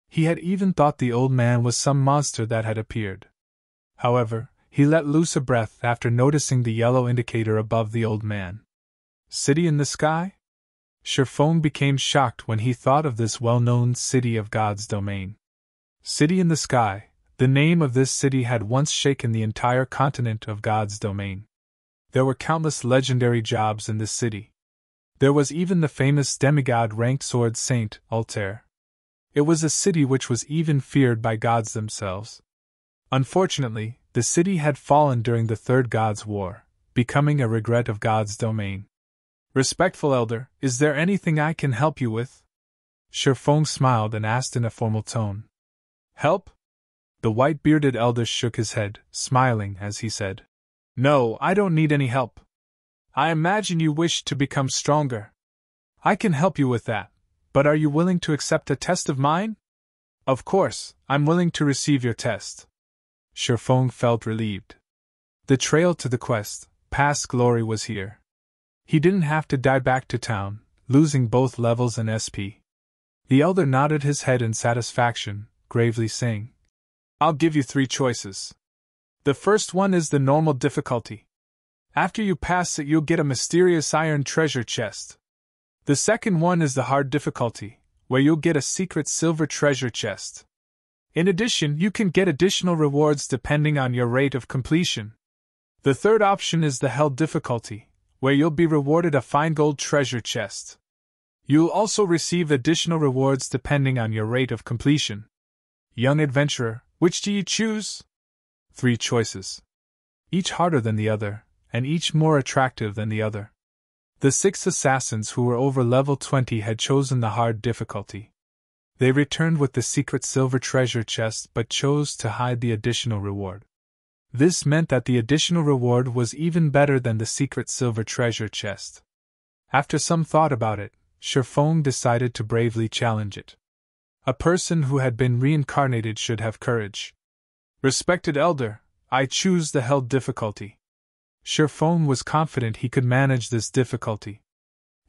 He had even thought the old man was some monster that had appeared. However, he let loose a breath after noticing the yellow indicator above the old man. City in the sky? Sherfone became shocked when he thought of this well-known city of God's domain. City in the sky, the name of this city had once shaken the entire continent of God's domain. There were countless legendary jobs in this city. There was even the famous demigod-ranked sword saint, Altair. It was a city which was even feared by gods themselves. Unfortunately, the city had fallen during the Third God's War, becoming a regret of God's domain. Respectful elder, is there anything I can help you with? Sherfone smiled and asked in a formal tone. Help? The white-bearded elder shook his head, smiling as he said, No, I don't need any help. I imagine you wish to become stronger. I can help you with that, but are you willing to accept a test of mine? Of course, I'm willing to receive your test. Sherfong felt relieved. The trail to the quest, past glory, was here. He didn't have to die back to town, losing both levels and SP. The elder nodded his head in satisfaction, gravely saying, I'll give you 3 choices. The first one is the normal difficulty. After you pass it, you'll get a mysterious iron treasure chest. The second one is the hard difficulty, where you'll get a secret silver treasure chest. In addition, you can get additional rewards depending on your rate of completion. The third option is the hell difficulty, where you'll be rewarded a fine gold treasure chest. You'll also receive additional rewards depending on your rate of completion. Young adventurer, which do you choose? 3 choices. Each harder than the other, and each more attractive than the other. The 6 assassins who were over level 20 had chosen the hard difficulty. They returned with the secret silver treasure chest but chose to hide the additional reward. This meant that the additional reward was even better than the secret silver treasure chest. After some thought about it, Sherfong decided to bravely challenge it. A person who had been reincarnated should have courage. Respected elder, I choose the hell difficulty. Sherfong was confident he could manage this difficulty.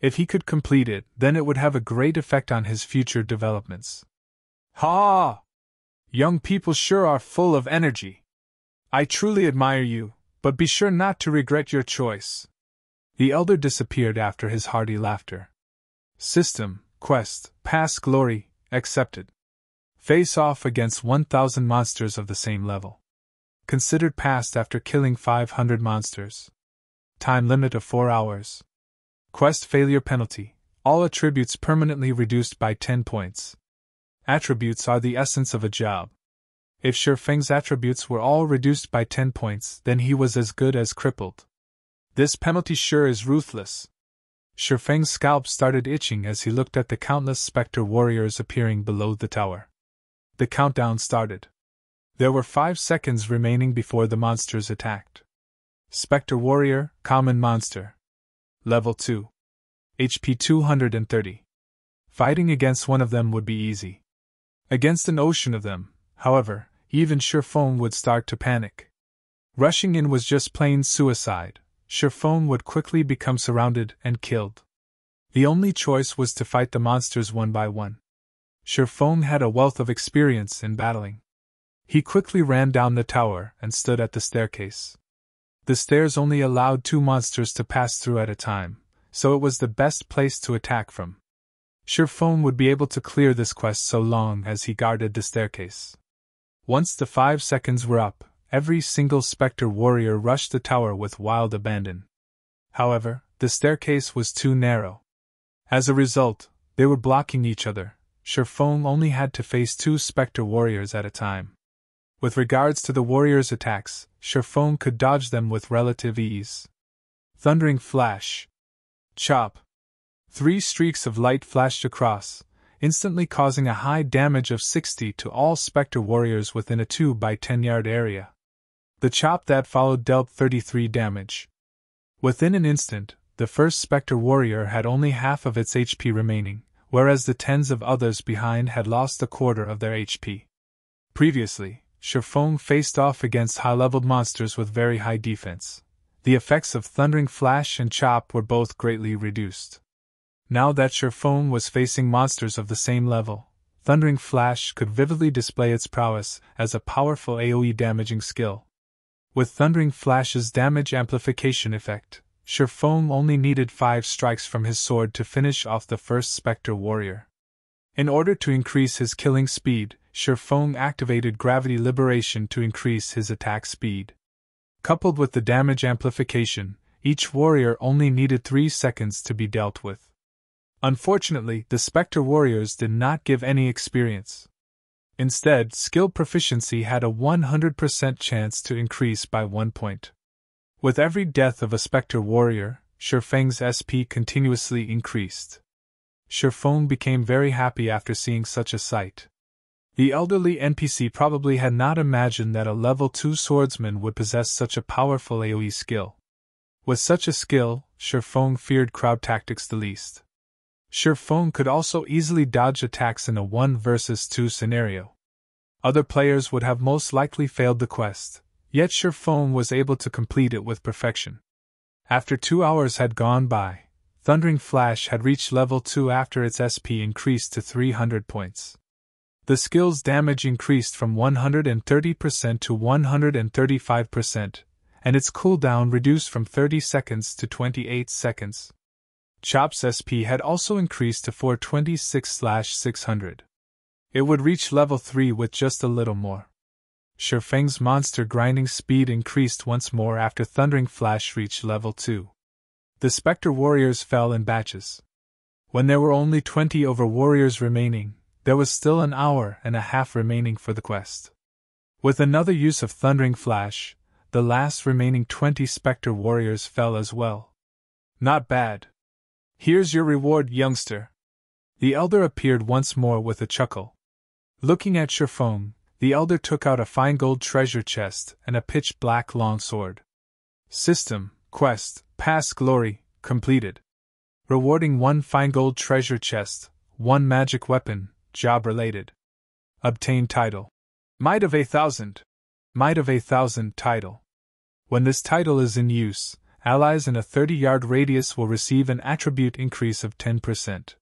If he could complete it, then it would have a great effect on his future developments. Ha! Young people sure are full of energy. I truly admire you, but be sure not to regret your choice. The elder disappeared after his hearty laughter. System, quest, past glory, accepted. Face off against 1,000 monsters of the same level. Considered passed after killing 500 monsters. Time limit of 4 hours. Quest failure penalty. All attributes permanently reduced by 10 points. Attributes are the essence of a job. If Sherfeng's attributes were all reduced by 10 points, then he was as good as crippled. This penalty sure is ruthless. Sherfeng's scalp started itching as he looked at the countless specter warriors appearing below the tower. The countdown started. There were 5 seconds remaining before the monsters attacked. Specter warrior, common monster. Level 2. HP 230. Fighting against one of them would be easy. Against an ocean of them, however, even Sherfong would start to panic. Rushing in was just plain suicide. Sherfong would quickly become surrounded and killed. The only choice was to fight the monsters one by one. Sherfong had a wealth of experience in battling. He quickly ran down the tower and stood at the staircase. The stairs only allowed 2 monsters to pass through at a time, so it was the best place to attack from. Sherfong would be able to clear this quest so long as he guarded the staircase. Once the 5 seconds were up, every single specter warrior rushed the tower with wild abandon. However, the staircase was too narrow. As a result, they were blocking each other. Sherfong only had to face 2 specter warriors at a time. With regards to the warriors' attacks, Sherfong could dodge them with relative ease. Thundering flash. Chop. 3 streaks of light flashed across, instantly causing a high damage of 60 to all specter warriors within a 2 by 10 yard area. The chop that followed dealt 33 damage. Within an instant, the first specter warrior had only half of its HP remaining, whereas the tens of others behind had lost a quarter of their HP. Previously, Sherfong faced off against high-leveled monsters with very high defense. The effects of Thundering Flash and Chop were both greatly reduced. Now that Sherfong was facing monsters of the same level, Thundering Flash could vividly display its prowess as a powerful AoE damaging skill. With Thundering Flash's damage amplification effect, Sherfong only needed 5 strikes from his sword to finish off the first Spectre Warrior. In order to increase his killing speed, Sherfong activated Gravity Liberation to increase his attack speed. Coupled with the damage amplification, each warrior only needed 3 seconds to be dealt with. Unfortunately, the Spectre Warriors did not give any experience. Instead, skill proficiency had a 100% chance to increase by 1 point. With every death of a Spectre Warrior, Sherfeng's SP continuously increased. Sherfong became very happy after seeing such a sight. The elderly NPC probably had not imagined that a level 2 swordsman would possess such a powerful AoE skill. With such a skill, Sherfong feared crowd tactics the least. Sherfone could also easily dodge attacks in a 1 versus 2 scenario. Other players would have most likely failed the quest, yet Sherfone was able to complete it with perfection. After 2 hours had gone by, Thundering Flash had reached level 2 after its SP increased to 300 points. The skill's damage increased from 130% to 135%, and its cooldown reduced from 30 seconds to 28 seconds. Chop's SP had also increased to 426/600. It would reach level 3 with just a little more. Sherfeng's monster grinding speed increased once more after Thundering Flash reached level 2. The Spectre warriors fell in batches. When there were only 20 over warriors remaining, there was still an hour and a half remaining for the quest. With another use of Thundering Flash, the last remaining 20 Spectre warriors fell as well. Not bad. Here's your reward, youngster. The Elder appeared once more with a chuckle. Looking at Sherfone, the Elder took out a fine gold treasure chest and a pitch black longsword. System, quest, past glory, completed. Rewarding 1 fine gold treasure chest, 1 magic weapon, job related. Obtain title. Might of 1,000. Might of 1,000 title. When this title is in use, allies in a 30-yard radius will receive an attribute increase of 10%.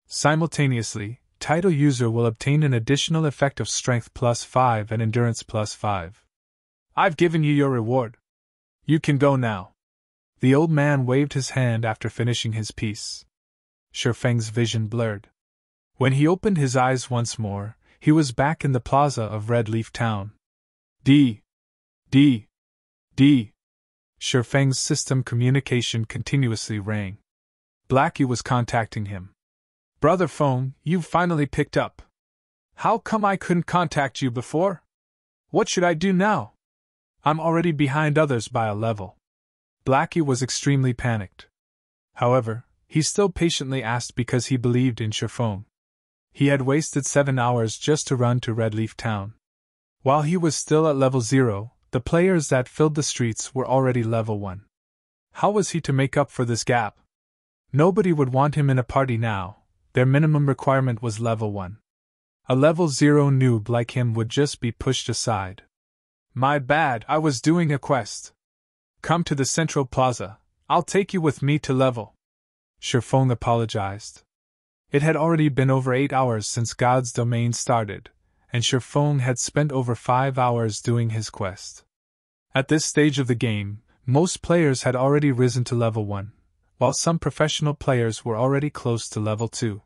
Simultaneously, title user will obtain an additional effect of strength +5 and endurance +5. I've given you your reward. You can go now. The old man waved his hand after finishing his piece. Sherfeng's vision blurred. When he opened his eyes once more, he was back in the plaza of Red Leaf Town. D. Sherfeng's system communication continuously rang. Blackie was contacting him. Brother Phone, you've finally picked up. How come I couldn't contact you before? What should I do now? I'm already behind others by a level. Blackie was extremely panicked. However, he still patiently asked because he believed in Sherfone. He had wasted 7 hours just to run to Red Leaf Town. While he was still at level 0, the players that filled the streets were already level 1. How was he to make up for this gap? Nobody would want him in a party now. Their minimum requirement was level 1. A level 0 noob like him would just be pushed aside. My bad, I was doing a quest. Come to the Central Plaza, I'll take you with me to level. Sherfone apologized. It had already been over 8 hours since God's domain started, and Sherfone had spent over 5 hours doing his quest. At this stage of the game, most players had already risen to level 1, while some professional players were already close to level 2.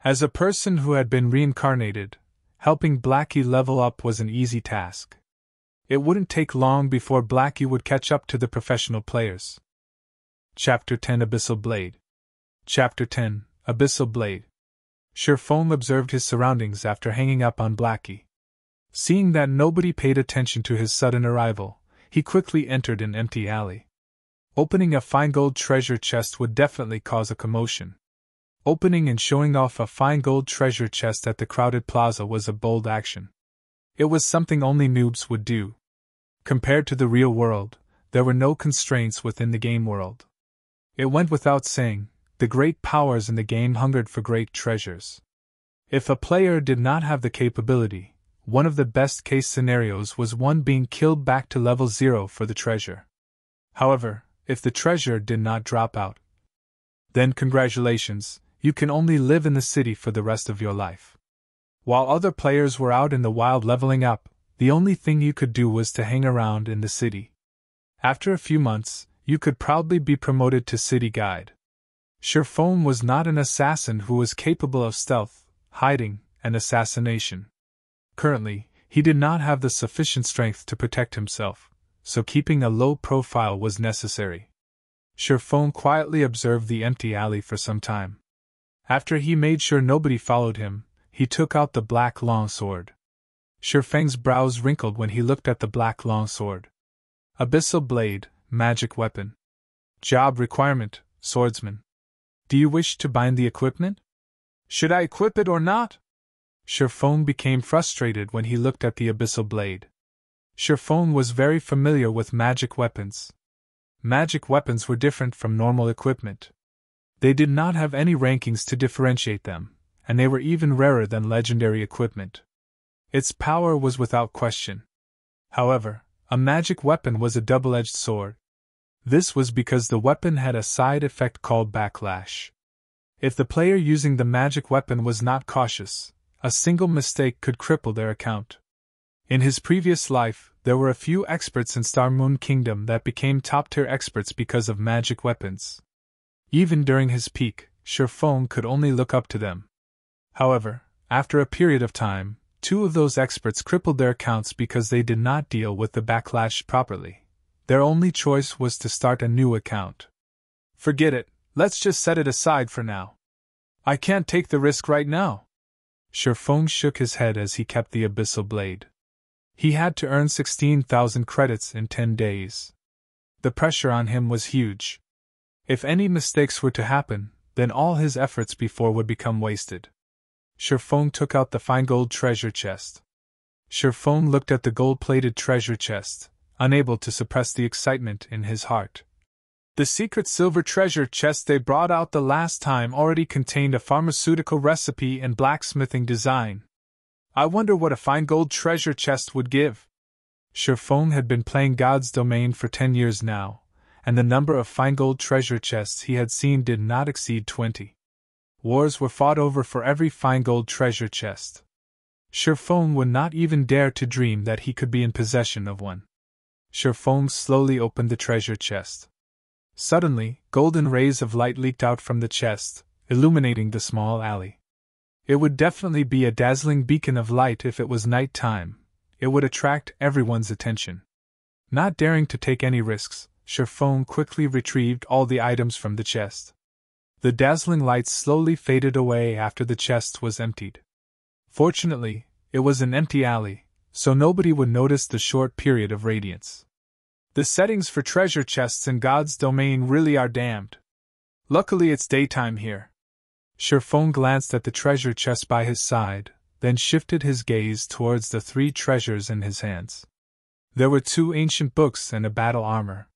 As a person who had been reincarnated, helping Blackie level up was an easy task. It wouldn't take long before Blackie would catch up to the professional players. Chapter 10 Abyssal Blade. Chapter 10 Abyssal Blade. Sherfone observed his surroundings after hanging up on Blackie. Seeing that nobody paid attention to his sudden arrival, he quickly entered an empty alley. Opening a fine gold treasure chest would definitely cause a commotion. Opening and showing off a fine gold treasure chest at the crowded plaza was a bold action. It was something only noobs would do. Compared to the real world, there were no constraints within the game world. It went without saying, the great powers in the game hungered for great treasures. If a player did not have the capability, one of the best-case scenarios was one being killed back to level 0 for the treasure. However, if the treasure did not drop out, then congratulations, you can only live in the city for the rest of your life. While other players were out in the wild leveling up, the only thing you could do was to hang around in the city. After a few months, you could proudly be promoted to city guide. Sherfone was not an assassin who was capable of stealth, hiding, and assassination. Currently, he did not have the sufficient strength to protect himself, so keeping a low profile was necessary. Sherfone quietly observed the empty alley for some time. After he made sure nobody followed him, he took out the black longsword. Sherfeng's brows wrinkled when he looked at the black longsword. Abyssal Blade, magic weapon. Job requirement, swordsman. Do you wish to bind the equipment? Should I equip it or not? Sherfone became frustrated when he looked at the Abyssal Blade. Sherfone was very familiar with magic weapons. Magic weapons were different from normal equipment. They did not have any rankings to differentiate them, and they were even rarer than legendary equipment. Its power was without question. However, a magic weapon was a double-edged sword. This was because the weapon had a side effect called backlash. If the player using the magic weapon was not cautious, a single mistake could cripple their account. In his previous life, there were a few experts in Star Moon Kingdom that became top-tier experts because of magic weapons. Even during his peak, Sherfone could only look up to them. However, after a period of time, 2 of those experts crippled their accounts because they did not deal with the backlash properly. Their only choice was to start a new account. Forget it, let's just set it aside for now. I can't take the risk right now. Sherfone shook his head as he kept the Abyssal blade. He had to earn 16,000 credits in 10 days. The pressure on him was huge. If any mistakes were to happen, then all his efforts before would become wasted. Sherfone took out the fine gold treasure chest. Sherfone looked at the gold-plated treasure chest, unable to suppress the excitement in his heart. The secret silver treasure chest they brought out the last time already contained a pharmaceutical recipe and blacksmithing design. I wonder what a fine gold treasure chest would give. Sherfone had been playing God's Domain for 10 years now, and the number of fine gold treasure chests he had seen did not exceed 20. Wars were fought over for every fine gold treasure chest. Sherfone would not even dare to dream that he could be in possession of one. Sherfone slowly opened the treasure chest. Suddenly, golden rays of light leaked out from the chest, illuminating the small alley. It would definitely be a dazzling beacon of light if it was night time. It would attract everyone's attention. Not daring to take any risks, Sherfone quickly retrieved all the items from the chest. The dazzling lights slowly faded away after the chest was emptied. Fortunately, it was an empty alley, so nobody would notice the short period of radiance. The settings for treasure chests in God's Domain really are damned. Luckily it's daytime here. Sherfone glanced at the treasure chest by his side, then shifted his gaze towards the 3 treasures in his hands. There were 2 ancient books and a battle armor.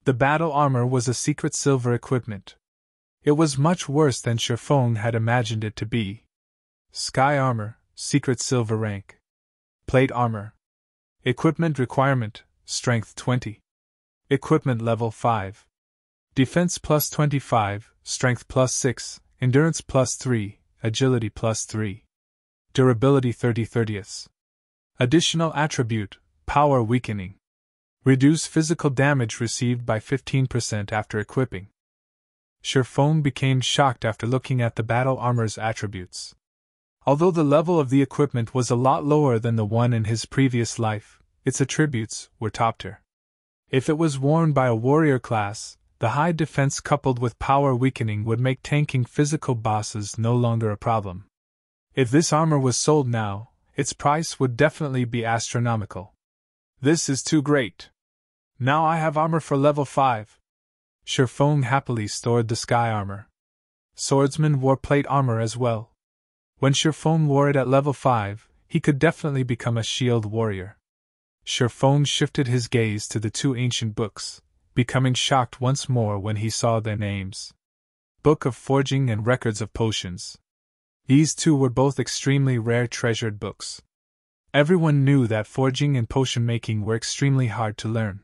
The battle armor was a secret silver equipment. It was much worse than Sherfone had imagined it to be. Sky armor, secret silver rank. Plate armor. Equipment requirement, strength 20. Equipment level 5. Defense plus 25, strength plus 6, endurance plus 3, agility plus 3. Durability 30/30. Additional attribute, power weakening. Reduce physical damage received by 15% after equipping. Sherfone became shocked after looking at the battle armor's attributes. Although the level of the equipment was a lot lower than the one in his previous life, its attributes were top tier. If it was worn by a warrior class, the high defense coupled with power weakening would make tanking physical bosses no longer a problem. If this armor was sold now, its price would definitely be astronomical. This is too great. Now I have armor for level 5. Sherfone happily stored the sky armor. Swordsman wore plate armor as well. When Sherfone wore it at level 5, he could definitely become a shield warrior. Sherfone shifted his gaze to the 2 ancient books, becoming shocked once more when he saw their names. Book of Forging and Records of Potions. These 2 were both extremely rare treasured books. Everyone knew that forging and potion making were extremely hard to learn.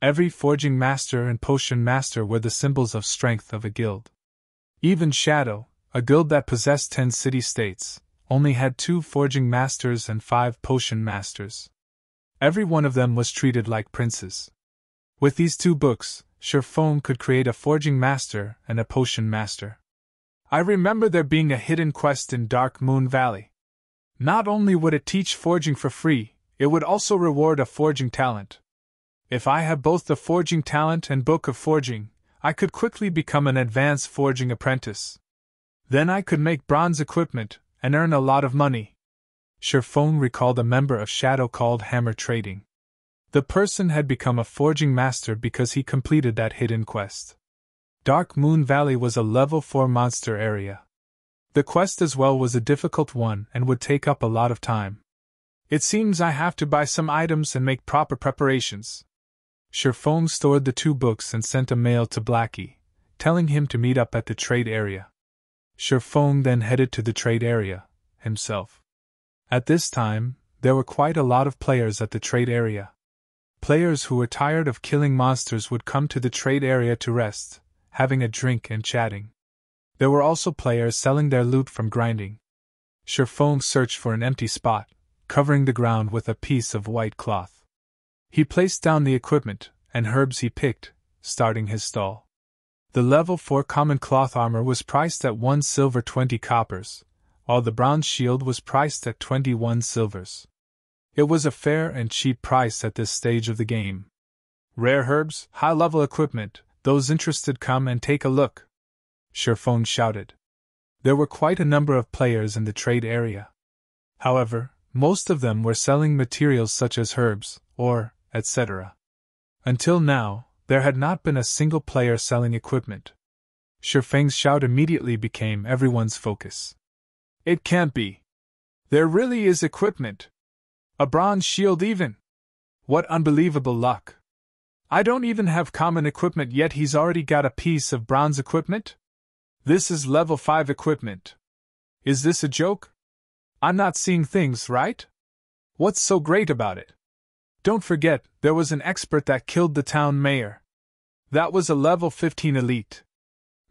Every forging master and potion master were the symbols of strength of a guild. Even Shadow, a guild that possessed 10 city-states, only had 2 forging masters and 5 potion masters. Every one of them was treated like princes. With these 2 books, Sherfone could create a forging master and a potion master. I remember there being a hidden quest in Dark Moon Valley. Not only would it teach forging for free, it would also reward a forging talent. If I have both the forging talent and book of forging, I could quickly become an advanced forging apprentice. Then I could make bronze equipment and earn a lot of money. Sherfone recalled a member of Shadow called Hammer Trading. The person had become a forging master because he completed that hidden quest. Dark Moon Valley was a level 4 monster area. The quest as well was a difficult one and would take up a lot of time. It seems I have to buy some items and make proper preparations. Sherfone stored the 2 books and sent a mail to Blackie, telling him to meet up at the trade area. Sherfong then headed to the trade area, himself. At this time, there were quite a lot of players at the trade area. Players who were tired of killing monsters would come to the trade area to rest, having a drink and chatting. There were also players selling their loot from grinding. Sherfong searched for an empty spot, covering the ground with a piece of white cloth. He placed down the equipment and herbs he picked, starting his stall. The level 4 common cloth armor was priced at 1 silver 20 coppers, while the bronze shield was priced at 21 silvers. It was a fair and cheap price at this stage of the game. Rare herbs, high-level equipment, those interested come and take a look, Sherfong shouted. There were quite a number of players in the trade area. However, most of them were selling materials such as herbs, ore, etc. Until now, there had not been a single player selling equipment. Sherfeng's shout immediately became everyone's focus. It can't be. There really is equipment. A bronze shield even. What unbelievable luck. I don't even have common equipment yet he's already got a piece of bronze equipment? This is level 5 equipment. Is this a joke? I'm not seeing things right? What's so great about it? Don't forget, there was an expert that killed the town mayor. That was a level 15 elite.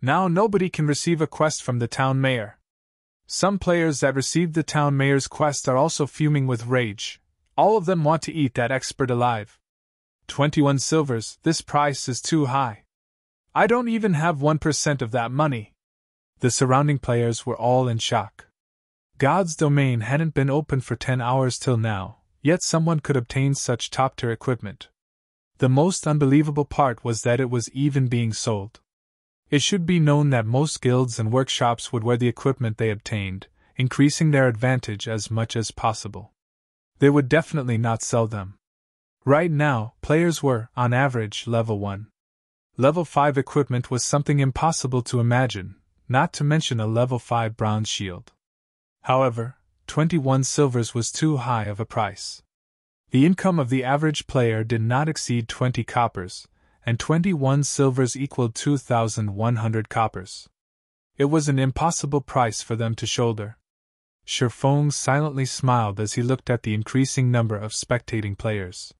Now nobody can receive a quest from the town mayor. Some players that received the town mayor's quest are also fuming with rage. All of them want to eat that expert alive. 21 silvers, this price is too high. I don't even have 1% of that money. The surrounding players were all in shock. God's domain hadn't been open for 10 hours till now, yet someone could obtain such top-tier equipment. The most unbelievable part was that it was even being sold. It should be known that most guilds and workshops would wear the equipment they obtained, increasing their advantage as much as possible. They would definitely not sell them. Right now, players were, on average, level 1. Level 5 equipment was something impossible to imagine, not to mention a level 5 bronze shield. However, 21 silvers was too high of a price. The income of the average player did not exceed 20 coppers, and 21 silvers equaled 2,100 coppers. It was an impossible price for them to shoulder. Sherfong silently smiled as he looked at the increasing number of spectating players.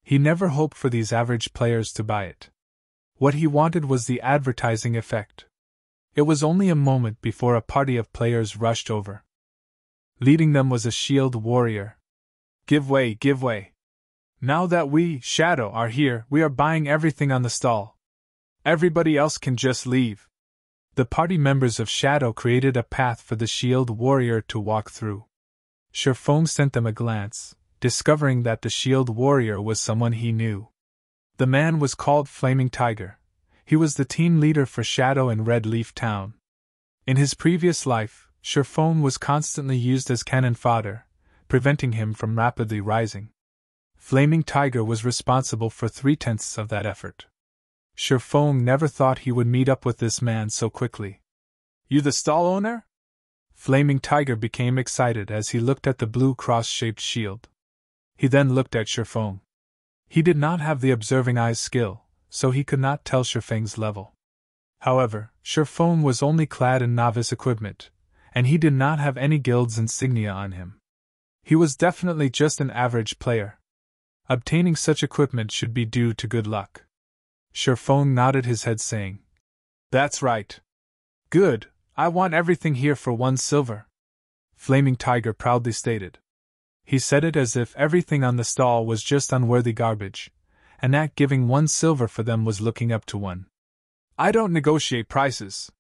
He never hoped for these average players to buy it. What he wanted was the advertising effect. It was only a moment before a party of players rushed over. Leading them was a shield warrior. Give way, give way. Now that we, Shadow, are here, we are buying everything on the stall. Everybody else can just leave. The party members of Shadow created a path for the shield warrior to walk through. Sherfong sent them a glance, discovering that the shield warrior was someone he knew. The man was called Flaming Tiger. He was the team leader for Shadow in Red Leaf Town. In his previous life, Sherfong was constantly used as cannon fodder, preventing him from rapidly rising. Flaming Tiger was responsible for 3/10 of that effort. Sherfong never thought he would meet up with this man so quickly. You the stall owner? Flaming Tiger became excited as he looked at the blue cross-shaped shield. He then looked at Sherfong. He did not have the observing eyes skill, so he could not tell Sherfeng's level. However, Sherfong was only clad in novice equipment, and he did not have any guild's insignia on him. He was definitely just an average player. Obtaining such equipment should be due to good luck. Sherfong nodded his head saying, That's right. Good, I want everything here for 1 silver. Flaming Tiger proudly stated. He said it as if everything on the stall was just unworthy garbage, and that giving 1 silver for them was looking up to one. I don't negotiate prices.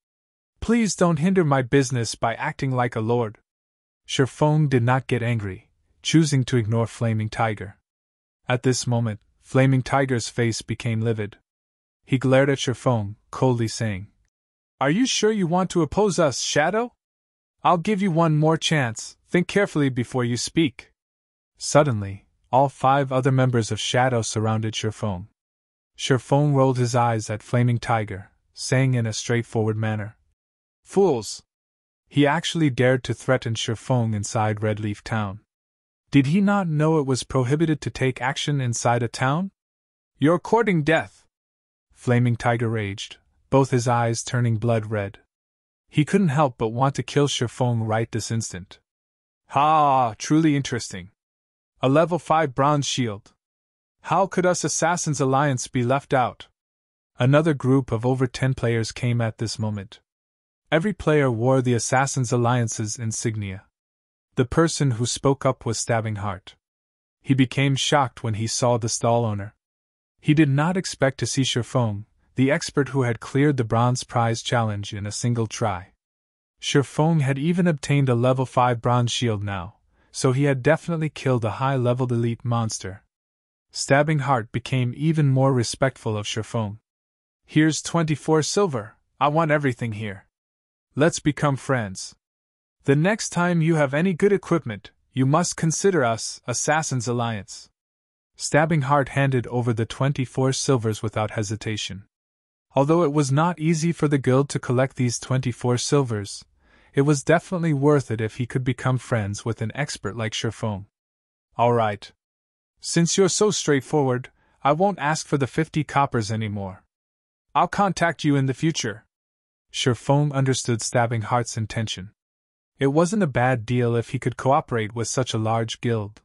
Please don't hinder my business by acting like a lord. Sherfong did not get angry, choosing to ignore Flaming Tiger. At this moment, Flaming Tiger's face became livid. He glared at Sherfong, coldly saying, Are you sure you want to oppose us, Shadow? I'll give you one more chance, think carefully before you speak. Suddenly, all 5 other members of Shadow surrounded Sherfong. Sherfong rolled his eyes at Flaming Tiger, saying in a straightforward manner, Fools! He actually dared to threaten Sherfong inside Red Leaf Town. Did he not know it was prohibited to take action inside a town? You're courting death! Flaming Tiger raged, both his eyes turning blood red. He couldn't help but want to kill Sherfong right this instant. Ha! Truly interesting. A level 5 bronze shield. How could us Assassins Alliance be left out? Another group of over 10 players came at this moment. Every player wore the Assassins Alliance's insignia. The person who spoke up was Stabbing Heart. He became shocked when he saw the stall owner. He did not expect to see Sherfong, the expert who had cleared the bronze prize challenge in a single try. Sherfong had even obtained a level 5 bronze shield now, so he had definitely killed a high-leveled elite monster. Stabbing Heart became even more respectful of Sherfong. Here's 24 silver, I want everything here. Let's become friends. The next time you have any good equipment, you must consider us Assassins Alliance. Stabbing Heart handed over the 24 silvers without hesitation. Although it was not easy for the guild to collect these 24 silvers, it was definitely worth it if he could become friends with an expert like Sherfong. Alright. Since you're so straightforward, I won't ask for the 50 coppers anymore. I'll contact you in the future. Sherfong understood Stabbing Heart's intention. It wasn't a bad deal if he could cooperate with such a large guild.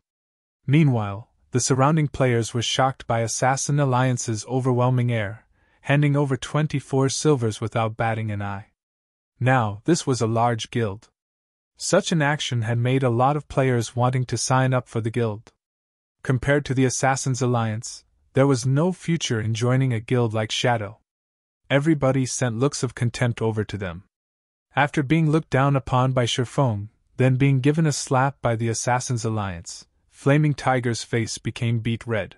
Meanwhile, the surrounding players were shocked by Assassin Alliance's overwhelming air, handing over 24 silvers without batting an eye. Now, this was a large guild. Such an action had made a lot of players wanting to sign up for the guild. Compared to the Assassins Alliance, there was no future in joining a guild like Shadow. Everybody sent looks of contempt over to them. After being looked down upon by Sherfong, then being given a slap by the Assassins Alliance, Flaming Tiger's face became beet red.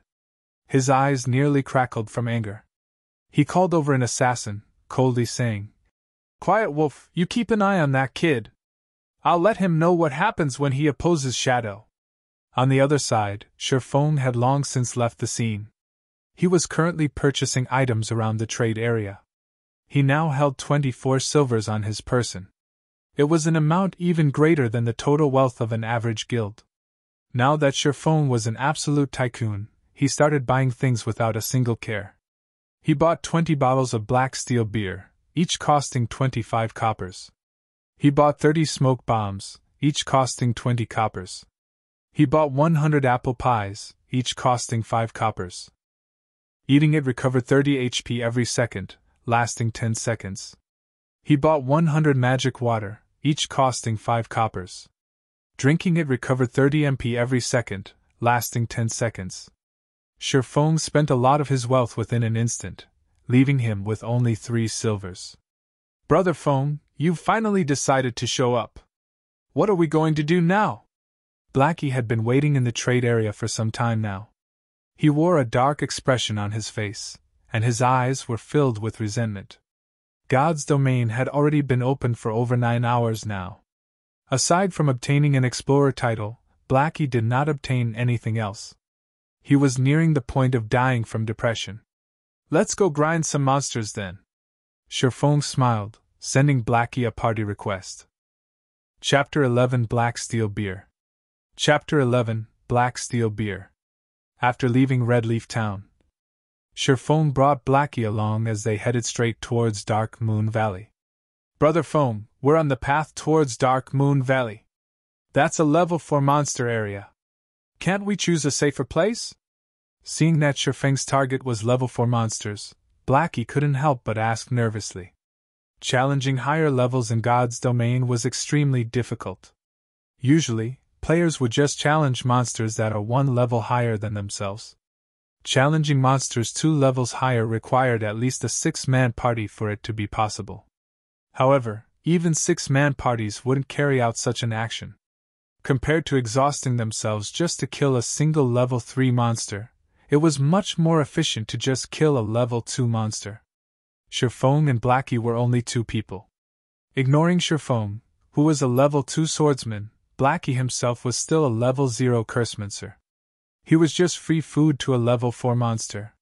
His eyes nearly crackled from anger. He called over an assassin, coldly saying, "Quiet Wolf, you keep an eye on that kid. I'll let him know what happens when he opposes Shadow." On the other side, Sherfong had long since left the scene. He was currently purchasing items around the trade area. He now held 24 silvers on his person. It was an amount even greater than the total wealth of an average guild. Now that Sherfong was an absolute tycoon, he started buying things without a single care. He bought 20 bottles of black steel beer, each costing 25 coppers. He bought 30 smoke bombs, each costing 20 coppers. He bought 100 apple pies, each costing 5 coppers. Eating it recovered 30 HP every second, lasting 10 seconds. He bought 100 magic water, each costing 5 coppers. Drinking it recovered 30 MP every second, lasting 10 seconds. Sherfong spent a lot of his wealth within an instant, leaving him with only 3 silvers. "Brother Fong, you've finally decided to show up. What are we going to do now?" Blackie had been waiting in the trade area for some time now. He wore a dark expression on his face, and his eyes were filled with resentment. God's domain had already been open for over 9 hours now. Aside from obtaining an explorer title, Blackie did not obtain anything else. He was nearing the point of dying from depression. "Let's go grind some monsters then." Sherfong smiled, sending Blackie a party request. Chapter 11 Black Steel Beer. Chapter 11 Black Steel Beer. After leaving Redleaf Town, Sherfong brought Blackie along as they headed straight towards Dark Moon Valley. "Brother Fong, we're on the path towards Dark Moon Valley. That's a level 4 monster area. Can't we choose a safer place?" Seeing that Sherfeng's target was level 4 monsters, Blackie couldn't help but ask nervously. Challenging higher levels in God's domain was extremely difficult. Usually, players would just challenge monsters that are 1 level higher than themselves. Challenging monsters 2 levels higher required at least a 6-man party for it to be possible. However, even 6-man parties wouldn't carry out such an action. Compared to exhausting themselves just to kill a single level 3 monster, it was much more efficient to just kill a level 2 monster. Sherfong and Blackie were only 2 people. Ignoring Sherfong, who was a level 2 swordsman, Blackie himself was still a level 0 cursemancer. He was just free food to a level 4 monster.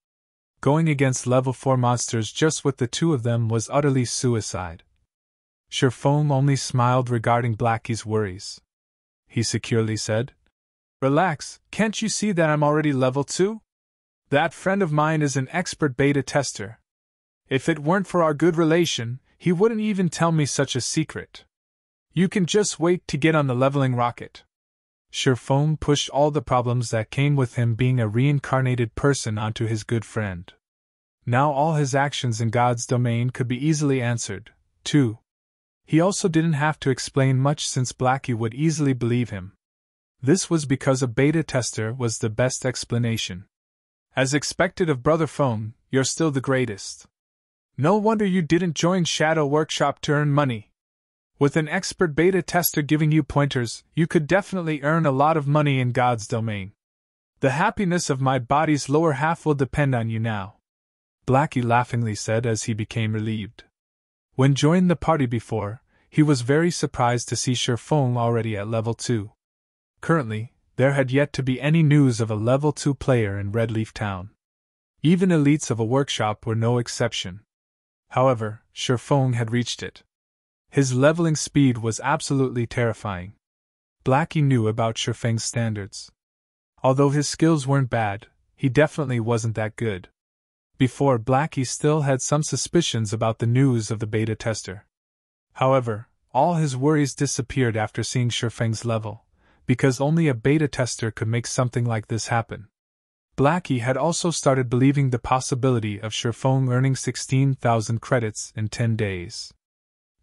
Going against level 4 monsters just with the 2 of them was utterly suicide. Sherfong only smiled regarding Blackie's worries. He securely said, "Relax, can't you see that I'm already level 2? That friend of mine is an expert beta tester. If it weren't for our good relation, he wouldn't even tell me such a secret. You can just wait to get on the leveling rocket. Sherfone pushed all the problems that came with him being a reincarnated person onto his good friend. Now all his actions in God's domain could be easily answered, too. He also didn't have to explain much since Blackie would easily believe him. This was because a beta tester was the best explanation. As expected of Brother Phone, you're still the greatest. No wonder you didn't join Shadow Workshop to earn money. With an expert beta tester giving you pointers, you could definitely earn a lot of money in God's domain. The happiness of my body's lower half will depend on you now, Blackie laughingly said as he became relieved. When joining the party before, he was very surprised to see Sherfone already at level 2. Currently, there had yet to be any news of a level 2 player in Redleaf Town. Even elites of a workshop were no exception. However, Sherfone had reached it. His leveling speed was absolutely terrifying. Blackie knew about Sherfeng's standards. Although his skills weren't bad, he definitely wasn't that good. Before, Blackie still had some suspicions about the news of the beta tester. However, all his worries disappeared after seeing Sherfeng's level, because only a beta tester could make something like this happen. Blackie had also started believing the possibility of Sherfone earning 16,000 credits in 10 days.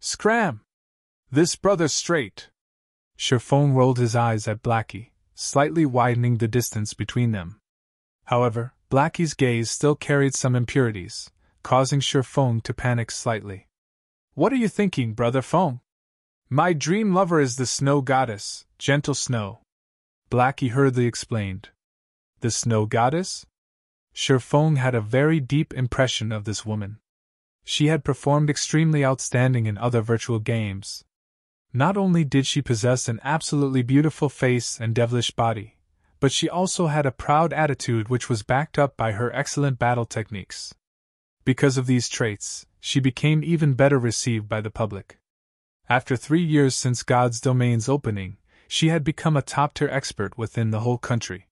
Scram! This brother's straight! Sherfone rolled his eyes at Blackie, slightly widening the distance between them. However, Blackie's gaze still carried some impurities, causing Sherfone to panic slightly. What are you thinking, Brother Phone? My dream lover is the snow goddess, Gentle Snow. Blackie hurriedly explained. The snow goddess? Sherfone had a very deep impression of this woman. She had performed extremely outstanding in other virtual games. Not only did she possess an absolutely beautiful face and devilish body, but she also had a proud attitude which was backed up by her excellent battle techniques. Because of these traits, she became even better received by the public. After 3 years since God's Domain's opening, she had become a top-tier expert within the whole country.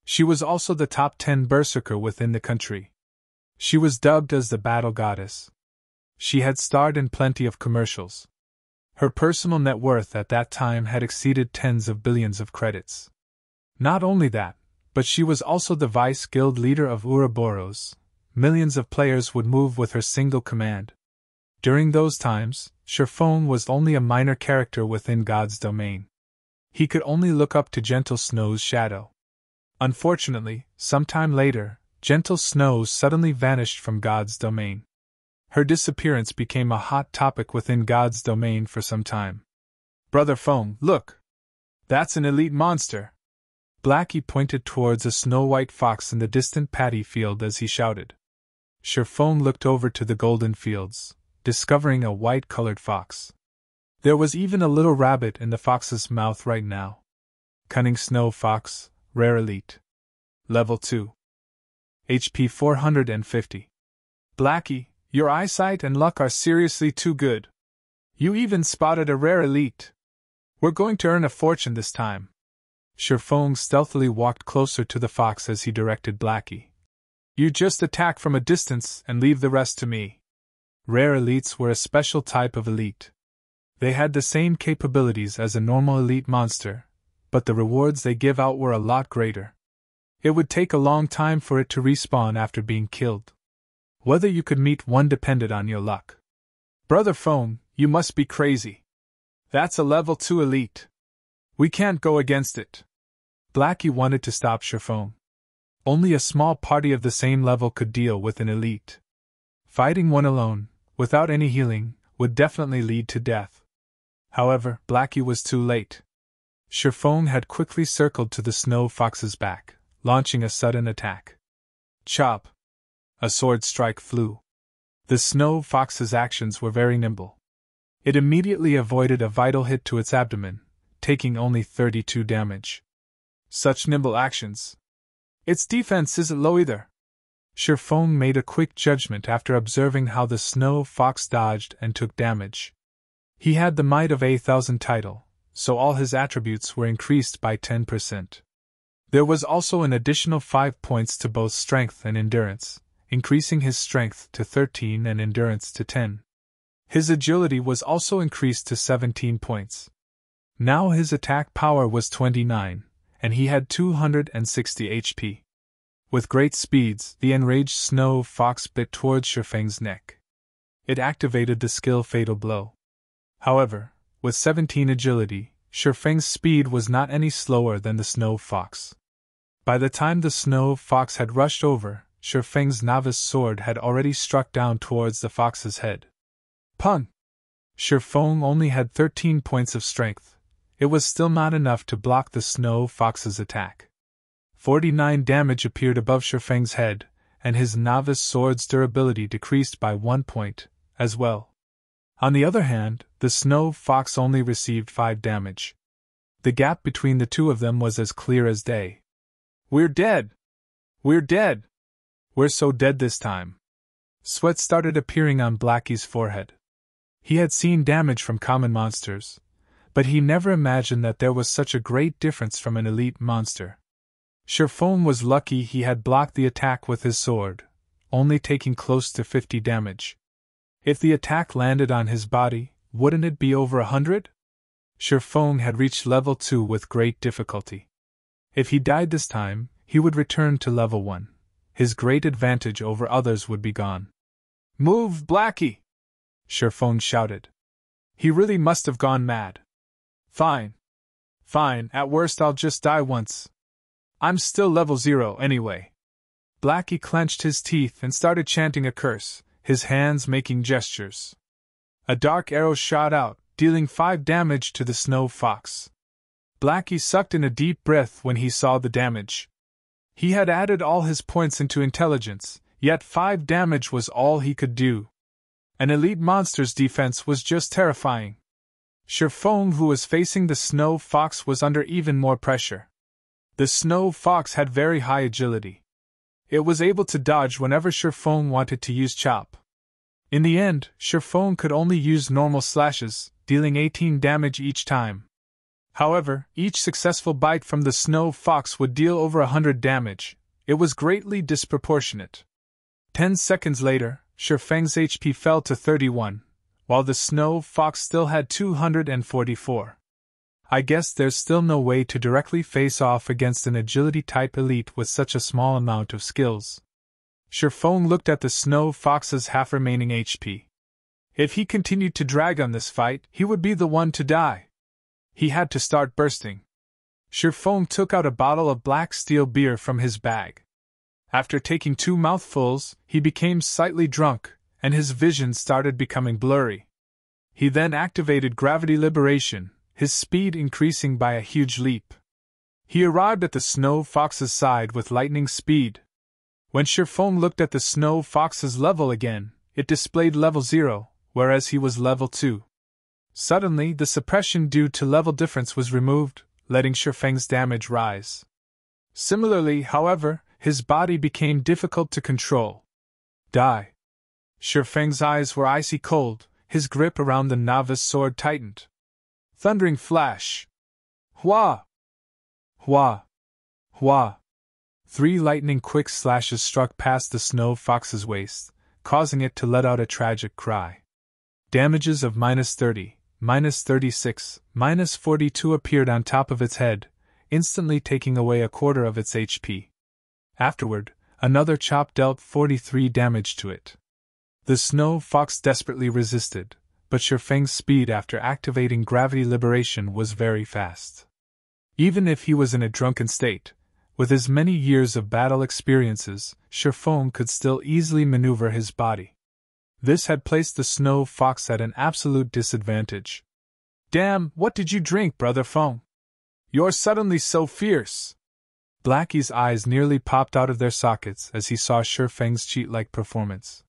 She was also the top 10 berserker within the country. She was dubbed as the Battle Goddess. She had starred in plenty of commercials. Her personal net worth at that time had exceeded tens of billions of credits. Not only that, but she was also the vice guild leader of Ouroboros. Millions of players would move with her single command. During those times, Sherfone was only a minor character within God's domain. He could only look up to Gentle Snow's shadow. Unfortunately, sometime later, Gentle Snow suddenly vanished from God's domain. Her disappearance became a hot topic within God's domain for some time. Brother Phone, look! That's an elite monster! Blackie pointed towards a snow-white fox in the distant paddy field as he shouted. Sherfone looked over to the golden fields, discovering a white-colored fox. There was even a little rabbit in the fox's mouth right now. Cunning Snow Fox, Rare Elite. Level 2. HP 450. Blackie, your eyesight and luck are seriously too good. You even spotted a rare elite. We're going to earn a fortune this time. Sherfone stealthily walked closer to the fox as he directed Blackie. You just attack from a distance and leave the rest to me. Rare elites were a special type of elite. They had the same capabilities as a normal elite monster, but the rewards they give out were a lot greater. It would take a long time for it to respawn after being killed. Whether you could meet one depended on your luck. Brother Phone, you must be crazy. That's a level 2 elite. We can't go against it. Blackie wanted to stop Sherfone. Only a small party of the same level could deal with an elite. Fighting one alone, without any healing, would definitely lead to death. However, Blackie was too late. Sherfone had quickly circled to the snow fox's back, launching a sudden attack. Chop! A sword strike flew. The snow fox's actions were very nimble. It immediately avoided a vital hit to its abdomen, taking only 32 damage. Such nimble actions. Its defense isn't low either. Sherfone made a quick judgment after observing how the snow fox dodged and took damage. He had the Might of 1,000 title, so all his attributes were increased by 10%. There was also an additional 5 points to both strength and endurance, increasing his strength to 13 and endurance to 10. His agility was also increased to 17 points. Now his attack power was 29, and he had 260 HP. With great speeds, the enraged snow fox bit towards Shifeng's neck. It activated the skill Fatal Blow. However, with 17 agility, Shifeng's speed was not any slower than the snow fox. By the time the snow fox had rushed over, Shifeng's novice sword had already struck down towards the fox's head. Pun! Shifeng only had 13 points of strength. It was still not enough to block the snow fox's attack. 49 damage appeared above Shifeng's head, and his novice sword's durability decreased by 1 point, as well. On the other hand, the snow fox only received 5 damage. The gap between the two of them was as clear as day. "We're dead! We're dead! We're so dead this time." Sweat started appearing on Blackie's forehead. He had seen damage from common monsters, but he never imagined that there was such a great difference from an elite monster. Shifeng was lucky he had blocked the attack with his sword, only taking close to 50 damage. If the attack landed on his body, wouldn't it be over 100? Shifeng had reached level 2 with great difficulty. If he died this time, he would return to level 1. His great advantage over others would be gone. "Move, Blackie!" Shifeng shouted. He really must have gone mad. Fine. Fine, at worst I'll just die once. I'm still level 0 anyway." Blackie clenched his teeth and started chanting a curse, his hands making gestures. A dark arrow shot out, dealing 5 damage to the snow fox. Blackie sucked in a deep breath when he saw the damage. He had added all his points into intelligence, yet 5 damage was all he could do. An elite monster's defense was just terrifying. Shifeng, who was facing the snow fox, was under even more pressure. The snow fox had very high agility. It was able to dodge whenever Shifeng wanted to use chop. In the end, Shifeng could only use normal slashes, dealing 18 damage each time. However, each successful bite from the snow fox would deal over 100 damage. It was greatly disproportionate. 10 seconds later, Shifeng's HP fell to 31, while the snow fox still had 244. I guess there's still no way to directly face off against an agility-type elite with such a small amount of skills. Shifeng looked at the snow fox's half-remaining HP. If he continued to drag on this fight, he would be the one to die. He had to start bursting. Shifeng took out a bottle of black steel beer from his bag. After taking 2 mouthfuls, he became slightly drunk, and his vision started becoming blurry. He then activated gravity liberation, his speed increasing by a huge leap. He arrived at the snow fox's side with lightning speed. When Shifeng looked at the snow fox's level again, it displayed level 0, whereas he was level 2. Suddenly, the suppression due to level difference was removed, letting Shifeng's damage rise. Similarly, however, his body became difficult to control. Die. Shifeng's eyes were icy cold, his grip around the novice sword tightened. Thundering flash. Hua! Hua! Hua! 3 lightning-quick slashes struck past the snow fox's waist, causing it to let out a tragic cry. Damages of -30, -36, -42 appeared on top of its head, instantly taking away a quarter of its HP. Afterward, another chop dealt 43 damage to it. The snow fox desperately resisted, but Shifeng's speed after activating gravity liberation was very fast. Even if he was in a drunken state, with his many years of battle experiences, Shifeng could still easily maneuver his body. This had placed the snow fox at an absolute disadvantage. "Damn, what did you drink, Brother Feng? You're suddenly so fierce!" Blackie's eyes nearly popped out of their sockets as he saw Shifeng's cheat-like performance.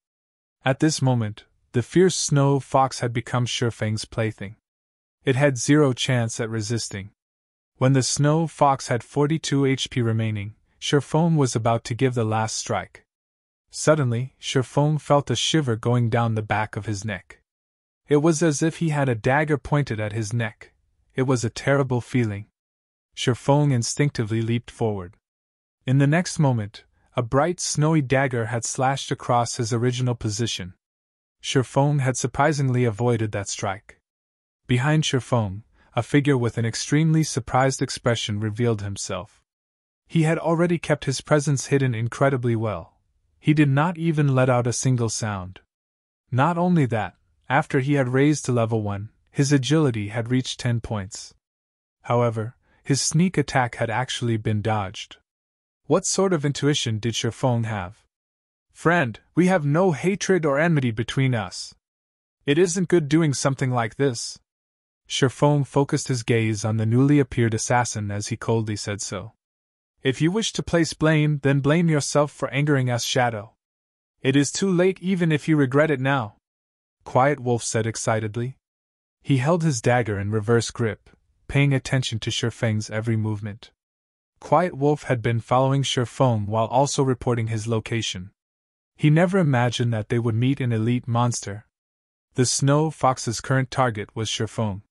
At this moment, the fierce snow fox had become Shifeng's plaything. It had 0 chance at resisting. When the snow fox had 42 HP remaining, Shifeng was about to give the last strike. Suddenly, Shifeng felt a shiver going down the back of his neck. It was as if he had a dagger pointed at his neck. It was a terrible feeling. Shifeng instinctively leaped forward. In the next moment, A bright snowy dagger had slashed across his original position. Sherfone had surprisingly avoided that strike. Behind Sherfone, a figure with an extremely surprised expression revealed himself. He had already kept his presence hidden incredibly well. He did not even let out a single sound. Not only that, after he had raised to level 1, his agility had reached 10 points. However, his sneak attack had actually been dodged. What sort of intuition did Sherfone have? Friend, we have no hatred or enmity between us. It isn't good doing something like this. Sherfone focused his gaze on the newly appeared assassin as he coldly said so. If you wish to place blame, then blame yourself for angering us, Shadow. It is too late even if you regret it now. Quiet Wolf said excitedly. He held his dagger in reverse grip, paying attention to Sherfang's every movement. Quiet Wolf had been following Sherfone while also reporting his location. He never imagined that they would meet an elite monster. The Snow Fox's current target was Sherfone.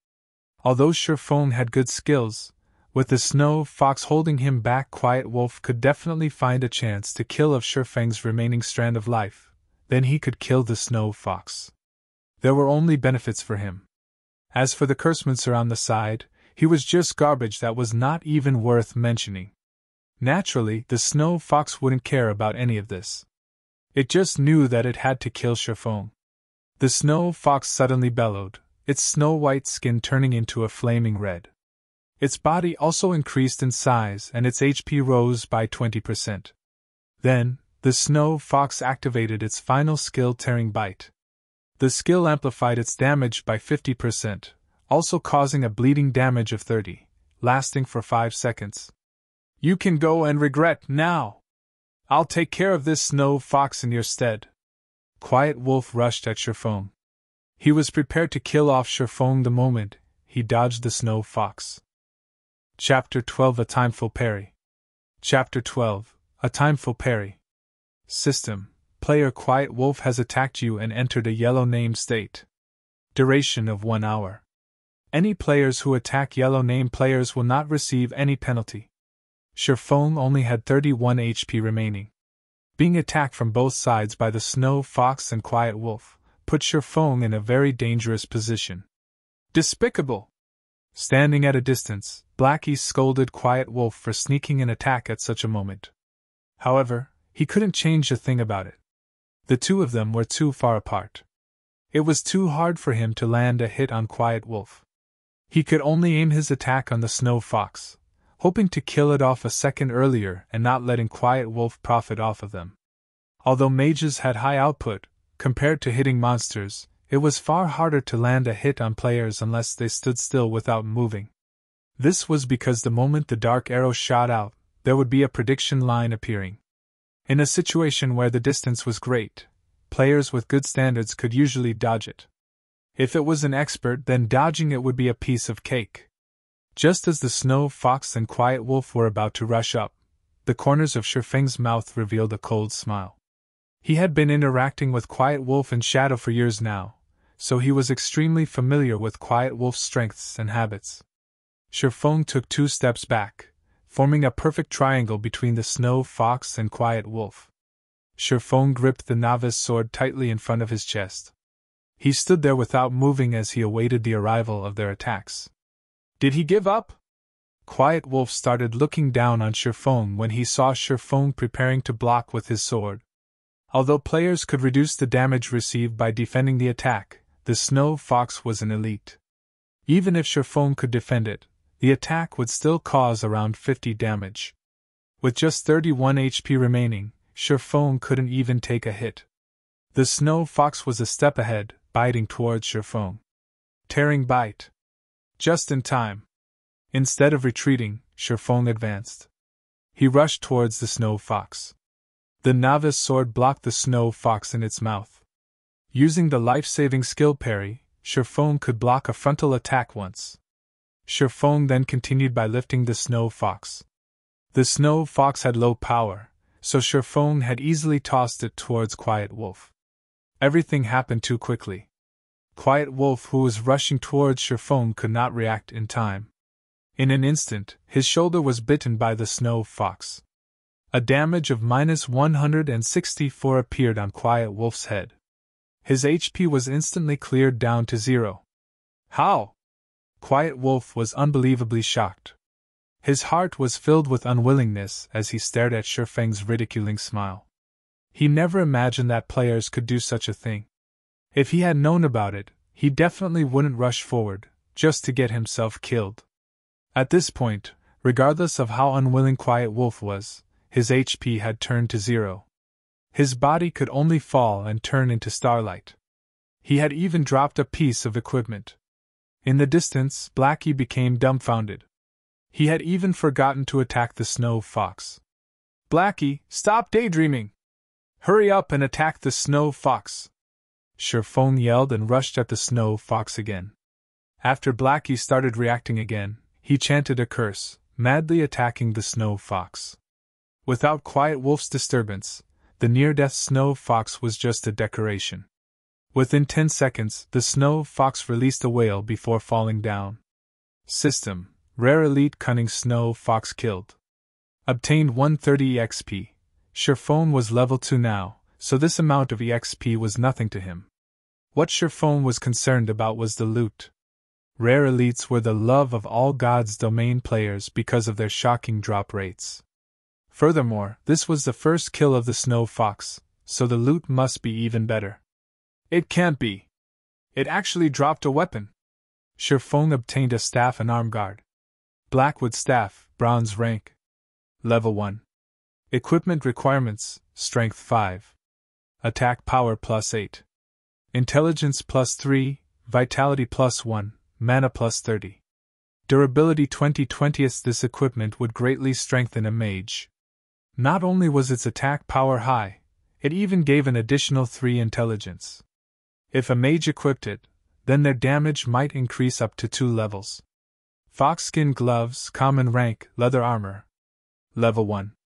Although Sherfone had good skills, with the Snow Fox holding him back, Quiet Wolf could definitely find a chance to kill off Sherfang's remaining strand of life. Then he could kill the Snow Fox. There were only benefits for him. As for the cursemonster on the side, he was just garbage that was not even worth mentioning. Naturally, the Snow Fox wouldn't care about any of this. It just knew that it had to kill Sherfone. The Snow Fox suddenly bellowed, its snow-white skin turning into a flaming red. Its body also increased in size and its HP rose by 20%. Then, the Snow Fox activated its final skill, Tearing Bite. The skill amplified its damage by 50%, also causing a bleeding damage of 30, lasting for 5 seconds. You can go and regret now. I'll take care of this Snow Fox in your stead. Quiet Wolf rushed at Sherfone. He was prepared to kill off Sherfone the moment he dodged the Snow Fox. Chapter 12: A Timeful Parry. Chapter 12: A Timeful Parry. System: Player Quiet Wolf has attacked you and entered a yellow name state. Duration of 1 hour. Any players who attack yellow name players will not receive any penalty. Sherfone only had 31 HP remaining. Being attacked from both sides by the Snow Fox and Quiet Wolf put Sherfone in a very dangerous position. Despicable! Standing at a distance, Blackie scolded Quiet Wolf for sneaking an attack at such a moment. However, he couldn't change a thing about it. The two of them were too far apart. It was too hard for him to land a hit on Quiet Wolf. He could only aim his attack on the Snow Fox, hoping to kill it off a second earlier and not letting Quiet Wolf profit off of them. Although mages had high output, compared to hitting monsters, it was far harder to land a hit on players unless they stood still without moving. This was because the moment the dark arrow shot out, there would be a prediction line appearing. In a situation where the distance was great, players with good standards could usually dodge it. If it was an expert, then dodging it would be a piece of cake. Just as the Snow Fox and Quiet Wolf were about to rush up, the corners of Sherfang's mouth revealed a cold smile. He had been interacting with Quiet Wolf and Shadow for years now, so he was extremely familiar with Quiet Wolf's strengths and habits. Sherfone took 2 steps back, forming a perfect triangle between the Snow Fox and Quiet Wolf. Sherfone gripped the novice sword tightly in front of his chest. He stood there without moving as he awaited the arrival of their attacks. Did he give up? Quiet Wolf started looking down on Sherfone when he saw Sherfone preparing to block with his sword. Although players could reduce the damage received by defending the attack, the Snow Fox was an elite. Even if Sherfone could defend it, the attack would still cause around 50 damage. With just 31 HP remaining, Sherfone couldn't even take a hit. The Snow Fox was a step ahead, biting towards Sherfone. Tearing Bite. Just in time. Instead of retreating, Sherfone advanced. He rushed towards the Snow Fox. The novice sword blocked the Snow Fox in its mouth. Using the life-saving skill Parry, Sherfone could block a frontal attack once. Sherfone then continued by lifting the Snow Fox. The Snow Fox had low power, so Sherfone had easily tossed it towards Quiet Wolf. Everything happened too quickly. Quiet Wolf, who was rushing towards Sherfone, could not react in time. In an instant, his shoulder was bitten by the Snow Fox. A damage of -164 appeared on Quiet Wolf's head. His HP was instantly cleared down to 0. How? Quiet Wolf was unbelievably shocked. His heart was filled with unwillingness as he stared at Shifeng's ridiculing smile. He never imagined that players could do such a thing. If he had known about it, he definitely wouldn't rush forward, just to get himself killed. At this point, regardless of how unwilling Quiet Wolf was, his HP had turned to 0. His body could only fall and turn into starlight. He had even dropped a piece of equipment. In the distance, Blackie became dumbfounded. He had even forgotten to attack the snow fox. Blackie, stop daydreaming! Hurry up and attack the snow fox! Shifeng yelled and rushed at the snow fox again. After Blackie started reacting again, he chanted a curse, madly attacking the snow fox. Without Quiet Wolf's disturbance, the near-death snow fox was just a decoration. Within 10 seconds, the snow fox released a wail before falling down. System: Rare Elite Cunning Snow Fox killed. Obtained 130 EXP. Shifeng was level 2 now, so this amount of EXP was nothing to him. What Shifeng was concerned about was the loot. Rare elites were the love of all God's domain players because of their shocking drop rates. Furthermore, this was the first kill of the snow fox, so the loot must be even better. It can't be. It actually dropped a weapon. Shifeng obtained a staff and arm guard. Blackwood staff, bronze rank. Level 1. Equipment requirements: Strength 5. Attack power +8. Intelligence +3, Vitality +1, Mana +30. Durability 20/20. This equipment would greatly strengthen a mage. Not only was its attack power high, it even gave an additional 3 intelligence. If a mage equipped it, then their damage might increase up to 2 levels. Foxskin gloves, common rank, leather armor. Level 1.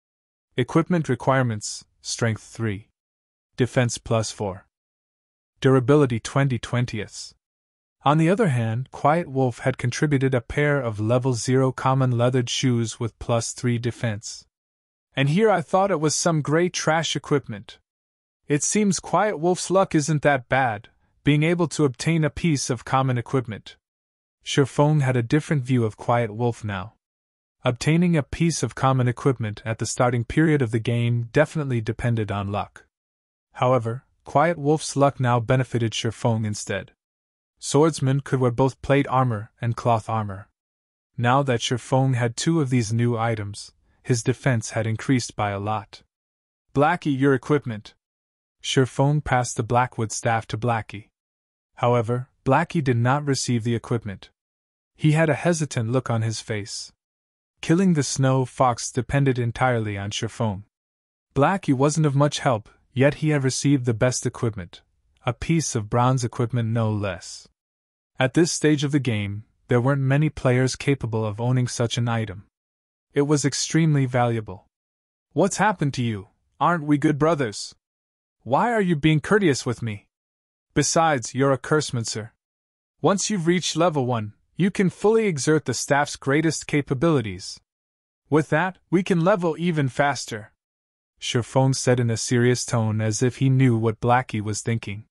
Equipment requirements: Strength 3. Defense +4. Durability 20/20. On the other hand, Quiet Wolf had contributed a pair of level 0 common leathered shoes with +3 defense. And here I thought it was some grey trash equipment. It seems Quiet Wolf's luck isn't that bad, being able to obtain a piece of common equipment. Shifeng had a different view of Quiet Wolf now. Obtaining a piece of common equipment at the starting period of the game definitely depended on luck. However, Quiet Wolf's luck now benefited Shifeng instead. Swordsmen could wear both plate armor and cloth armor. Now that Shifeng had 2 of these new items, his defense had increased by a lot. Blackie, your equipment. Shifeng passed the Blackwood staff to Blackie. However, Blackie did not receive the equipment. He had a hesitant look on his face. Killing the snow fox depended entirely on Shifeng. Blackie wasn't of much help, yet he had received the best equipment, a piece of bronze equipment no less. At this stage of the game, there weren't many players capable of owning such an item. It was extremely valuable. What's happened to you? Aren't we good brothers? Why are you being courteous with me? Besides, you're a cursemancer. Once you've reached level 1, you can fully exert the staff's greatest capabilities. With that, we can level even faster. Shifeng said in a serious tone as if he knew what Blackie was thinking.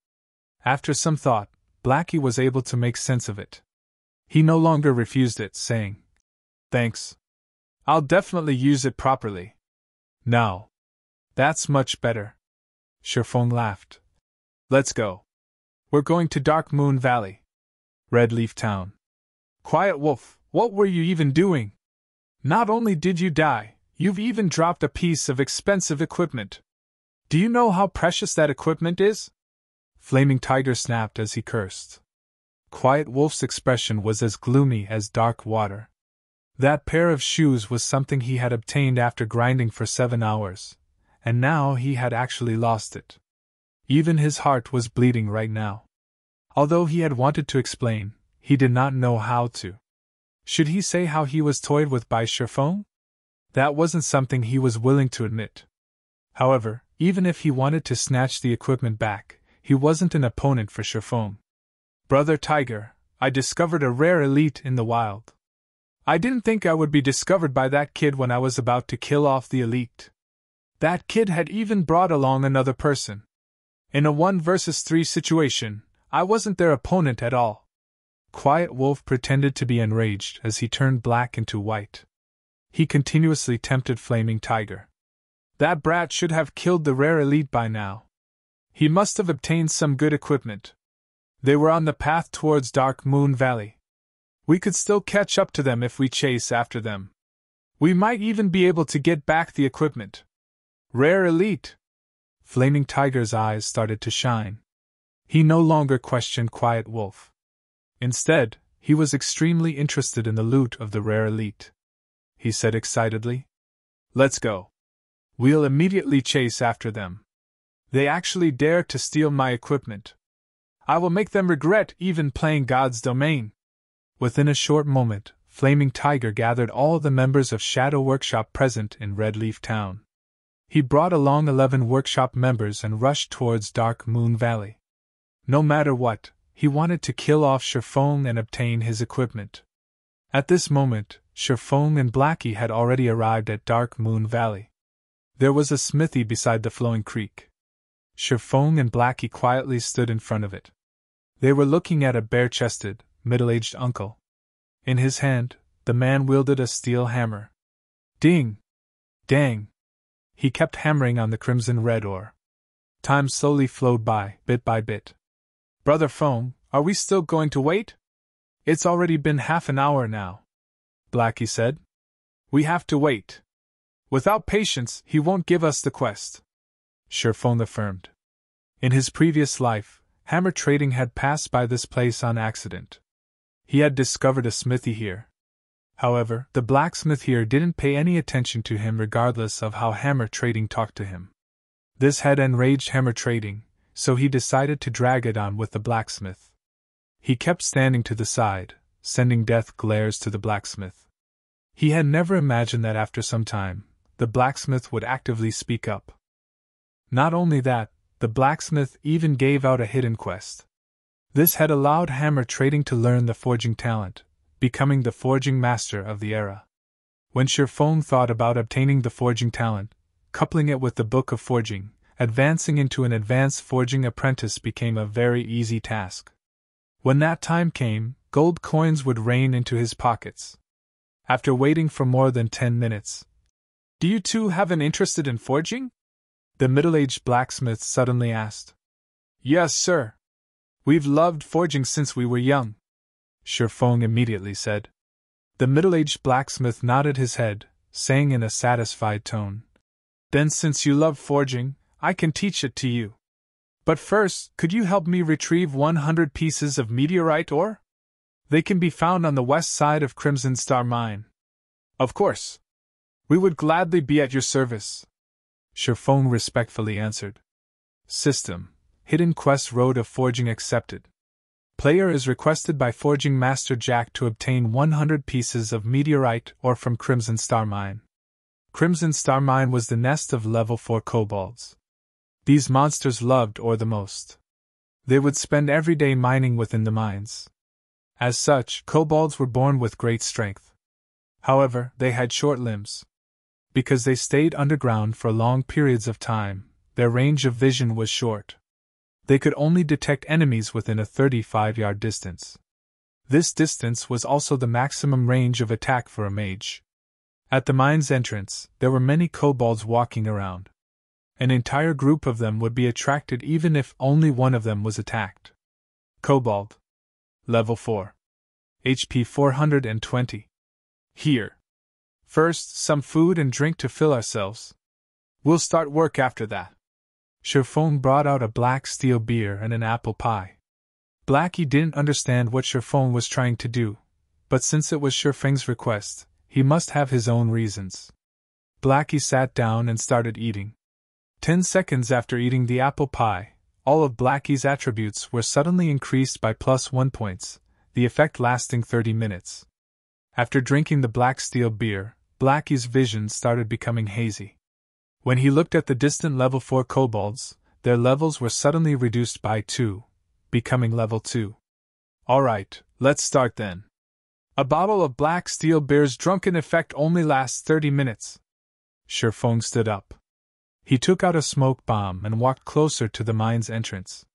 After some thought, Blackie was able to make sense of it. He no longer refused it, saying, "Thanks. I'll definitely use it properly." "Now. That's much better." Shifeng laughed. "Let's go. We're going to Dark Moon Valley. Red Leaf Town." "Quiet Wolf, what were you even doing? Not only did you die, you've even dropped a piece of expensive equipment. Do you know how precious that equipment is?" Flaming Tiger snapped as he cursed. Quiet Wolf's expression was as gloomy as dark water. That pair of shoes was something he had obtained after grinding for 7 hours, and now he had actually lost it. Even his heart was bleeding right now. Although he had wanted to explain, he did not know how to. Should he say how he was toyed with by Shifeng? That wasn't something he was willing to admit. However, even if he wanted to snatch the equipment back, he wasn't an opponent for Shifeng. "Brother Tiger, I discovered a rare elite in the wild. I didn't think I would be discovered by that kid when I was about to kill off the elite. That kid had even brought along another person. In a 1 versus 3 situation, I wasn't their opponent at all. Quiet Wolf pretended to be enraged as he turned black into white. He continuously tempted Flaming Tiger. That brat should have killed the rare elite by now. He must have obtained some good equipment. They were on the path towards Dark Moon Valley. We could still catch up to them if we chase after them. We might even be able to get back the equipment. Rare elite! Flaming Tiger's eyes started to shine. He no longer questioned Quiet Wolf. Instead, he was extremely interested in the loot of the rare elite. He said excitedly, "Let's go. We'll immediately chase after them. They actually dare to steal my equipment. I will make them regret even playing God's domain." Within a short moment, Flaming Tiger gathered all the members of Shadow Workshop present in Red Leaf Town. He brought along 11 workshop members and rushed towards Dark Moon Valley. No matter what, he wanted to kill off Sherfone and obtain his equipment. At this moment, Sherfone and Blackie had already arrived at Dark Moon Valley. There was a smithy beside the flowing creek. Sherfone and Blackie quietly stood in front of it. They were looking at a bare-chested, middle-aged uncle. In his hand, the man wielded a steel hammer. Ding! Dang! He kept hammering on the crimson-red ore. Time slowly flowed by, bit by bit. "Brother Foam, are we still going to wait? It's already been half an hour now," Blackie said. "We have to wait. Without patience, he won't give us the quest," Sherfone affirmed. In his previous life, hammer trading had passed by this place on accident. He had discovered a smithy here. However, the blacksmith here didn't pay any attention to him regardless of how hammer trading talked to him. This had enraged hammer trading, so he decided to drag it on with the blacksmith. He kept standing to the side, sending death glares to the blacksmith. He had never imagined that after some time, the blacksmith would actively speak up. Not only that, the blacksmith even gave out a hidden quest. This had allowed hammer trading to learn the forging talent, becoming the forging master of the era. When Sherfone thought about obtaining the forging talent, coupling it with the book of forging, advancing into an advanced forging apprentice became a very easy task. When that time came, gold coins would rain into his pockets. After waiting for more than 10 minutes, "Do you two have an interest in forging?" the middle-aged blacksmith suddenly asked. "Yes, sir. We've loved forging since we were young," Sherfone immediately said. The middle-aged blacksmith nodded his head, saying in a satisfied tone, "Then since you love forging, I can teach it to you. But first, could you help me retrieve 100 pieces of meteorite ore? They can be found on the west side of Crimson Star Mine." "Of course. We would gladly be at your service," Sherfone respectfully answered. System: Hidden Quest Road of Forging accepted. Player is requested by Forging Master Jack to obtain 100 pieces of meteorite ore from Crimson Star Mine. Crimson Star Mine was the nest of level 4 kobolds. These monsters loved ore the most. They would spend every day mining within the mines. As such, kobolds were born with great strength. However, they had short limbs. Because they stayed underground for long periods of time, their range of vision was short. They could only detect enemies within a 35-yard distance. This distance was also the maximum range of attack for a mage. At the mine's entrance, there were many kobolds walking around. An entire group of them would be attracted even if only one of them was attacked. Kobold. Level 4. HP 420. Here. First, some food and drink to fill ourselves. We'll start work after that. Sherfone brought out a black steel beer and an apple pie. Blackie didn't understand what Sherfone was trying to do, but since it was Sherfeng's request, he must have his own reasons. Blackie sat down and started eating. 10 seconds after eating the apple pie, all of Blackie's attributes were suddenly increased by +1 points, the effect lasting 30 minutes. After drinking the black steel beer, Blackie's vision started becoming hazy. When he looked at the distant level 4 kobolds, their levels were suddenly reduced by 2, becoming level 2. "Alright, let's start then. A bottle of black steel beer's drunken effect only lasts 30 minutes. Sherfone stood up. He took out a smoke bomb and walked closer to the mine's entrance.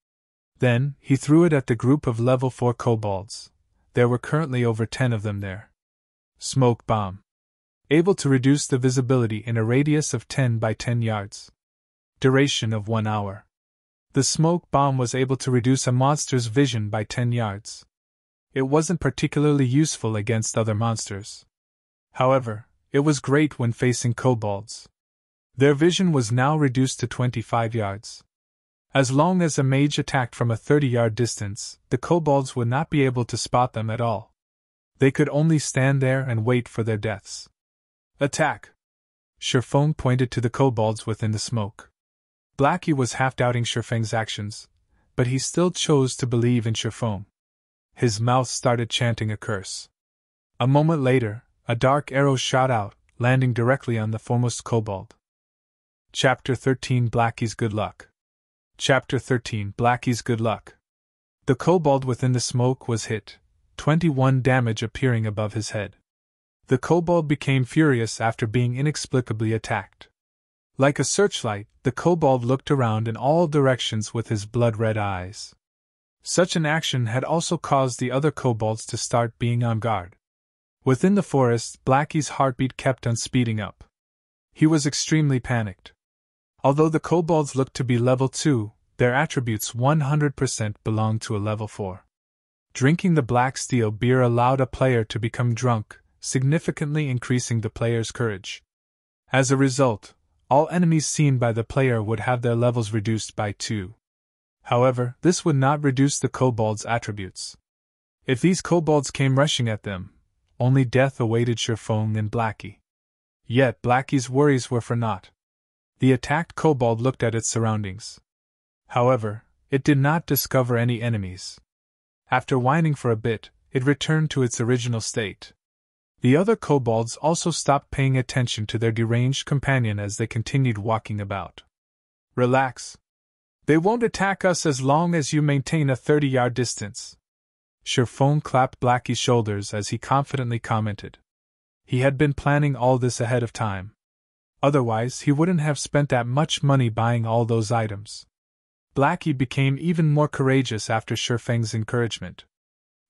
Then, he threw it at the group of level 4 kobolds. There were currently over 10 of them there. Smoke bomb. Able to reduce the visibility in a radius of 10 by 10 yards. Duration of 1 hour. The smoke bomb was able to reduce a monster's vision by 10 yards. It wasn't particularly useful against other monsters. However, it was great when facing kobolds. Their vision was now reduced to 25 yards. As long as a mage attacked from a 30-yard distance, the kobolds would not be able to spot them at all. They could only stand there and wait for their deaths. Attack! Sherfong pointed to the kobolds within the smoke. Blackie was half doubting Sherfeng's actions, but he still chose to believe in Sherfong. His mouth started chanting a curse. A moment later, a dark arrow shot out, landing directly on the foremost kobold. Chapter 13 Blackie's Good Luck. Chapter 13 Blackie's Good Luck. The kobold within the smoke was hit, 21 damage appearing above his head. The kobold became furious after being inexplicably attacked. Like a searchlight, the kobold looked around in all directions with his blood-red eyes. Such an action had also caused the other kobolds to start being on guard. Within the forest, Blackie's heartbeat kept on speeding up. He was extremely panicked. Although the kobolds looked to be level 2, their attributes 100% belonged to a level 4. Drinking the black steel beer allowed a player to become drunk, significantly increasing the player's courage. As a result, all enemies seen by the player would have their levels reduced by 2. However, this would not reduce the kobolds' attributes. If these kobolds came rushing at them, only death awaited Sherfong and Blackie. Yet Blackie's worries were for naught. The attacked kobold looked at its surroundings. However, it did not discover any enemies. After whining for a bit, it returned to its original state. The other kobolds also stopped paying attention to their deranged companion as they continued walking about. Relax. They won't attack us as long as you maintain a 30-yard distance. Sherfong clapped Blackie's shoulders as he confidently commented. He had been planning all this ahead of time. Otherwise, he wouldn't have spent that much money buying all those items. Blackie became even more courageous after Sherfeng's encouragement.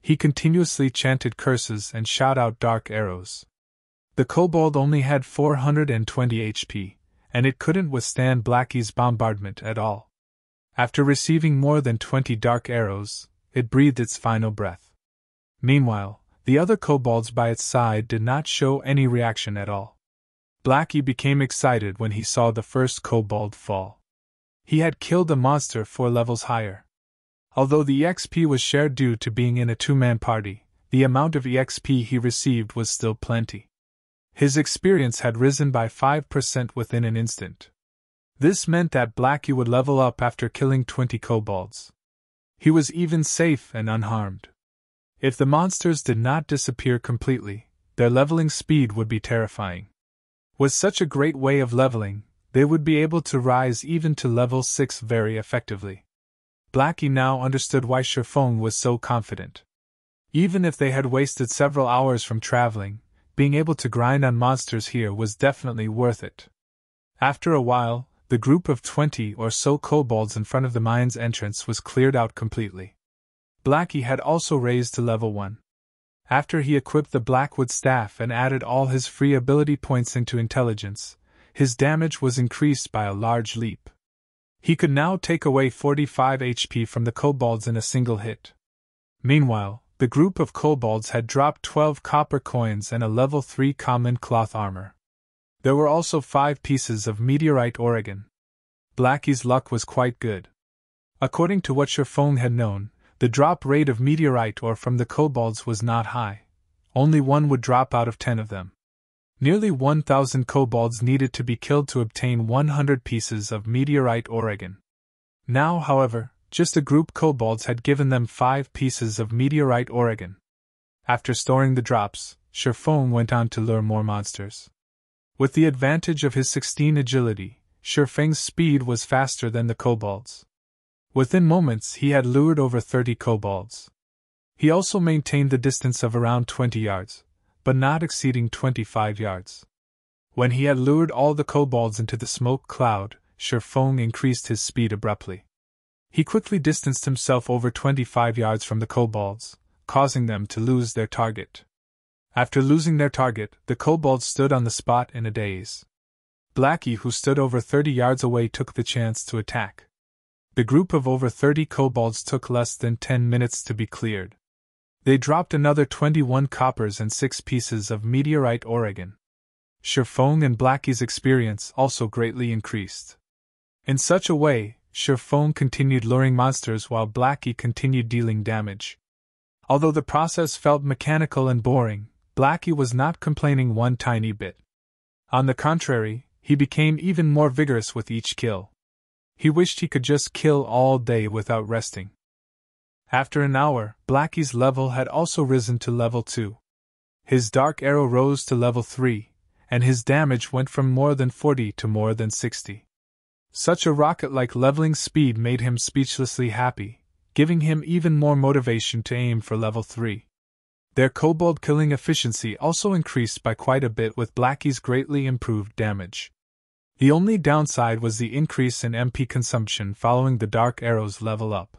He continuously chanted curses and shot out dark arrows. The kobold only had 420 HP, and it couldn't withstand Blackie's bombardment at all. After receiving more than 20 dark arrows, it breathed its final breath. Meanwhile, the other kobolds by its side did not show any reaction at all. Blackie became excited when he saw the first kobold fall. He had killed a monster 4 levels higher. Although the EXP was shared due to being in a 2-man party, the amount of EXP he received was still plenty. His experience had risen by 5% within an instant. This meant that Blackie would level up after killing 20 kobolds. He was even safe and unharmed. If the monsters did not disappear completely, their leveling speed would be terrifying. With such a great way of leveling, they would be able to rise even to level 6 very effectively. Blackie now understood why Sherfong was so confident. Even if they had wasted several hours from traveling, being able to grind on monsters here was definitely worth it. After a while, the group of 20 or so kobolds in front of the mine's entrance was cleared out completely. Blackie had also raised to level 1. After he equipped the Blackwood staff and added all his free ability points into intelligence, his damage was increased by a large leap. He could now take away 45 HP from the kobolds in a single hit. Meanwhile, the group of kobolds had dropped 12 copper coins and a level 3 common cloth armor. There were also 5 pieces of meteorite Oregon. Blackie's luck was quite good. According to what Sherfong had known, the drop rate of meteorite ore from the kobolds was not high. Only 1 would drop out of 10 of them. Nearly 1,000 kobolds needed to be killed to obtain 100 pieces of meteorite Oregon. Now, however, just a group kobolds had given them 5 pieces of meteorite Oregon. After storing the drops, Sherfong went on to lure more monsters. With the advantage of his 16 agility, Sherfeng's speed was faster than the kobolds. Within moments he had lured over 30 kobolds. He also maintained the distance of around 20 yards, but not exceeding 25 yards. When he had lured all the kobolds into the smoke cloud, Sherfong increased his speed abruptly. He quickly distanced himself over 25 yards from the kobolds, causing them to lose their target. After losing their target, the kobolds stood on the spot in a daze. Blackie, who stood over 30 yards away, took the chance to attack. The group of over 30 kobolds took less than 10 minutes to be cleared. They dropped another 21 coppers and 6 pieces of meteorite Oregon. Sherfong and Blackie's experience also greatly increased. In such a way, Sherfong continued luring monsters while Blackie continued dealing damage. Although the process felt mechanical and boring, Blackie was not complaining one tiny bit. On the contrary, he became even more vigorous with each kill. He wished he could just kill all day without resting. After an hour, Blackie's level had also risen to level 2. His dark arrow rose to level 3, and his damage went from more than 40 to more than 60. Such a rocket-like leveling speed made him speechlessly happy, giving him even more motivation to aim for level 3. Their kobold killing efficiency also increased by quite a bit with Blackie's greatly improved damage. The only downside was the increase in MP consumption following the dark arrow's level up.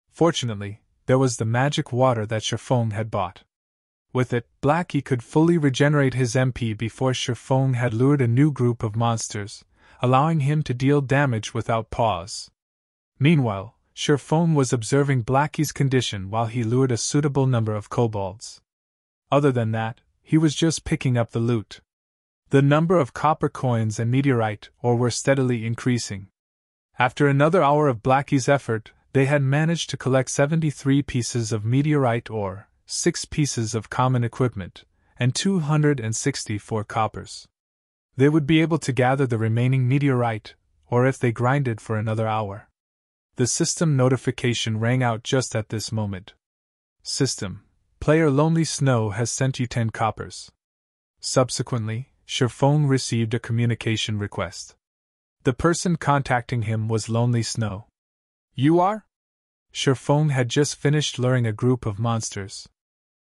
Fortunately, there was the magic water that Sherfong had bought. With it, Blackie could fully regenerate his MP before Sherfong had lured a new group of monsters, allowing him to deal damage without pause. Meanwhile, Sherfong was observing Blackie's condition while he lured a suitable number of kobolds. Other than that, he was just picking up the loot. The number of copper coins and meteorite ore were steadily increasing. After another hour of Blackie's effort, they had managed to collect 73 pieces of meteorite ore, 6 pieces of common equipment, and 264 coppers. They would be able to gather the remaining meteorite, or if they grinded for another hour. The system notification rang out just at this moment. System: Player Lonely Snow has sent you 10 coppers. Subsequently, Sherfong received a communication request. The person contacting him was Lonely Snow. You are? Sherfong had just finished luring a group of monsters.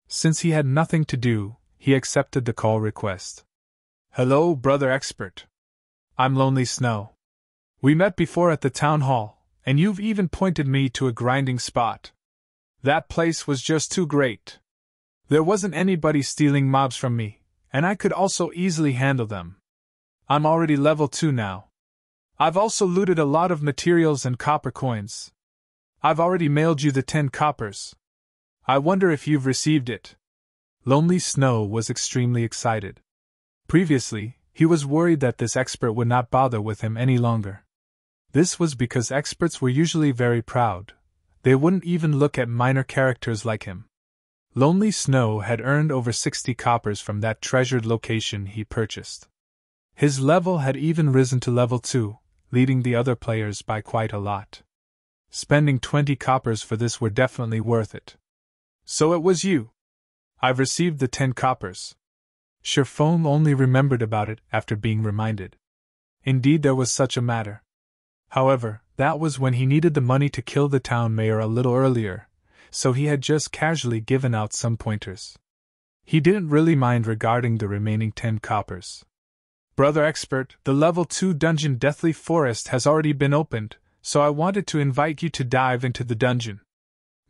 Since he had nothing to do, he accepted the call request. Hello, brother expert. I'm Lonely Snow. We met before at the town hall, and you've even pointed me to a grinding spot. That place was just too great. There wasn't anybody stealing mobs from me, and I could also easily handle them. I'm already level 2 now. I've also looted a lot of materials and copper coins. I've already mailed you the 10 coppers. I wonder if you've received it. Lonely Snow was extremely excited. Previously, he was worried that this expert would not bother with him any longer. This was because experts were usually very proud. They wouldn't even look at minor characters like him. Lonely Snow had earned over 60 coppers from that treasured location he purchased. His level had even risen to level 2, leading the other players by quite a lot. Spending 20 coppers for this were definitely worth it. So it was you. I've received the 10 coppers. Sherfong only remembered about it after being reminded. Indeed, there was such a matter. However, that was when he needed the money to kill the town mayor a little earlier, so he had just casually given out some pointers. He didn't really mind regarding the remaining 10 coppers. Brother expert, the level 2 dungeon Deathly Forest has already been opened, so I wanted to invite you to dive into the dungeon.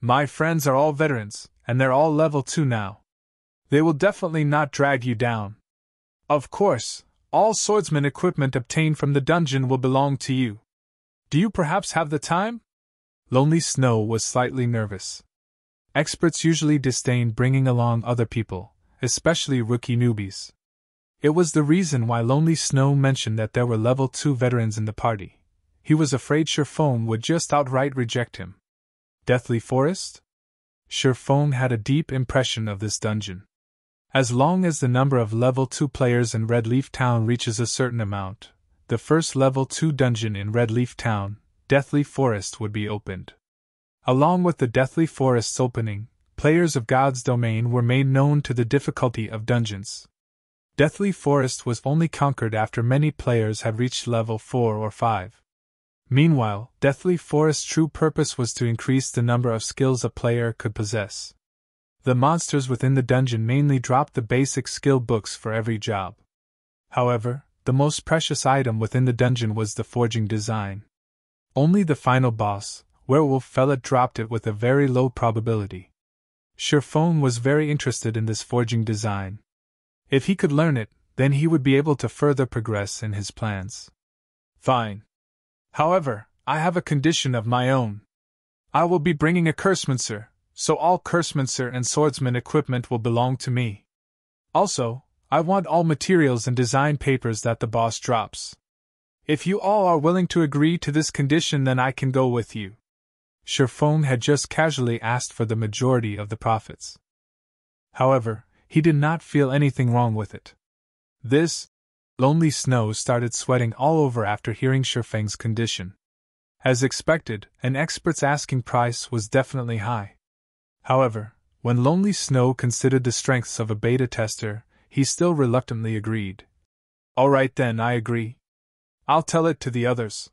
My friends are all veterans, and they're all level 2 now. They will definitely not drag you down. Of course, all swordsman equipment obtained from the dungeon will belong to you. Do you perhaps have the time? Lonely Snow was slightly nervous. Experts usually disdained bringing along other people, especially rookie newbies. It was the reason why Lonely Snow mentioned that there were level 2 veterans in the party. He was afraid Sherfong would just outright reject him. Deathly Forest? Sherfong had a deep impression of this dungeon. As long as the number of level 2 players in Red Leaf Town reaches a certain amount, the first level 2 dungeon in Red Leaf Town, Deathly Forest, would be opened. Along with the Deathly Forest's opening, players of God's Domain were made known to the difficulty of dungeons. Deathly Forest was only conquered after many players had reached level 4 or 5. Meanwhile, Deathly Forest's true purpose was to increase the number of skills a player could possess. The monsters within the dungeon mainly dropped the basic skill books for every job. However, the most precious item within the dungeon was the forging design. Only the final boss, Werewolf Fella, dropped it with a very low probability. Sherfone was very interested in this forging design. If he could learn it, then he would be able to further progress in his plans. Fine. However, I have a condition of my own. I will be bringing a cursemancer, so all cursemancer and swordsman equipment will belong to me. Also, I want all materials and design papers that the boss drops. If you all are willing to agree to this condition, then I can go with you. Sherfone had just casually asked for the majority of the profits. However, he did not feel anything wrong with it. Lonely Snow started sweating all over after hearing Sherfang's condition. As expected, an expert's asking price was definitely high. However, when Lonely Snow considered the strengths of a beta tester, he still reluctantly agreed. Alright then, I agree. I'll tell it to the others.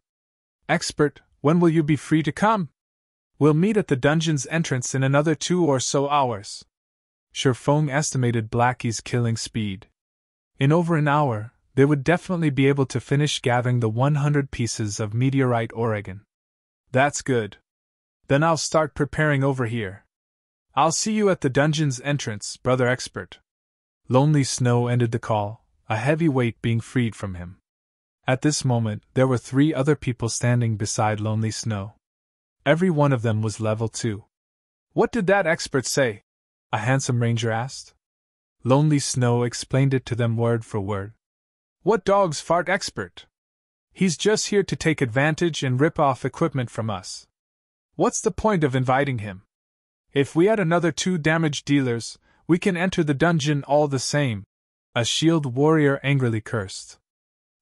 Expert, when will you be free to come? We'll meet at the dungeon's entrance in another 2 or so hours. Sherfone estimated Blackie's killing speed. In over an hour, they would definitely be able to finish gathering the 100 pieces of meteorite Oregon. That's good. Then I'll start preparing over here. I'll see you at the dungeon's entrance, brother expert. Lonely Snow ended the call, a heavy weight being freed from him. At this moment, there were 3 other people standing beside Lonely Snow. Every one of them was level 2. What did that expert say? A handsome ranger asked. Lonely Snow explained it to them word for word. What dog's fart expert? He's just here to take advantage and rip off equipment from us. What's the point of inviting him? If we add another 2 damage dealers, we can enter the dungeon all the same. A shield warrior angrily cursed.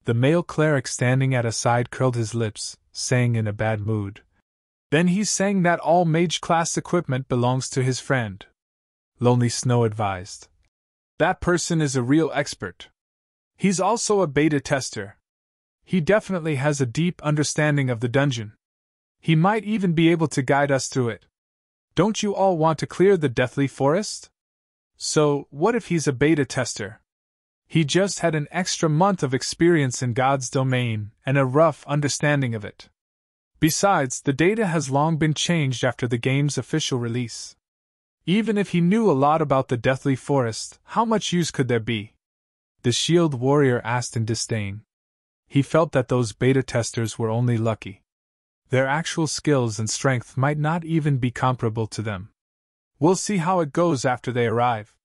The male cleric standing at a side curled his lips, saying in a bad mood. Then he's saying that all mage class equipment belongs to his friend. Lonely Snow advised. That person is a real expert. He's also a beta tester. He definitely has a deep understanding of the dungeon. He might even be able to guide us through it. Don't you all want to clear the Deathly Forest? So, what if he's a beta tester? He just had an extra month of experience in God's domain and a rough understanding of it. Besides, the data has long been changed after the game's official release. Even if he knew a lot about the Deathly Forest, how much use could there be? The shield warrior asked in disdain. He felt that those beta testers were only lucky. Their actual skills and strength might not even be comparable to them. We'll see how it goes after they arrive.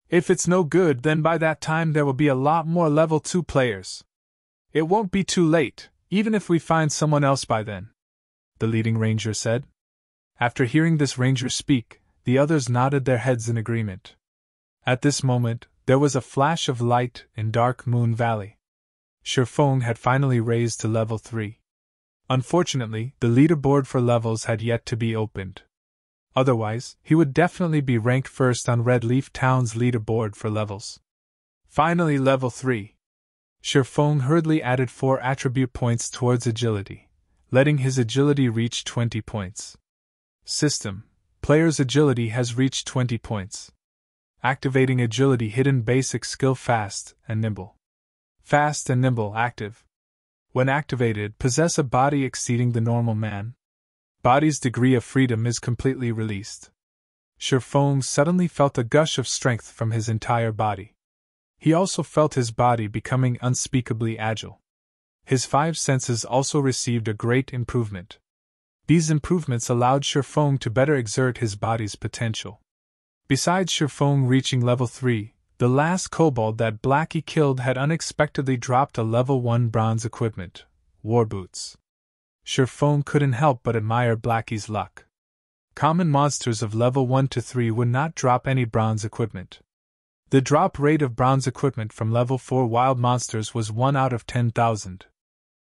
If it's no good, then by that time there will be a lot more level 2 players. It won't be too late, even if we find someone else by then, the leading ranger said. After hearing this ranger speak, the others nodded their heads in agreement. At this moment, there was a flash of light in Dark Moon Valley. Sherfone had finally raised to level 3. Unfortunately, the leaderboard for levels had yet to be opened. Otherwise, he would definitely be ranked first on Red Leaf Town's leaderboard for levels. Finally, level 3. Sherfone hurriedly added 4 attribute points towards agility, letting his agility reach 20 points. System: player's agility has reached 20 points. Activating agility hidden basic skill Fast and Nimble. Fast and Nimble active. When activated, possess a body exceeding the normal man. Body's degree of freedom is completely released. Sherfone suddenly felt a gush of strength from his entire body. He also felt his body becoming unspeakably agile. His 5 senses also received a great improvement. These improvements allowed Sherfone to better exert his body's potential. Besides Sherfone reaching level 3, the last kobold that Blackie killed had unexpectedly dropped a level 1 bronze equipment, war boots. Sherfone couldn't help but admire Blackie's luck. Common monsters of level 1 to 3 would not drop any bronze equipment. The drop rate of bronze equipment from level 4 wild monsters was 1 out of 10,000.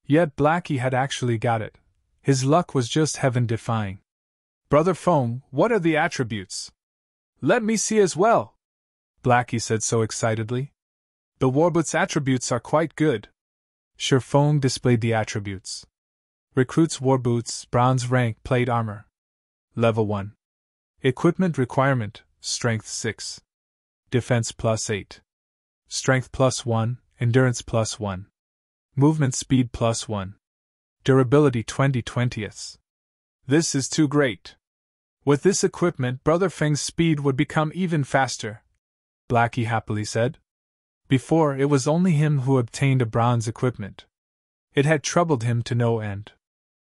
Yet Blackie had actually got it. His luck was just heaven-defying. Brother Foam, what are the attributes? Let me see as well, Blackie said so excitedly. The Warboots attributes are quite good. Sherfone displayed the attributes. Recruits Warboots, bronze rank, plate armor. Level 1. Equipment requirement, strength 6. Defense +8. Strength +1, endurance +1. Movement speed +1. Durability 20/20. This is too great. With this equipment, Brother Feng's speed would become even faster, Blackie happily said. Before, it was only him who obtained a bronze equipment. It had troubled him to no end.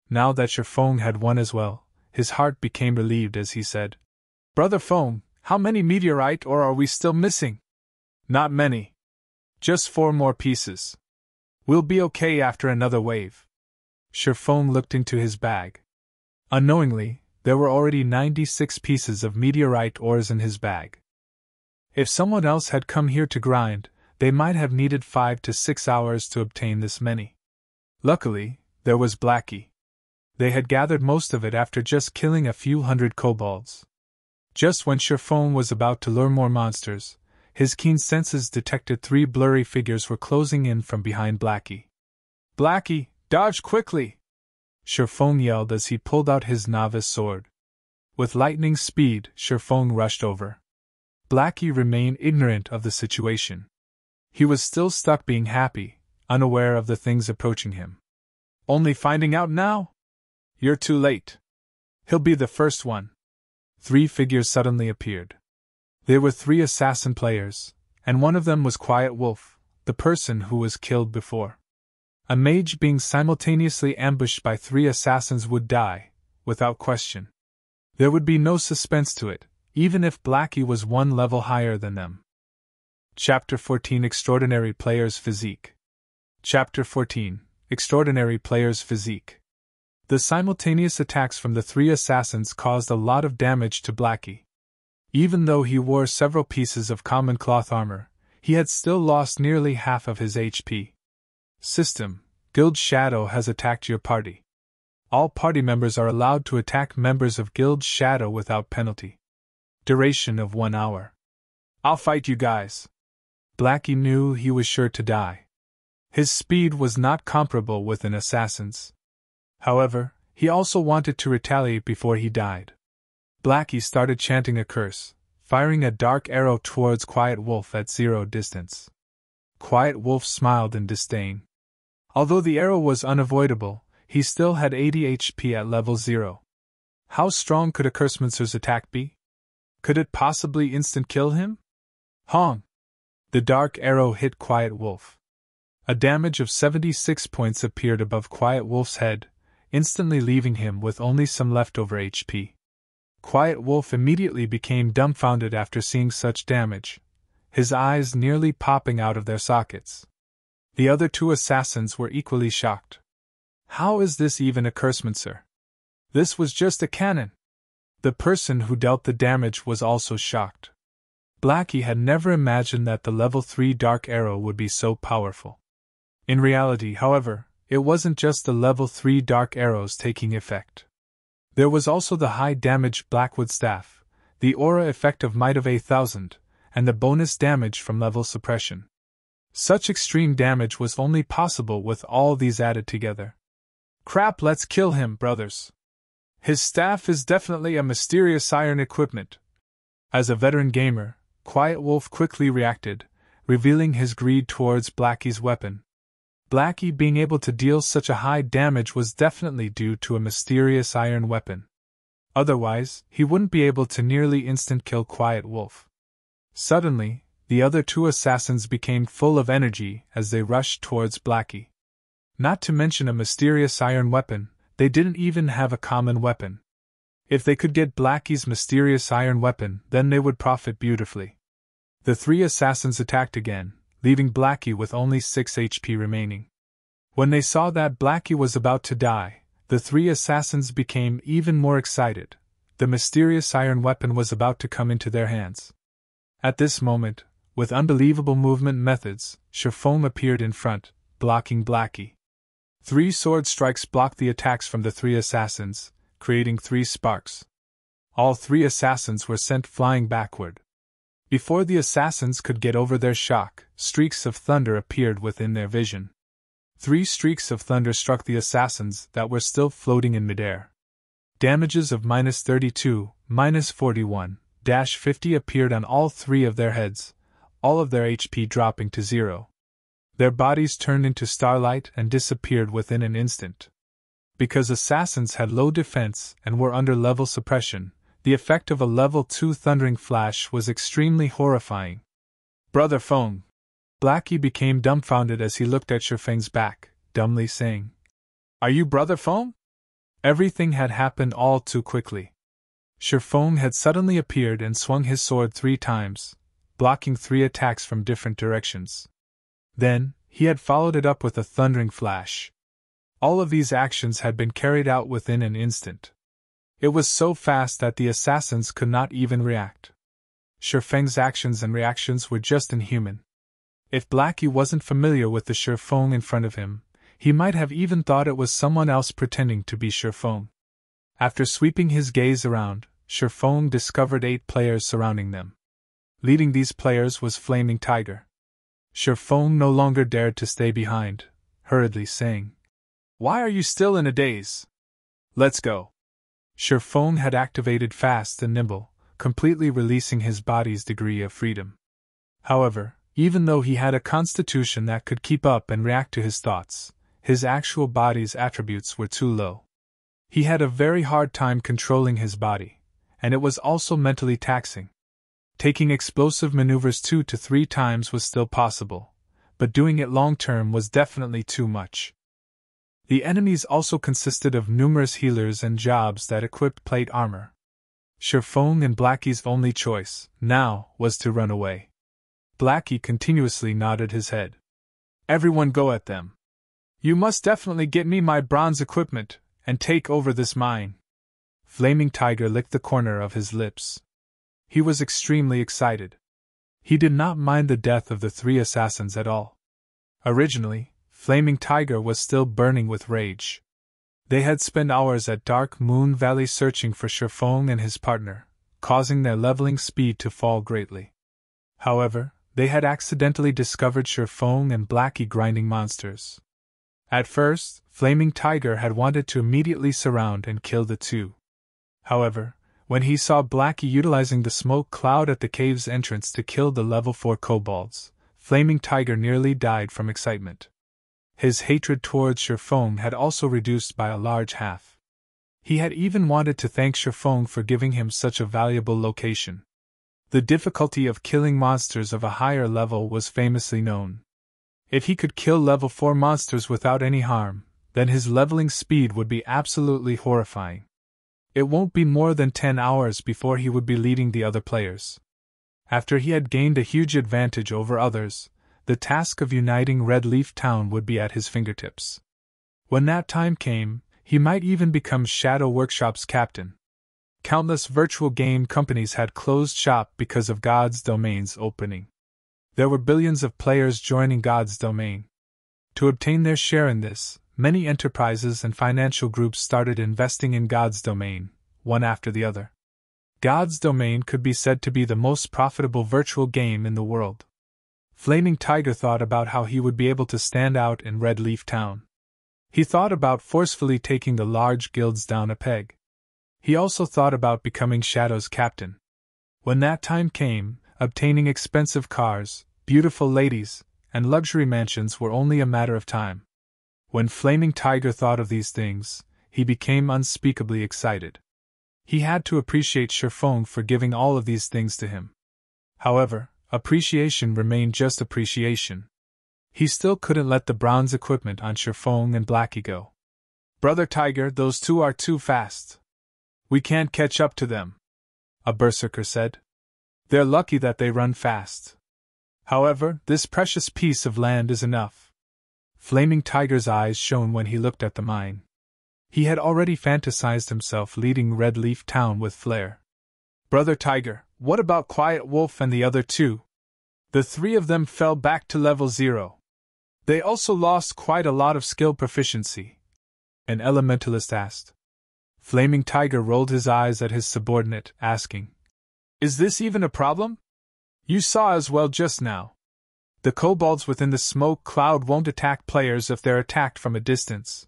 Now that Sherfong had won as well, his heart became relieved as he said, Brother Feng, how many meteorite ore are we still missing? Not many. Just 4 more pieces. We'll be okay after another wave. Sherfong looked into his bag. Unknowingly, there were already 96 pieces of meteorite ores in his bag. If someone else had come here to grind, they might have needed 5 to 6 hours to obtain this many. Luckily, there was Blackie. They had gathered most of it after just killing a few hundred kobolds. Just when Sherfong was about to lure more monsters, his keen senses detected 3 blurry figures were closing in from behind Blackie. Blackie, dodge quickly! Sherfong yelled as he pulled out his novice sword. With lightning speed, Sherfong rushed over. Blackie remained ignorant of the situation. He was still stuck being happy, unaware of the things approaching him. Only finding out now? You're too late. He'll be the first one. 3 figures suddenly appeared. They were 3 assassin players, and one of them was Quiet Wolf, the person who was killed before. A mage being simultaneously ambushed by 3 assassins would die, without question. There would be no suspense to it, even if Blackie was 1 level higher than them. Chapter 14 Extraordinary Player's Physique. Chapter 14 Extraordinary Player's Physique. The simultaneous attacks from the 3 assassins caused a lot of damage to Blackie. Even though he wore several pieces of common cloth armor, he had still lost nearly half of his HP. System: Guild Shadow has attacked your party. All party members are allowed to attack members of Guild Shadow without penalty. Duration of 1 hour. I'll fight you guys. Blackie knew he was sure to die. His speed was not comparable with an assassin's. However, he also wanted to retaliate before he died. Blackie started chanting a curse, firing a dark arrow towards Quiet Wolf at 0 distance. Quiet Wolf smiled in disdain. Although the arrow was unavoidable, he still had 80 HP at level 0. How strong could a Cursemancer's attack be? Could it possibly instant kill him? Hong! The dark arrow hit Quiet Wolf. A damage of 76 points appeared above Quiet Wolf's head, instantly leaving him with only some leftover HP. Quiet Wolf immediately became dumbfounded after seeing such damage, his eyes nearly popping out of their sockets. The other 2 assassins were equally shocked. How is this even a Cursemancer? This was just a cannon. The person who dealt the damage was also shocked. Blackie had never imagined that the level 3 dark arrow would be so powerful. In reality, however, it wasn't just the level 3 dark arrows taking effect. There was also the high damage Blackwood Staff, the aura effect of Might of 8,000, and the bonus damage from level suppression. Such extreme damage was only possible with all these added together. Crap, let's kill him, brothers. His staff is definitely a mysterious iron equipment. As a veteran gamer, Quiet Wolf quickly reacted, revealing his greed towards Blackie's weapon. Blackie being able to deal such a high damage was definitely due to a mysterious iron weapon. Otherwise, he wouldn't be able to nearly instant kill Quiet Wolf. Suddenly, the other 2 assassins became full of energy as they rushed towards Blackie. Not to mention a mysterious iron weapon, they didn't even have a common weapon. If they could get Blackie's mysterious iron weapon, then they would profit beautifully. The 3 assassins attacked again, leaving Blackie with only 6 HP remaining. When they saw that Blackie was about to die, the 3 assassins became even more excited. The mysterious iron weapon was about to come into their hands. At this moment, with unbelievable movement methods, Sherfong appeared in front, blocking Blackie. 3 sword strikes blocked the attacks from the 3 assassins, creating 3 sparks. All 3 assassins were sent flying backward. Before the assassins could get over their shock, streaks of thunder appeared within their vision. 3 streaks of thunder struck the assassins that were still floating in midair. Damages of -32, -41, -50 appeared on all 3 of their heads, all of their HP dropping to 0. Their bodies turned into starlight and disappeared within an instant. Because assassins had low defense and were under level suppression, the effect of a level 2 thundering flash was extremely horrifying. Brother Feng! Blackie became dumbfounded as he looked at Shifeng's back, dumbly saying, "Are you Brother Feng?" Everything had happened all too quickly. Shifeng had suddenly appeared and swung his sword 3 times, blocking 3 attacks from different directions. Then, he had followed it up with a thundering flash. All of these actions had been carried out within an instant. It was so fast that the assassins could not even react. Shifeng's actions and reactions were just inhuman. If Blackie wasn't familiar with the Shifeng in front of him, he might have even thought it was someone else pretending to be Shifeng. After sweeping his gaze around, Shifeng discovered 8 players surrounding them. Leading these players was Flaming Tiger. Shifeng no longer dared to stay behind, hurriedly saying, "Why are you still in a daze? Let's go." Shifeng had activated Fast and Nimble, completely releasing his body's degree of freedom. However, even though he had a constitution that could keep up and react to his thoughts, his actual body's attributes were too low. He had a very hard time controlling his body, and it was also mentally taxing. Taking explosive maneuvers 2 to 3 times was still possible, but doing it long-term was definitely too much. The enemies also consisted of numerous healers and jobs that equipped plate armor. Shifeng and Blackie's only choice, now, was to run away. Blackie continuously nodded his head. "Everyone go at them. You must definitely get me my bronze equipment, and take over this mine." Flaming Tiger licked the corner of his lips. He was extremely excited. He did not mind the death of the 3 assassins at all. Originally, Flaming Tiger was still burning with rage. They had spent hours at Dark Moon Valley searching for Shifeng and his partner, causing their leveling speed to fall greatly. However, they had accidentally discovered Shifeng and Blackie grinding monsters. At first, Flaming Tiger had wanted to immediately surround and kill the 2. However, when he saw Blackie utilizing the smoke cloud at the cave's entrance to kill the level 4 kobolds, Flaming Tiger nearly died from excitement. His hatred towards Shifeng had also reduced by a large half. He had even wanted to thank Shifeng for giving him such a valuable location. The difficulty of killing monsters of a higher level was famously known. If he could kill level 4 monsters without any harm, then his leveling speed would be absolutely horrifying. It won't be more than 10 hours before he would be leading the other players. After he had gained a huge advantage over others, the task of uniting Red Leaf Town would be at his fingertips. When that time came, he might even become Shadow Workshop's captain. Countless virtual game companies had closed shop because of God's Domain's opening. There were billions of players joining God's Domain. To obtain their share in this, many enterprises and financial groups started investing in God's Domain, one after the other. God's Domain could be said to be the most profitable virtual game in the world. Flaming Tiger thought about how he would be able to stand out in Red Leaf Town. He thought about forcefully taking the large guilds down a peg. He also thought about becoming Shadow's captain. When that time came, obtaining expensive cars, beautiful ladies, and luxury mansions were only a matter of time. When Flaming Tiger thought of these things, he became unspeakably excited. He had to appreciate Shifeng for giving all of these things to him. However, appreciation remained just appreciation. He still couldn't let the bronze equipment on Shifeng and Blackie go. "Brother Tiger, those 2 are too fast. We can't catch up to them," a berserker said. "They're lucky that they run fast. However, this precious piece of land is enough." Flaming Tiger's eyes shone when he looked at the mine. He had already fantasized himself leading Red Leaf Town with flair. "Brother Tiger, what about Quiet Wolf and the other 2? The 3 of them fell back to level 0. They also lost quite a lot of skill proficiency," an elementalist asked. Flaming Tiger rolled his eyes at his subordinate, asking, "Is this even a problem? You saw as well just now. The kobolds within the smoke cloud won't attack players if they're attacked from a distance.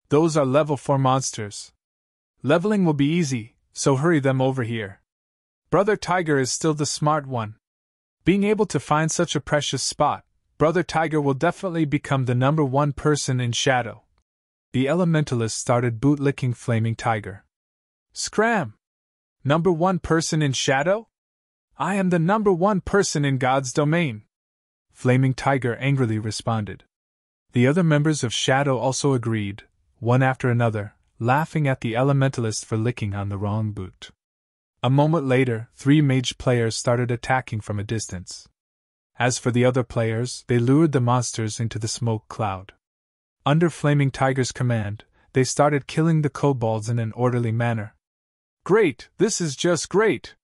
Those are level 4 monsters. Leveling will be easy, so hurry them over here. Brother Tiger is still the smart one. Being able to find such a precious spot, Brother Tiger will definitely become the number one person in Shadow. The Elementalist started bootlicking Flaming Tiger. Scram! Number one person in Shadow? I am the number one person in God's domain! Flaming Tiger angrily responded. The other members of Shadow also agreed, one after another, laughing at the Elementalist for licking on the wrong boot. A moment later, 3 mage players started attacking from a distance. As for the other players, they lured the monsters into the smoke cloud. Under Flaming Tiger's command, they started killing the kobolds in an orderly manner. Great, this is just great!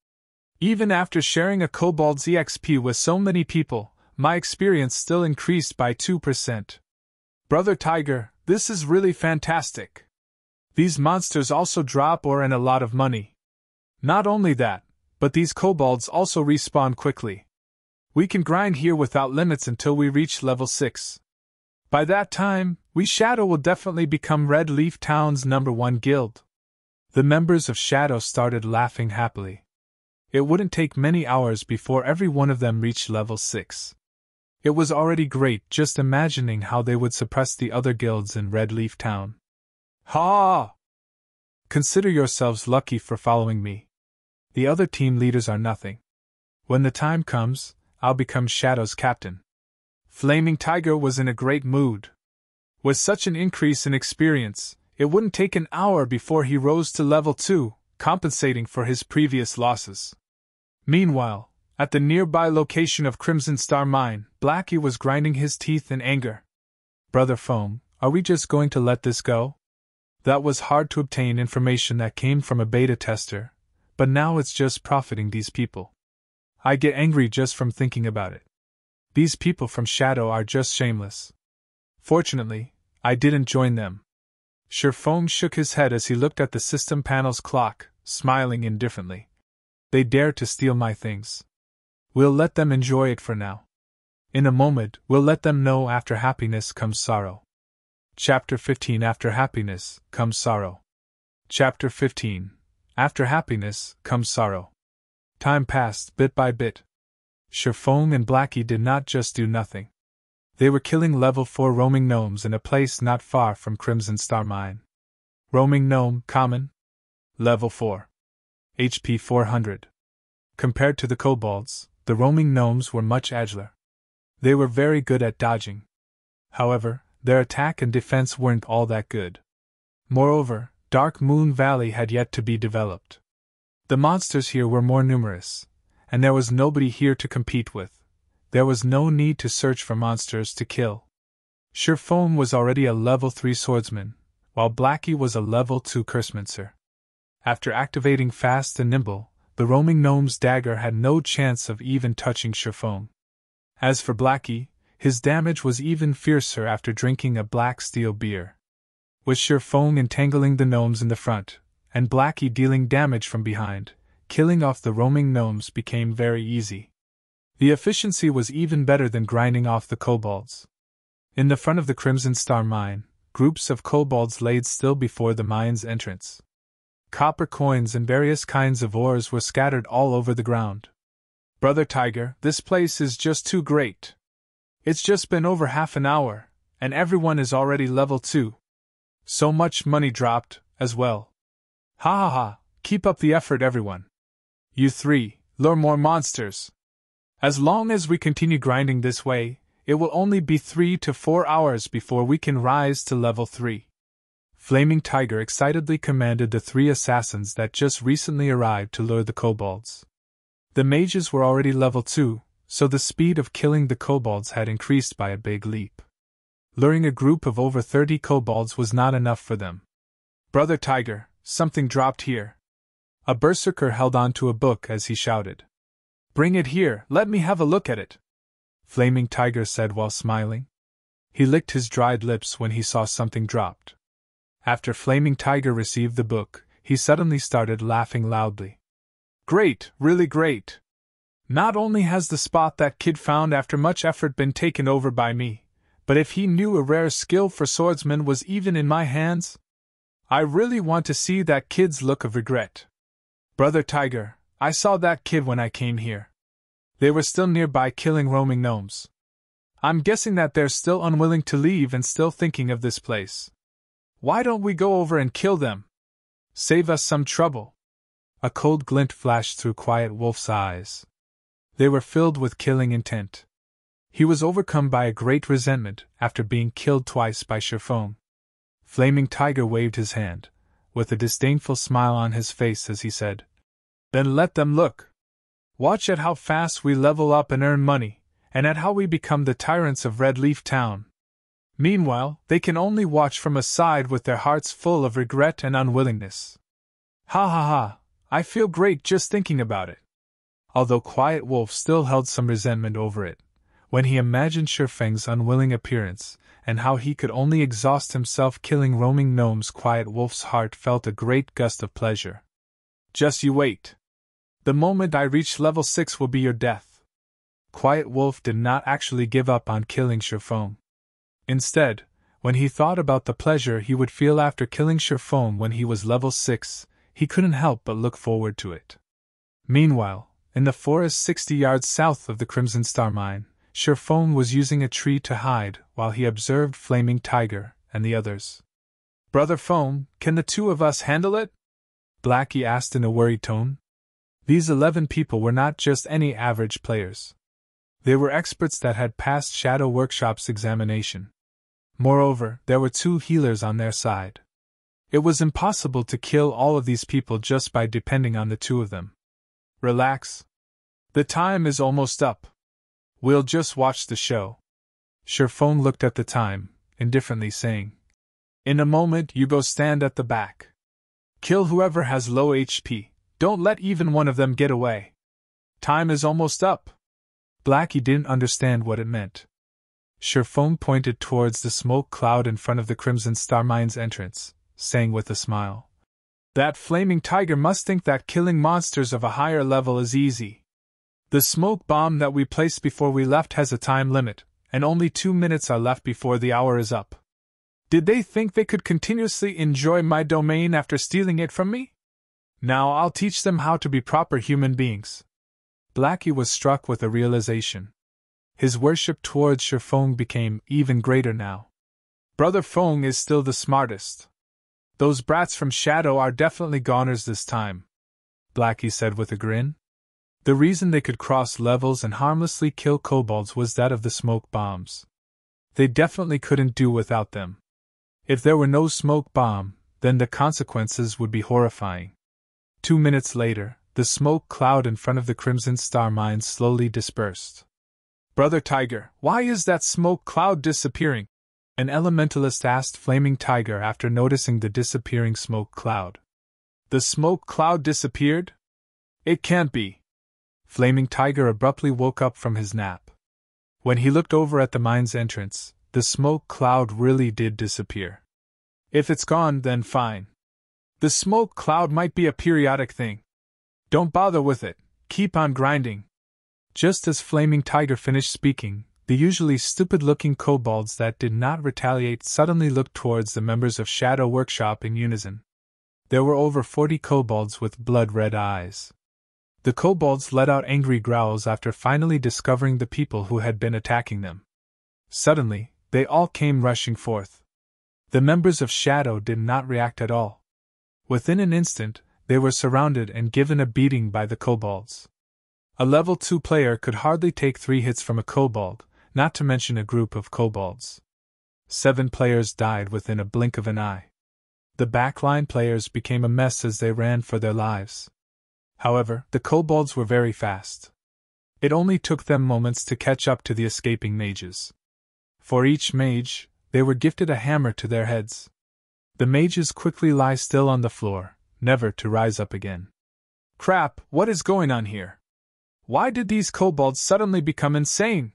Even after sharing a kobold's EXP with so many people, my experience still increased by 2%. Brother Tiger, this is really fantastic. These monsters also drop ore and a lot of money. Not only that, but these kobolds also respawn quickly. We can grind here without limits until we reach level 6. By that time, we Shadow will definitely become Red Leaf Town's number 1 guild. The members of Shadow started laughing happily. It wouldn't take many hours before every one of them reached level 6. It was already great just imagining how they would suppress the other guilds in Red Leaf Town. Ha! Consider yourselves lucky for following me. The other team leaders are nothing. When the time comes, I'll become Shadow's captain. Flaming Tiger was in a great mood. With such an increase in experience, it wouldn't take an hour before he rose to level 2, compensating for his previous losses. Meanwhile, at the nearby location of Crimson Star Mine, Blackie was grinding his teeth in anger. Brother Foam, are we just going to let this go? That was hard to obtain information that came from a beta tester, but now it's just profiting these people. I get angry just from thinking about it. These people from Shadow are just shameless. Fortunately, I didn't join them. Sherfoam shook his head as he looked at the system panel's clock, smiling indifferently. They dare to steal my things. We'll let them enjoy it for now. In a moment, we'll let them know after happiness comes sorrow. Chapter 15 After happiness comes sorrow. Chapter 15 After happiness comes sorrow. Time passed bit by bit. Sherfoam and Blackie did not just do nothing. They were killing level 4 roaming gnomes in a place not far from Crimson Star Mine. Roaming gnome, common. Level 4. HP 400. Compared to the kobolds, the roaming gnomes were much agiler. They were very good at dodging. However, their attack and defense weren't all that good. Moreover, Dark Moon Valley had yet to be developed. The monsters here were more numerous, and there was nobody here to compete with. There was no need to search for monsters to kill. Sherfoam was already a level 3 swordsman, while Blackie was a level 2 cursemancer. After activating Fast and Nimble, the roaming gnome's dagger had no chance of even touching Sherfoam. As for Blackie, his damage was even fiercer after drinking a black steel beer. With Sherfoam entangling the gnomes in the front, and Blackie dealing damage from behind, killing off the roaming gnomes became very easy. The efficiency was even better than grinding off the kobolds. In the front of the Crimson Star Mine, groups of kobolds laid still before the mine's entrance. Copper coins and various kinds of ores were scattered all over the ground. Brother Tiger, this place is just too great. It's just been over half an hour, and everyone is already level 2. So much money dropped, as well. Ha ha ha, keep up the effort everyone. You 3, lure more monsters. As long as we continue grinding this way, it will only be 3 to 4 hours before we can rise to level 3. Flaming Tiger excitedly commanded the 3 assassins that just recently arrived to lure the kobolds. The mages were already level 2, so the speed of killing the kobolds had increased by a big leap. Luring a group of over 30 kobolds was not enough for them. Brother Tiger, something dropped here. A berserker held on to a book as he shouted. Bring it here, let me have a look at it. Flaming Tiger said while smiling. He licked his dried lips when he saw something dropped. After Flaming Tiger received the book, he suddenly started laughing loudly. Great, really great! Not only has the spot that kid found after much effort been taken over by me, but if he knew a rare skill for swordsman was even in my hands? I really want to see that kid's look of regret. Brother Tiger, I saw that kid when I came here. They were still nearby killing roaming gnomes. I'm guessing that they're still unwilling to leave and still thinking of this place. Why don't we go over and kill them? Save us some trouble. A cold glint flashed through Quiet Wolf's eyes. They were filled with killing intent. He was overcome by a great resentment after being killed twice by Sherlock. Flaming Tiger waved his hand, with a disdainful smile on his face as he said, "Then let them look. Watch at how fast we level up and earn money, and at how we become the tyrants of Red Leaf Town. Meanwhile, they can only watch from a side with their hearts full of regret and unwillingness. Ha ha ha, I feel great just thinking about it." Although Quiet Wolf still held some resentment over it, when he imagined Sherfang's unwilling appearance, and how he could only exhaust himself killing roaming gnomes, Quiet Wolf's heart felt a great gust of pleasure. "Just you wait. The moment I reach level 6 will be your death." Quiet Wolf did not actually give up on killing Sherlock. Instead, when he thought about the pleasure he would feel after killing Sherlock when he was level 6, he couldn't help but look forward to it. Meanwhile, in the forest 60 yards south of the Crimson Star Mine, Sherlock was using a tree to hide while he observed Flaming Tiger and the others. "Brother Foam, can the two of us handle it?" Blackie asked in a worried tone. These 11 people were not just any average players. They were experts that had passed Shadow Workshop's examination. Moreover, there were 2 healers on their side. It was impossible to kill all of these people just by depending on the 2 of them. "Relax. The time is almost up. We'll just watch the show." Sherlock looked at the time, indifferently saying, "In a moment you go stand at the back. Kill whoever has low HP, don't let even one of them get away. Time is almost up." Blackie didn't understand what it meant. Sherlock pointed towards the smoke cloud in front of the Crimson Star Mine's entrance, saying with a smile, "That Flaming Tiger must think that killing monsters of a higher level is easy. The smoke bomb that we placed before we left has a time limit, and only 2 minutes are left before the hour is up. Did they think they could continuously enjoy my domain after stealing it from me? Now I'll teach them how to be proper human beings." Blackie was struck with a realization. His worship towards Sherlock became even greater now. "Brother Fong is still the smartest. Those brats from Shadow are definitely goners this time," Blackie said with a grin. The reason they could cross levels and harmlessly kill kobolds was that of the smoke bombs. They definitely couldn't do without them. If there were no smoke bomb, then the consequences would be horrifying. 2 minutes later, the smoke cloud in front of the Crimson Star Mine slowly dispersed. "Brother Tiger, why is that smoke cloud disappearing?" an elementalist asked Flaming Tiger after noticing the disappearing smoke cloud. "The smoke cloud disappeared? It can't be." Flaming Tiger abruptly woke up from his nap. When he looked over at the mine's entrance, the smoke cloud really did disappear. "If it's gone, then fine. The smoke cloud might be a periodic thing. Don't bother with it, keep on grinding." Just as Flaming Tiger finished speaking, the usually stupid-looking kobolds that did not retaliate suddenly looked towards the members of Shadow Workshop in unison. There were over 40 kobolds with blood-red eyes. The kobolds let out angry growls after finally discovering the people who had been attacking them. Suddenly, they all came rushing forth. The members of Shadow did not react at all. Within an instant, they were surrounded and given a beating by the kobolds. A level 2 player could hardly take 3 hits from a kobold, not to mention a group of kobolds. 7 players died within a blink of an eye. The backline players became a mess as they ran for their lives. However, the kobolds were very fast. It only took them moments to catch up to the escaping mages. For each mage, they were gifted a hammer to their heads. The mages quickly lie still on the floor, never to rise up again. "Crap, what is going on here? Why did these kobolds suddenly become insane?"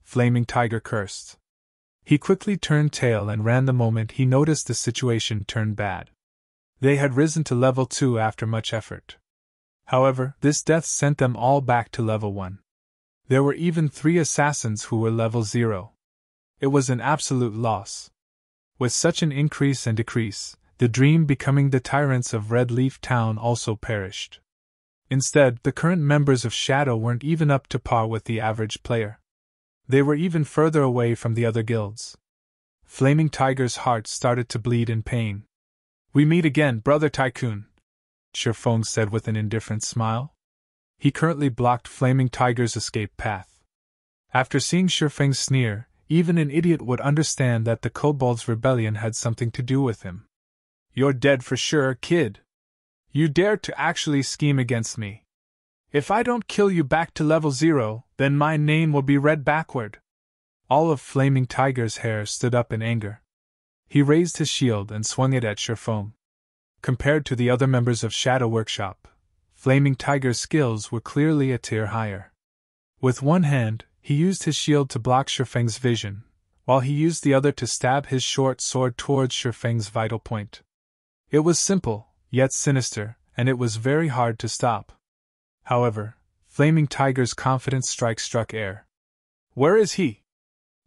Flaming Tiger cursed. He quickly turned tail and ran the moment he noticed the situation turned bad. They had risen to level 2 after much effort. However, this death sent them all back to level 1. There were even 3 assassins who were level 0. It was an absolute loss. With such an increase and decrease, the dream becoming the tyrants of Red Leaf Town also perished. Instead, the current members of Shadow weren't even up to par with the average player. They were even further away from the other guilds. Flaming Tiger's heart started to bleed in pain. "We meet again, Brother Tycoon," Sherfong said with an indifferent smile. He currently blocked Flaming Tiger's escape path. After seeing Sherfeng's sneer, even an idiot would understand that the Kobold's rebellion had something to do with him. "You're dead for sure, kid. You dared to actually scheme against me. If I don't kill you back to level 0, then my name will be read backward." All of Flaming Tiger's hair stood up in anger. He raised his shield and swung it at Sherfong. Compared to the other members of Shadow Workshop, Flaming Tiger's skills were clearly a tier higher. With one hand, he used his shield to block Sherfeng's vision, while he used the other to stab his short sword towards Sherfeng's vital point. It was simple, yet sinister, and it was very hard to stop. However, Flaming Tiger's confident strike struck air. "Where is he?"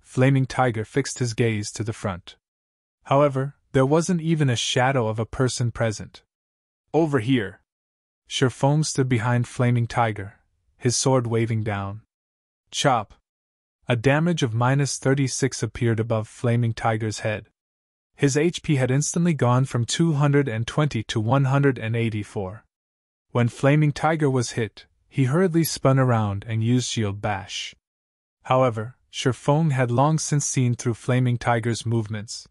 Flaming Tiger fixed his gaze to the front. However, there wasn't even a shadow of a person present. "Over here." Sherfong stood behind Flaming Tiger, his sword waving down. Chop! A damage of -36 appeared above Flaming Tiger's head. His HP had instantly gone from 220 to 184. When Flaming Tiger was hit, he hurriedly spun around and used Shield Bash. However, Sherfong had long since seen through Flaming Tiger's movements.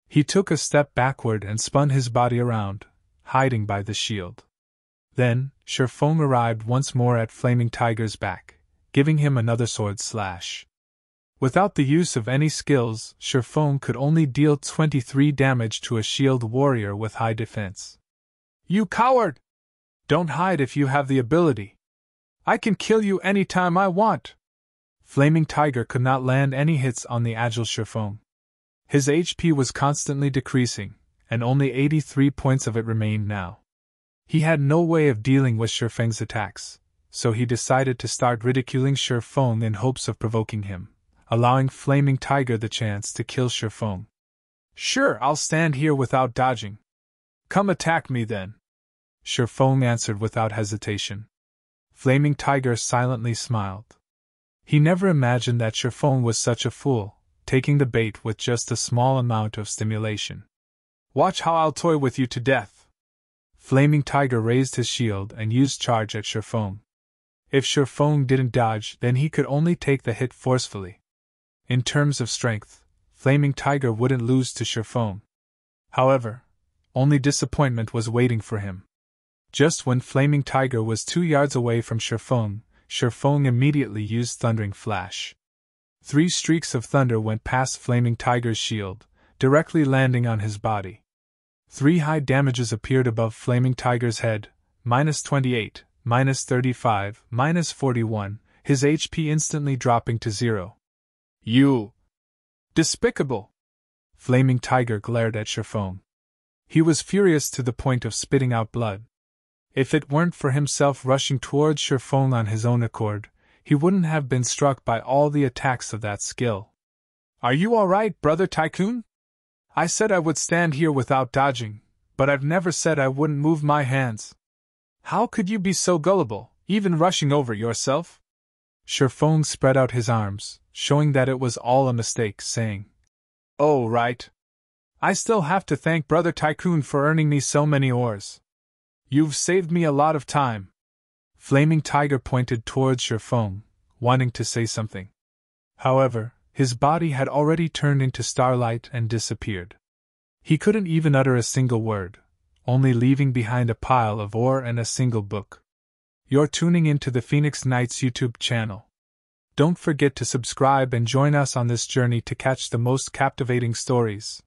He took a step backward and spun his body around, hiding by the shield. Then, Sherfong arrived once more at Flaming Tiger's back, giving him another sword slash. Without the use of any skills, Sherfong could only deal 23 damage to a shield warrior with high defense. "You coward! Don't hide if you have the ability. I can kill you any time I want." Flaming Tiger could not land any hits on the agile Sherfong. His HP was constantly decreasing, and only 83 points of it remained now. He had no way of dealing with Sherfeng's attacks, so he decided to start ridiculing Sherfong in hopes of provoking him, allowing Flaming Tiger the chance to kill Sherfong. "Sure, I'll stand here without dodging. Come attack me then," Sherfong answered without hesitation. Flaming Tiger silently smiled. He never imagined that Sherfong was such a fool, taking the bait with just a small amount of stimulation. "Watch how I'll toy with you to death." Flaming Tiger raised his shield and used charge at Sherfong. If Sherfong didn't dodge, then he could only take the hit forcefully. In terms of strength, Flaming Tiger wouldn't lose to Sherfong. However, only disappointment was waiting for him. Just when Flaming Tiger was 2 yards away from Sherfong, Sherfong immediately used Thundering Flash. 3 streaks of thunder went past Flaming Tiger's shield, directly landing on his body. 3 high damages appeared above Flaming Tiger's head, -28, -35, -41, his HP instantly dropping to 0. "You! Despicable!" Flaming Tiger glared at Sherfong. He was furious to the point of spitting out blood. If it weren't for himself rushing towards Sherfong on his own accord, he wouldn't have been struck by all the attacks of that skill. "Are you all right, Brother Tycoon? I said I would stand here without dodging, but I've never said I wouldn't move my hands. How could you be so gullible, even rushing over yourself?" Sherfong spread out his arms, showing that it was all a mistake, saying, "Oh, right. I still have to thank Brother Tycoon for earning me so many ores. You've saved me a lot of time." Flaming Tiger pointed towards Sherfong, wanting to say something. However, his body had already turned into starlight and disappeared. He couldn't even utter a single word, only leaving behind a pile of ore and a single book. You're tuning into the Phoenix Knights YouTube channel. Don't forget to subscribe and join us on this journey to catch the most captivating stories.